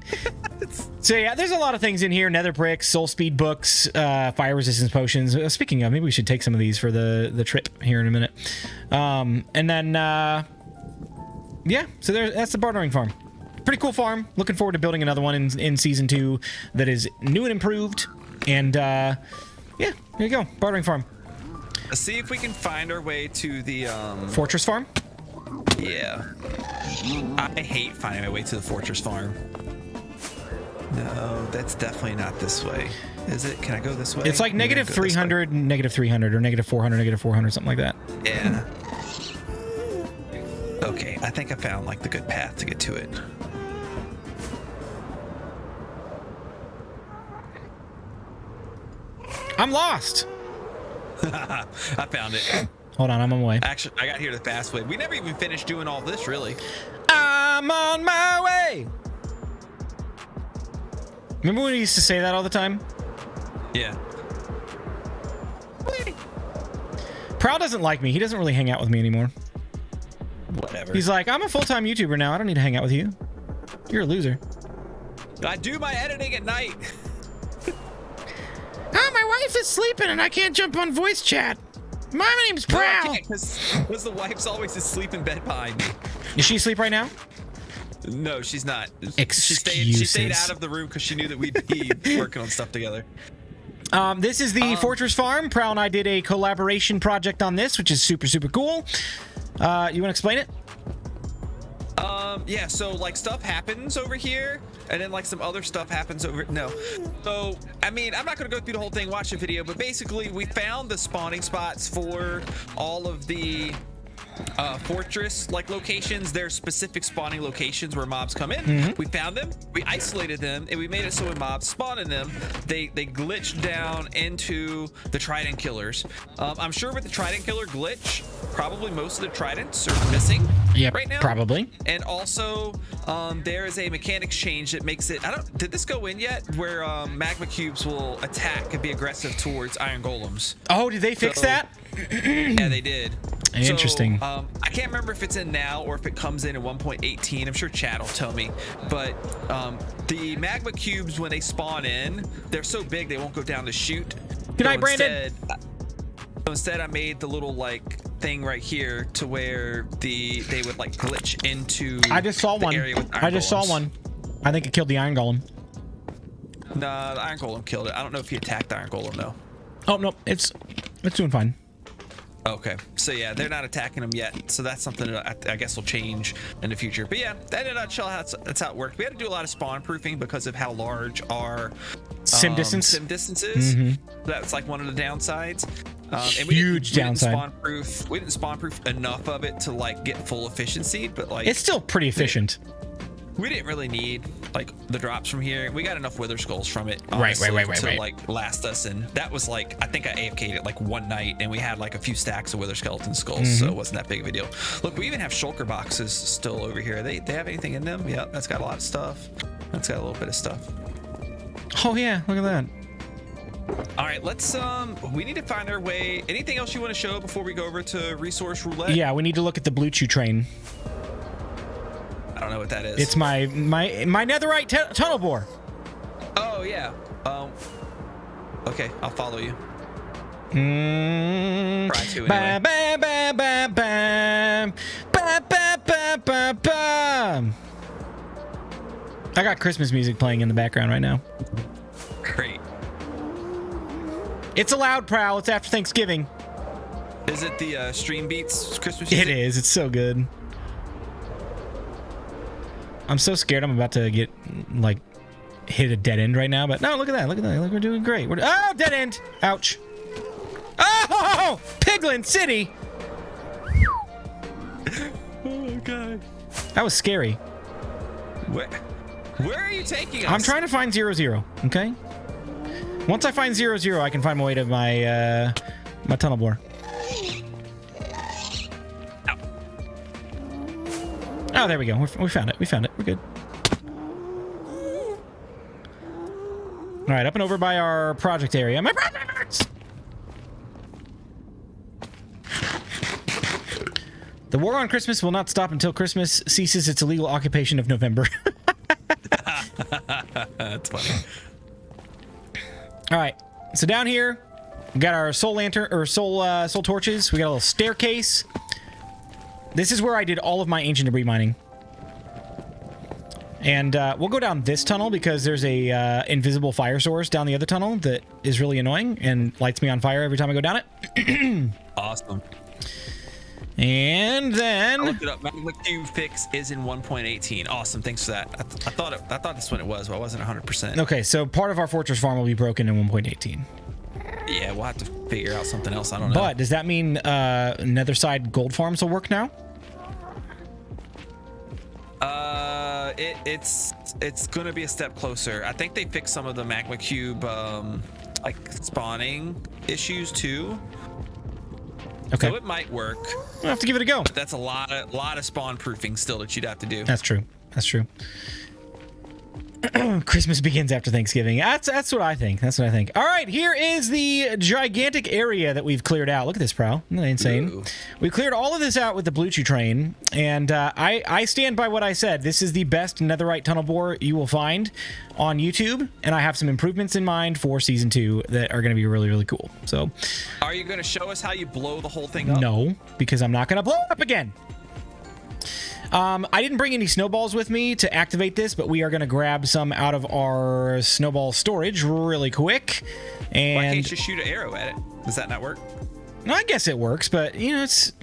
So yeah, there's a lot of things in here: nether bricks, soul speed books, fire resistance potions. Speaking of, maybe we should take some of these for the trip here in a minute. And then yeah, so that's the bartering farm. Pretty cool farm. Looking forward to building another one in season 2 that is new and improved. And yeah, there you go, bartering farm. Let's see if we can find our way to the fortress farm. Yeah, I hate finding my way to the fortress farm. No, that's definitely not this way. Is it? Can I go this way? It's like negative 300, negative 300, or negative 400, negative 400, something like that. Yeah. Okay, I think I found like the good path to get to it. I'm lost. I found it. Hold on, I'm on my way. Actually, I got here the fast way. We never even finished doing all this, really. I'm on my way. Remember when we used to say that all the time? Yeah. Prowl doesn't like me. He doesn't really hang out with me anymore. Whatever. He's like, I'm a full-time YouTuber now. I don't need to hang out with you. You're a loser. I do my editing at night. Oh, my wife is sleeping and I can't jump on voice chat. My name's Prowl. Because the wife's always asleep in bed behind me. Is she asleep right now? No, she's not. Excuses. She stayed out of the room because she knew that we'd be working on stuff together. This is the Fortress Farm. Prowl and I did a collaboration project on this, which is super, super cool. You want to explain it? Yeah, so like stuff happens over here and then like some other stuff happens over. No. So, I mean, I'm not going to go through the whole thing, watch the video, but basically we found the spawning spots for all of the fortress like locations. There's specific spawning locations where mobs come in. We found them, we isolated them, and we made it so when mobs spawn in them, they glitch down into the trident killers. I'm sure with the trident killer glitch, probably most of the tridents are missing right now. Probably. And also there is a mechanics change that makes it, did this go in yet, where magma cubes will attack and be aggressive towards iron golems? Oh, did they fix that? Yeah, they did. Interesting. So, I can't remember if it's in now or if it comes in 1.18. I'm sure chat will tell me. But the magma cubes, when they spawn in, they're so big they won't go down to shoot. Good night, Brandon. Instead, I made the little like thing right here to where they would like glitch into. I just saw one. I just saw one. I think it killed the iron golem. Nah, the iron golem killed it. I don't know if he attacked the iron golem though. Oh no, it's doing fine. Okay, so yeah, they're not attacking them yet, so that's something that I guess will change in the future. But yeah, in a nutshell, that's how it worked. We had to do a lot of spawn proofing because of how large our sim distance is. That's like one of the downsides. And Huge downside. We didn't spawn proof enough of it to like get full efficiency, but like it's still pretty efficient. We didn't really need like the drops from here. We got enough wither skulls from it, right, to like last us. And that was like, I think I AFK'd it like one night, and we had like a few stacks of wither skeleton skulls, so it wasn't that big of a deal. Look, we even have shulker boxes still over here. They have anything in them? Yep, that's got a lot of stuff. That's got a little bit of stuff. Oh yeah, look at that. All right, let's we need to find our way. Anything else you want to show before we go over to resource roulette? Yeah, we need to look at the blue chew train. I don't know what that is. It's my netherite tunnel bore. Oh yeah. Okay, I'll follow you. Try to anyway. I got Christmas music playing in the background right now. Great. It's a loud Prowl. It's after Thanksgiving. Is it the Stream Beats Christmas music? It is. It's so good. I'm so scared I'm about to get, like, hit a dead end right now, but no, look at that. Look at that. Look, we're doing great. Oh, dead end. Ouch. Oh, Piglin City. Oh, God. That was scary. Where are you taking us? I'm trying to find 0-0, okay? Once I find 0-0, I can find my way to my, my tunnel bore. Oh, there we go. We found it. We found it. We're good. All right, up and over by our project area. My projects! The war on Christmas will not stop until Christmas ceases its illegal occupation of November. That's funny. All right, so down here, we got our soul lantern or soul torches. We got a little staircase. This is where I did all of my ancient debris mining. And we'll go down this tunnel because there's a invisible fire source down the other tunnel that is really annoying and lights me on fire every time I go down it. Awesome. And I then looked it up. Magma Cube fix is in 1.18. Awesome, thanks for that. I thought this one it was, but I wasn't 100%. okay, so part of our fortress farm will be broken in 1.18. Yeah, we'll have to figure out something else. I don't know. But does that mean nether side gold farms will work now? It's gonna be a step closer. I think they fixed some of the magma cube like spawning issues too. Okay, So it might work. we'll have to give it a go. But that's a lot of spawn proofing still that you'd have to do. That's true. That's true. Christmas begins after Thanksgiving. That's what I think. That's what I think. All right, here is the gigantic area that we've cleared out. Look at this, Prowl. Isn't that insane? Ooh. We cleared all of this out with the Blue Chew train, and I stand by what I said. This is the best netherite tunnel bore you will find on YouTube, and I have some improvements in mind for Season 2 that are going to be really, really cool. So, Are you going to show us how you blow the whole thing up? no, because I'm not going to blow it up again. I didn't bring any snowballs with me to activate this, but we are going to grab some out of our snowball storage really quick. And Why can't you just shoot an arrow at it? Does that not work? I guess it works, but you know it's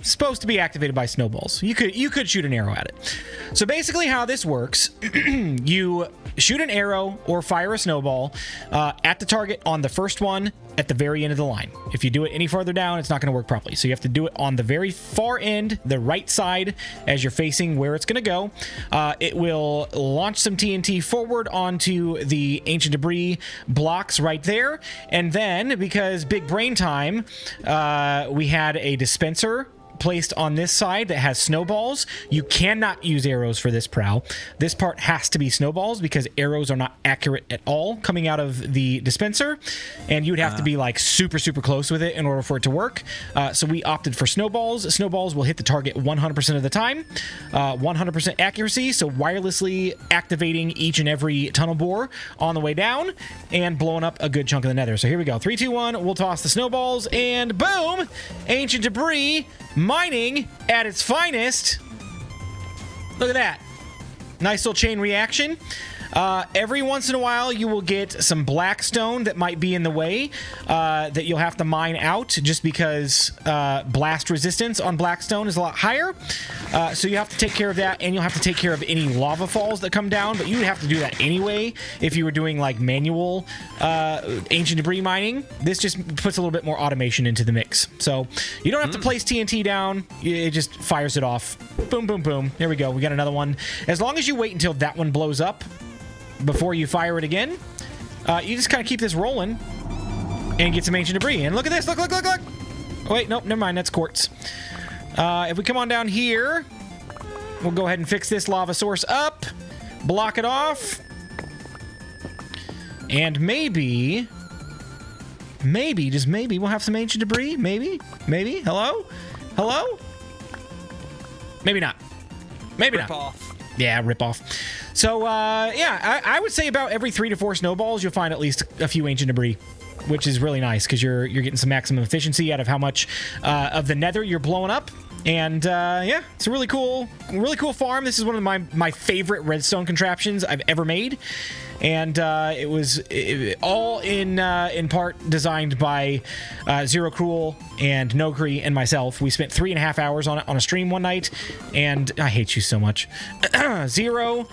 supposed to be activated by snowballs. You could shoot an arrow at it. So basically, how this works, you shoot an arrow or fire a snowball at the target on the first one at the very end of the line. If you do it any further down, it's not going to work properly. So you have to do it on the very far end, the right side, as you're facing where it's going to go. It will launch some TNT forward onto the ancient debris blocks right there. And then, because big brain time, we had a dispenser placed on this side that has snowballs. You cannot use arrows for this, Prowl. This part has to be snowballs because arrows are not accurate at all coming out of the dispenser, and you would have to be like super close with it in order for it to work. So we opted for snowballs. Snowballs will hit the target 100% of the time, 100% accuracy, so wirelessly activating each and every tunnel bore on the way down and blowing up a good chunk of the nether. So here we go, 3, 2, 1, we'll toss the snowballs, and boom, ancient debris mining at its finest. Look at that. Nice little chain reaction. Every once in a while, you will get some black stone that might be in the way that you'll have to mine out just because blast resistance on black stone is a lot higher. So you have to take care of that, and you'll have to take care of any lava falls that come down, but you would have to do that anyway if you were doing like manual ancient debris mining. This just puts a little bit more automation into the mix. So you don't have to place TNT down. It just fires it off. Boom, boom, boom. There we go. We got another one. As long as you wait until that one blows up before you fire it again, you just kind of keep this rolling and get some ancient debris. And look at this. Look. Oh, wait, nope, never mind. That's quartz. If we come on down here, we'll go ahead and fix this lava source up, block it off, and maybe, just maybe, we'll have some ancient debris. Maybe. Hello? Maybe not. Maybe Rip not. off. Yeah, rip off. So, yeah, I would say about every 3 to 4 snowballs, you'll find at least a few ancient debris, which is really nice because you're getting some maximum efficiency out of how much of the nether you're blowing up. And yeah, it's a really cool farm. This is one of my favorite redstone contraptions I've ever made. And it was all in part designed by Zero Cruel and Nogri and myself. We spent 3.5 hours on it on a stream one night, and I hate you so much. Zero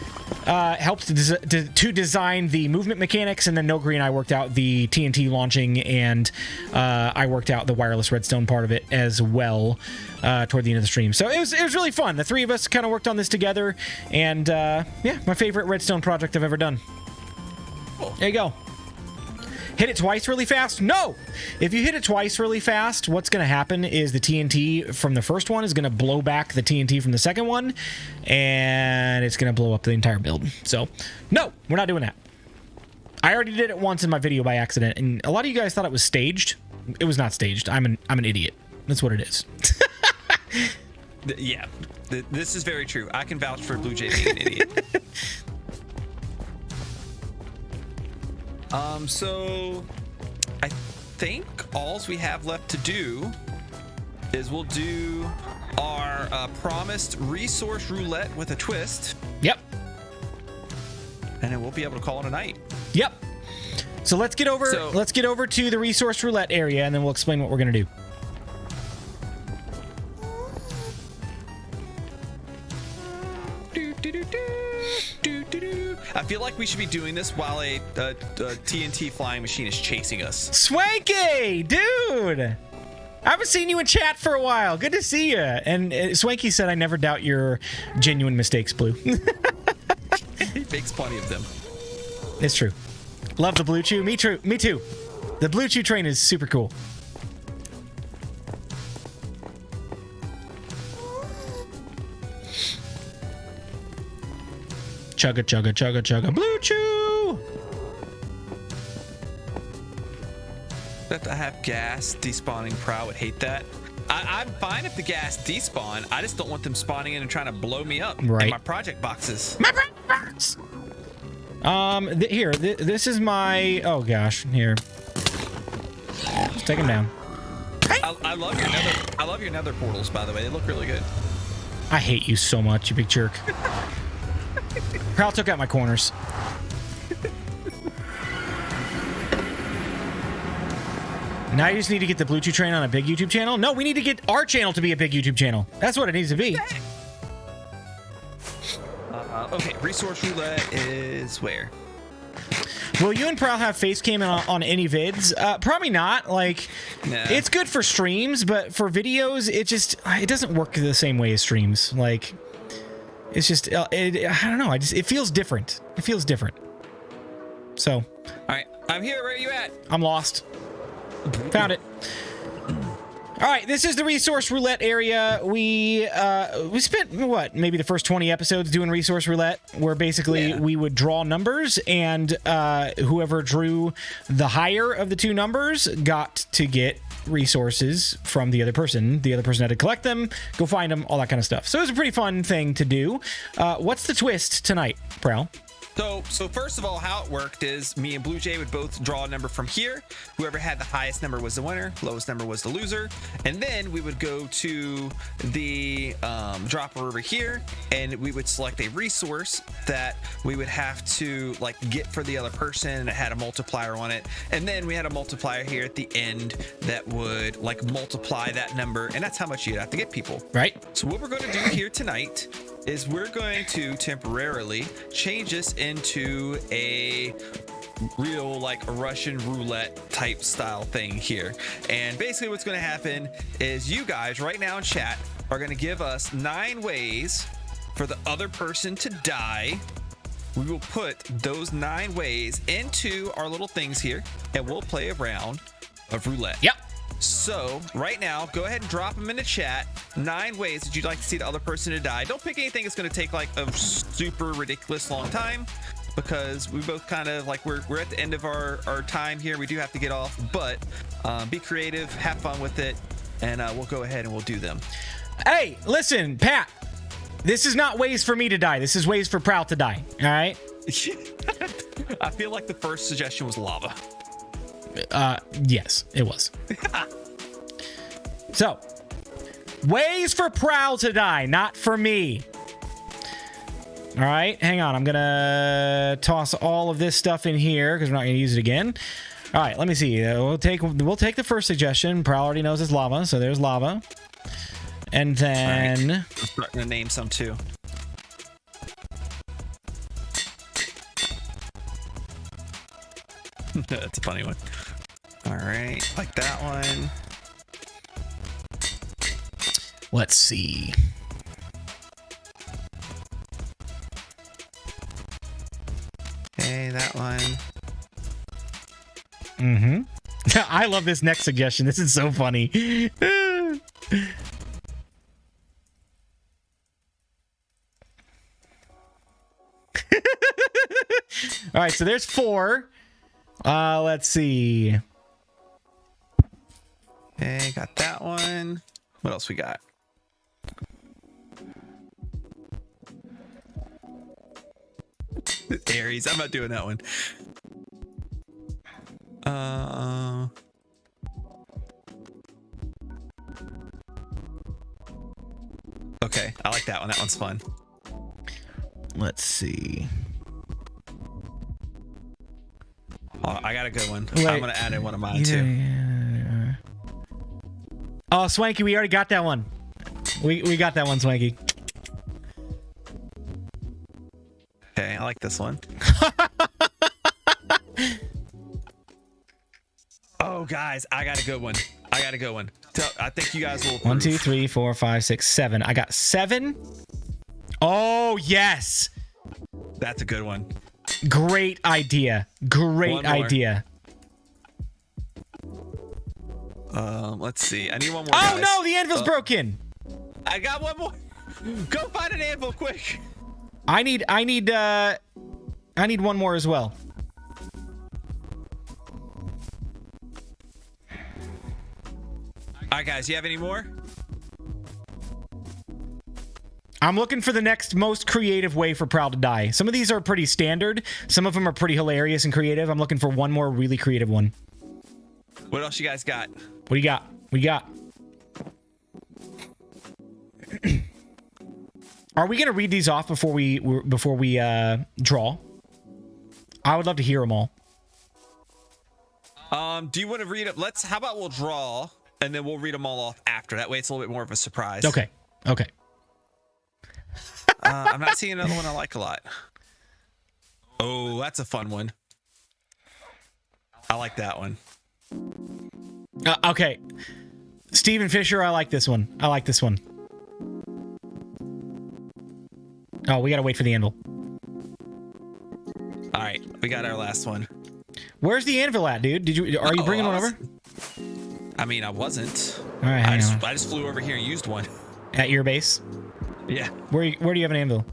helped to design the movement mechanics, and then Nogri and I worked out the TNT launching, and I worked out the wireless redstone part of it as well toward the end of the stream. So it was really fun. The three of us kind of worked on this together, and yeah, my favorite redstone project I've ever done. There you go. Hit it twice really fast? No! If you hit it twice really fast, what's going to happen is the TNT from the first one is going to blow back the TNT from the second one, and it's going to blow up the entire build. So, no, we're not doing that. I already did it once in my video by accident, and a lot of you guys thought it was staged. It was not staged. I'm an idiot. That's what it is. Yeah, this is very true. I can vouch for Blue Jay being an idiot. So I think all we have left to do is we'll do our promised resource roulette with a twist. Yep. And then we'll be able to call it a night. Yep. So let's get over to the resource roulette area, and then we'll explain what we're gonna do. feel like we should be doing this while a TNT flying machine is chasing us. Swanky, dude! I haven't seen you in chat for a while. Good to see you. And Swanky said, I never doubt your genuine mistakes, Blue. He makes plenty of them. It's true. Love the Blue Chew. Me too. Me too. The Blue Chew train is super cool. Chugga, chugga, chugga, chugga. Blue Chew! That I have gas despawning Prowl would hate that. I'm fine if the gas despawn. I just don't want them spawning in and trying to blow me up in my project boxes. My project box! Here, this is my... Oh, gosh. Here. Just take him down. I love your nether portals, by the way. They look really good. I hate you so much, you big jerk. Prowl took out my corners. Now you just need to get the Blue Chew train on a big YouTube channel? No, we need to get our channel to be a big YouTube channel. That's what it needs to be. Okay, resource roulette is where? Will you and Prowl have face cam on any vids? Probably not. Like, nah. It's good for streams, but for videos, it doesn't work the same way as streams. Like, it's just, I don't know. It feels different. It feels different. So. All right, I'm here. Where are you at? I'm lost. Found it. All right, this is the resource roulette area. We spent what, maybe the first 20 episodes doing resource roulette, where basically we would draw numbers, and whoever drew the higher of the two numbers got to get resources from the other person. The other person had to collect them, go find them, all that kind of stuff. So it was a pretty fun thing to do. What's the twist tonight, Prowl? So first of all, how it worked is me and Blue Jay would both draw a number from here. Whoever had the highest number was the winner, lowest number was the loser. And then we would go to the dropper over here, and we would select a resource that we would have to like get for the other person, and it had a multiplier on it. And then we had a multiplier here at the end that would like multiply that number, and that's how much you'd have to get people. Right. So what we're going to do here tonight is we're going to temporarily change this into a real like Russian roulette type style thing here. And basically what's going to happen is you guys right now in chat are going to give us 9 ways for the other person to die. We will put those 9 ways into our little things here, and we'll play a round of roulette. Yep. So right now, go ahead and drop them in the chat. 9 ways that you'd like to see the other person to die. Don't pick anything that's going to take like a super ridiculous long time, because we both kind of like we're at the end of our time here. We do have to get off, but be creative, have fun with it, and we'll go ahead and we'll do them. Hey, listen, Pat. This is not ways for me to die. This is ways for Prowl to die. All right. I feel like the first suggestion was lava. Yes, it was. So, ways for Prowl to die, not for me. All right, hang on. I'm gonna toss all of this stuff in here because we're not gonna use it again. All right, let me see. We'll take the first suggestion. Prowl already knows it's lava, so there's lava. And then right. I'm starting to name some too. That's a funny one. All right, like that one. Let's see. Okay, that one. Mm-hmm. I love this next suggestion. This is so funny. All right, so there's 4. Let's see. Okay, got that one. What else we got? Aries. I'm not doing that one. Okay, I like that one. That one's fun. Let's see. Oh, I got a good one. Wait. I'm gonna add in one of mine too. Yeah. Oh, Swanky, we already got that one. We got that one, Swanky. Okay, I like this one. Oh, guys, I got a good one. I think you guys will approve. 1, 2, 3, 4, 5, 6, 7. I got 7. Oh, yes. That's a good one. Great idea. Great idea. Let's see. I need one more. Oh, guys. no, the anvil's broken. I got one more. Go find an anvil quick. I need one more as well. All right, guys, you have any more? I'm looking for the next most creative way for Prowl to die. Some of these are pretty standard. Some of them are pretty hilarious and creative. I'm looking for one more really creative one. What else you guys got? What do you got? What do you got? Are we gonna read these off before we draw? I would love to hear them all. Do you want to read it? How about we'll draw and then we'll read them all off after. That way it's a little bit more of a surprise. Okay. Okay. I'm not seeing another one I like a lot. Oh, that's a fun one. I like that one. Okay. Steven Fisher, I like this one. I like this one. Oh, we gotta wait for the anvil. All right, we got our last one. Where's the anvil at, dude? Are you bringing one over? I mean, I wasn't. All right, hang on. I just flew over here and used one. At your base? Yeah. Where do you have an anvil?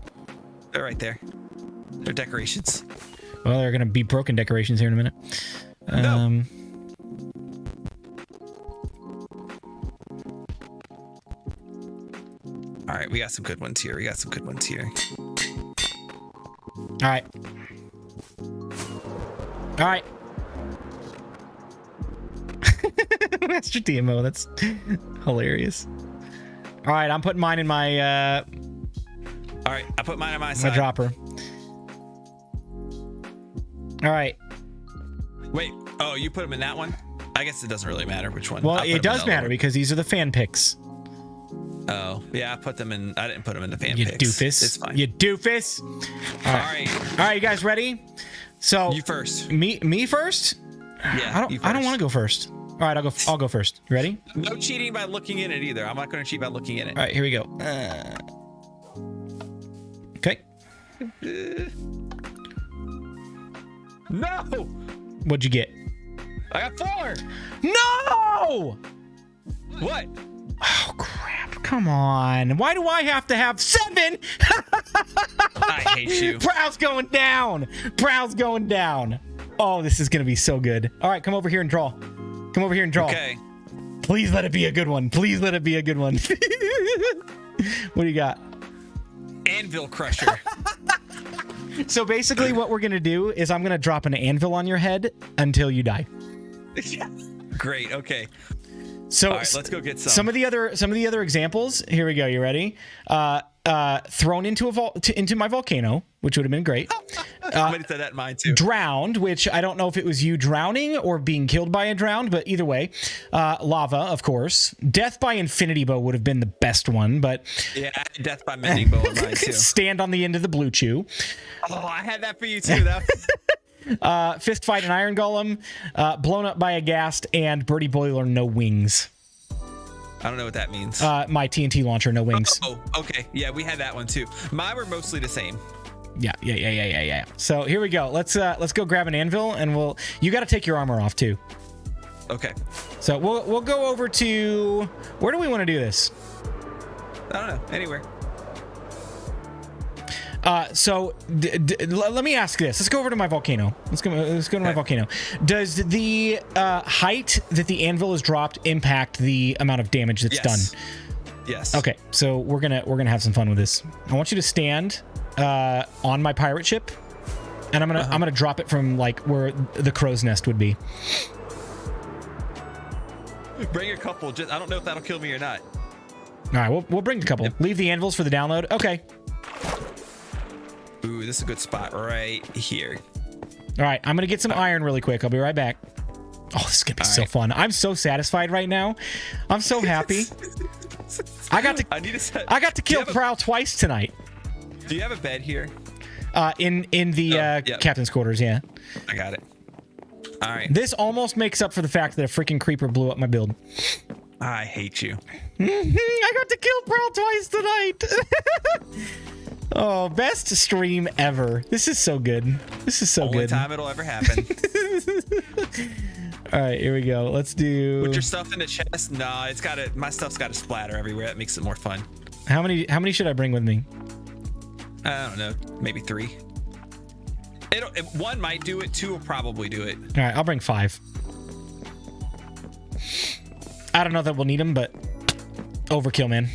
They're right there. They're decorations. Well, they're gonna be broken decorations here in a minute. No. All right, we got some good ones here. All right. All right. Master DMO, that's hilarious. All right, I'm putting mine in my all right, I put mine on my side. My dropper. All right. Wait. Oh, you put them in that one? I guess it doesn't really matter which one. Well, it does matter because these are the fan picks. Oh, yeah, I put them in. I didn't put them in the fan You picks. doofus. It's fine. You doofus. All right. All right, you guys ready? So you first. Me first? Yeah. I don't want to go first. All right, I'll go first. You ready? No cheating by looking in it either. I'm not going to cheat by looking in it. All right, here we go. Okay. No. What'd you get? I got 4. No! What? Oh crap! Come on! Why do I have to have 7? I hate you. Prowl's going down. Prowl's going down. Oh, this is gonna be so good. All right, come over here and draw. Come over here and draw. Okay. Please let it be a good one. Please let it be a good one. What do you got? Anvil Crusher. So basically, what we're gonna do is I'm gonna drop an anvil on your head until you die. Great. Okay. So all right, let's go get some. Some of the other examples. Here we go. You ready? Thrown into my volcano, which would have been great. Somebody said that in mine too. Drowned, which I don't know if it was you drowning or being killed by a drowned, but either way, lava, of course. Death by infinity bow would have been the best one, but yeah, death by mending bow in mine too. Stand on the end of the blue chew. Oh, I had that for you too. That was... Fist fight an iron golem, blown up by a ghast, and birdie boiler no wings. I don't know what that means. My TNT launcher no wings. Oh, okay. Yeah, we had that one too. Mine were mostly the same. Yeah. So here we go. Let's go grab an anvil, and you got to take your armor off too. Okay. So we'll go over to, where do we want to do this? I don't know. Anywhere. So let me ask this. Let's go over to my volcano. Let's go to my volcano. Does the height that the anvil is dropped impact the amount of damage that's done? Yes. Okay, so we're gonna have some fun with this. I want you to stand on my pirate ship, and I'm gonna drop it from like where the crow's nest would be. Bring a couple. Just I don't know if that'll kill me or not. All right, we'll bring a couple. Yep. Leave the anvils for the download. Okay. Ooh, this is a good spot right here. All right, I'm gonna get some iron really quick. I'll be right back. Oh, this is gonna be so fun. I'm so satisfied right now. I'm so happy. I got to kill Prowl twice tonight. Do you have a bed here? In the captain's quarters, yeah. I got it. All right. This almost makes up for the fact that a freaking creeper blew up my build. I hate you. I got to kill Prowl twice tonight. Oh, best stream ever. This is so good. This is so Only good. time it'll ever happen. All right, here we go. Let's do. Put your stuff in the chest. No, it's got to. My stuff's got to splatter everywhere. That makes it more fun. How many should I bring with me? I don't know. Maybe 3. One might do it. 2 will probably do it. All right, I'll bring 5. I don't know that we'll need them, but overkill, man.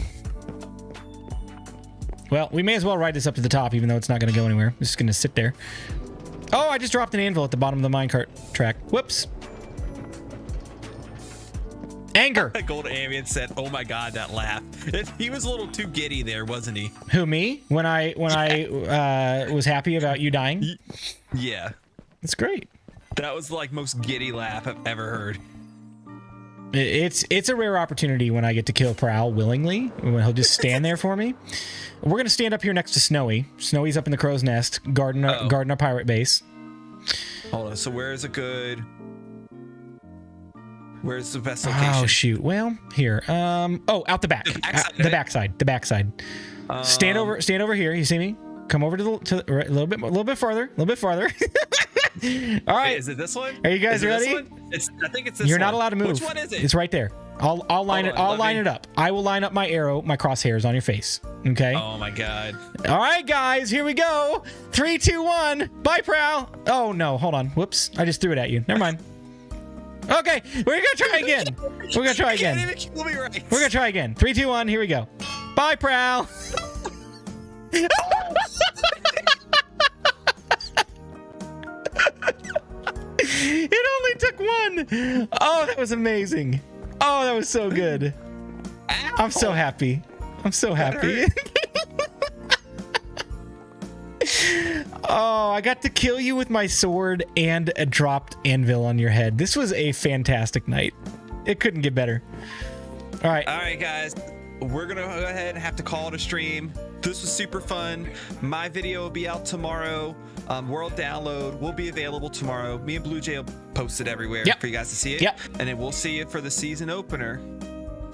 Well, we may as well ride this up to the top, even though it's not going to go anywhere. It's just going to sit there. Oh, I just dropped an anvil at the bottom of the minecart track. Whoops. Anger. Gold Ambient said, "Oh my God, that laugh." He was a little too giddy there, wasn't he? Who, me? When I was happy about you dying? Yeah. That's great. That was like most giddy laugh I've ever heard. It's a rare opportunity when I get to kill Prowl willingly, when he'll just stand there for me. We're gonna stand up here next to Snowy. Snowy's up in the crow's nest, guarding our pirate base. Hold on. So where's the best location? Oh shoot. Well, here. Out the back. The backside. The backside. Stand over here. You see me? Come over to a little bit farther. A little bit farther. All right. Wait, is it this one? Are you guys ready? I think it's this one. You're not allowed to move. Which one is it? It's right there. I'll line it up. I will line up my arrow, my crosshairs on your face. Okay. Oh my God. All right, guys, here we go. 3, 2, 1. Bye, Prowl. Oh no, hold on. Whoops. I just threw it at you. Never mind. Okay, we're gonna try again. We're gonna try again. Can't even kill me right. We're gonna try again. 3, 2, 1. Here we go. Bye, Prowl. It only took 1. Oh, that was amazing. Oh, that was so good. Ow. I'm so happy. I'm so happy. Oh, I got to kill you with my sword and a dropped anvil on your head. This was a fantastic night. It couldn't get better. All right, guys. We're going to go ahead and have to call it a stream. This was super fun. My video will be out tomorrow. World download will be available tomorrow. Me and Blue Jay will post it everywhere for you guys to see it. Yep. And then we'll see it for the season opener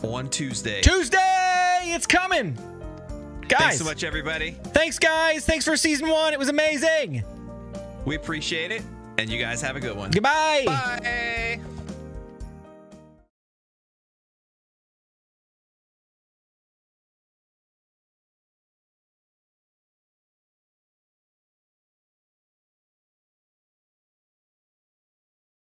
on Tuesday. It's coming. Guys. Thanks so much, everybody. Thanks, guys. Thanks for season 1. It was amazing. We appreciate it. And you guys have a good one. Goodbye. Bye.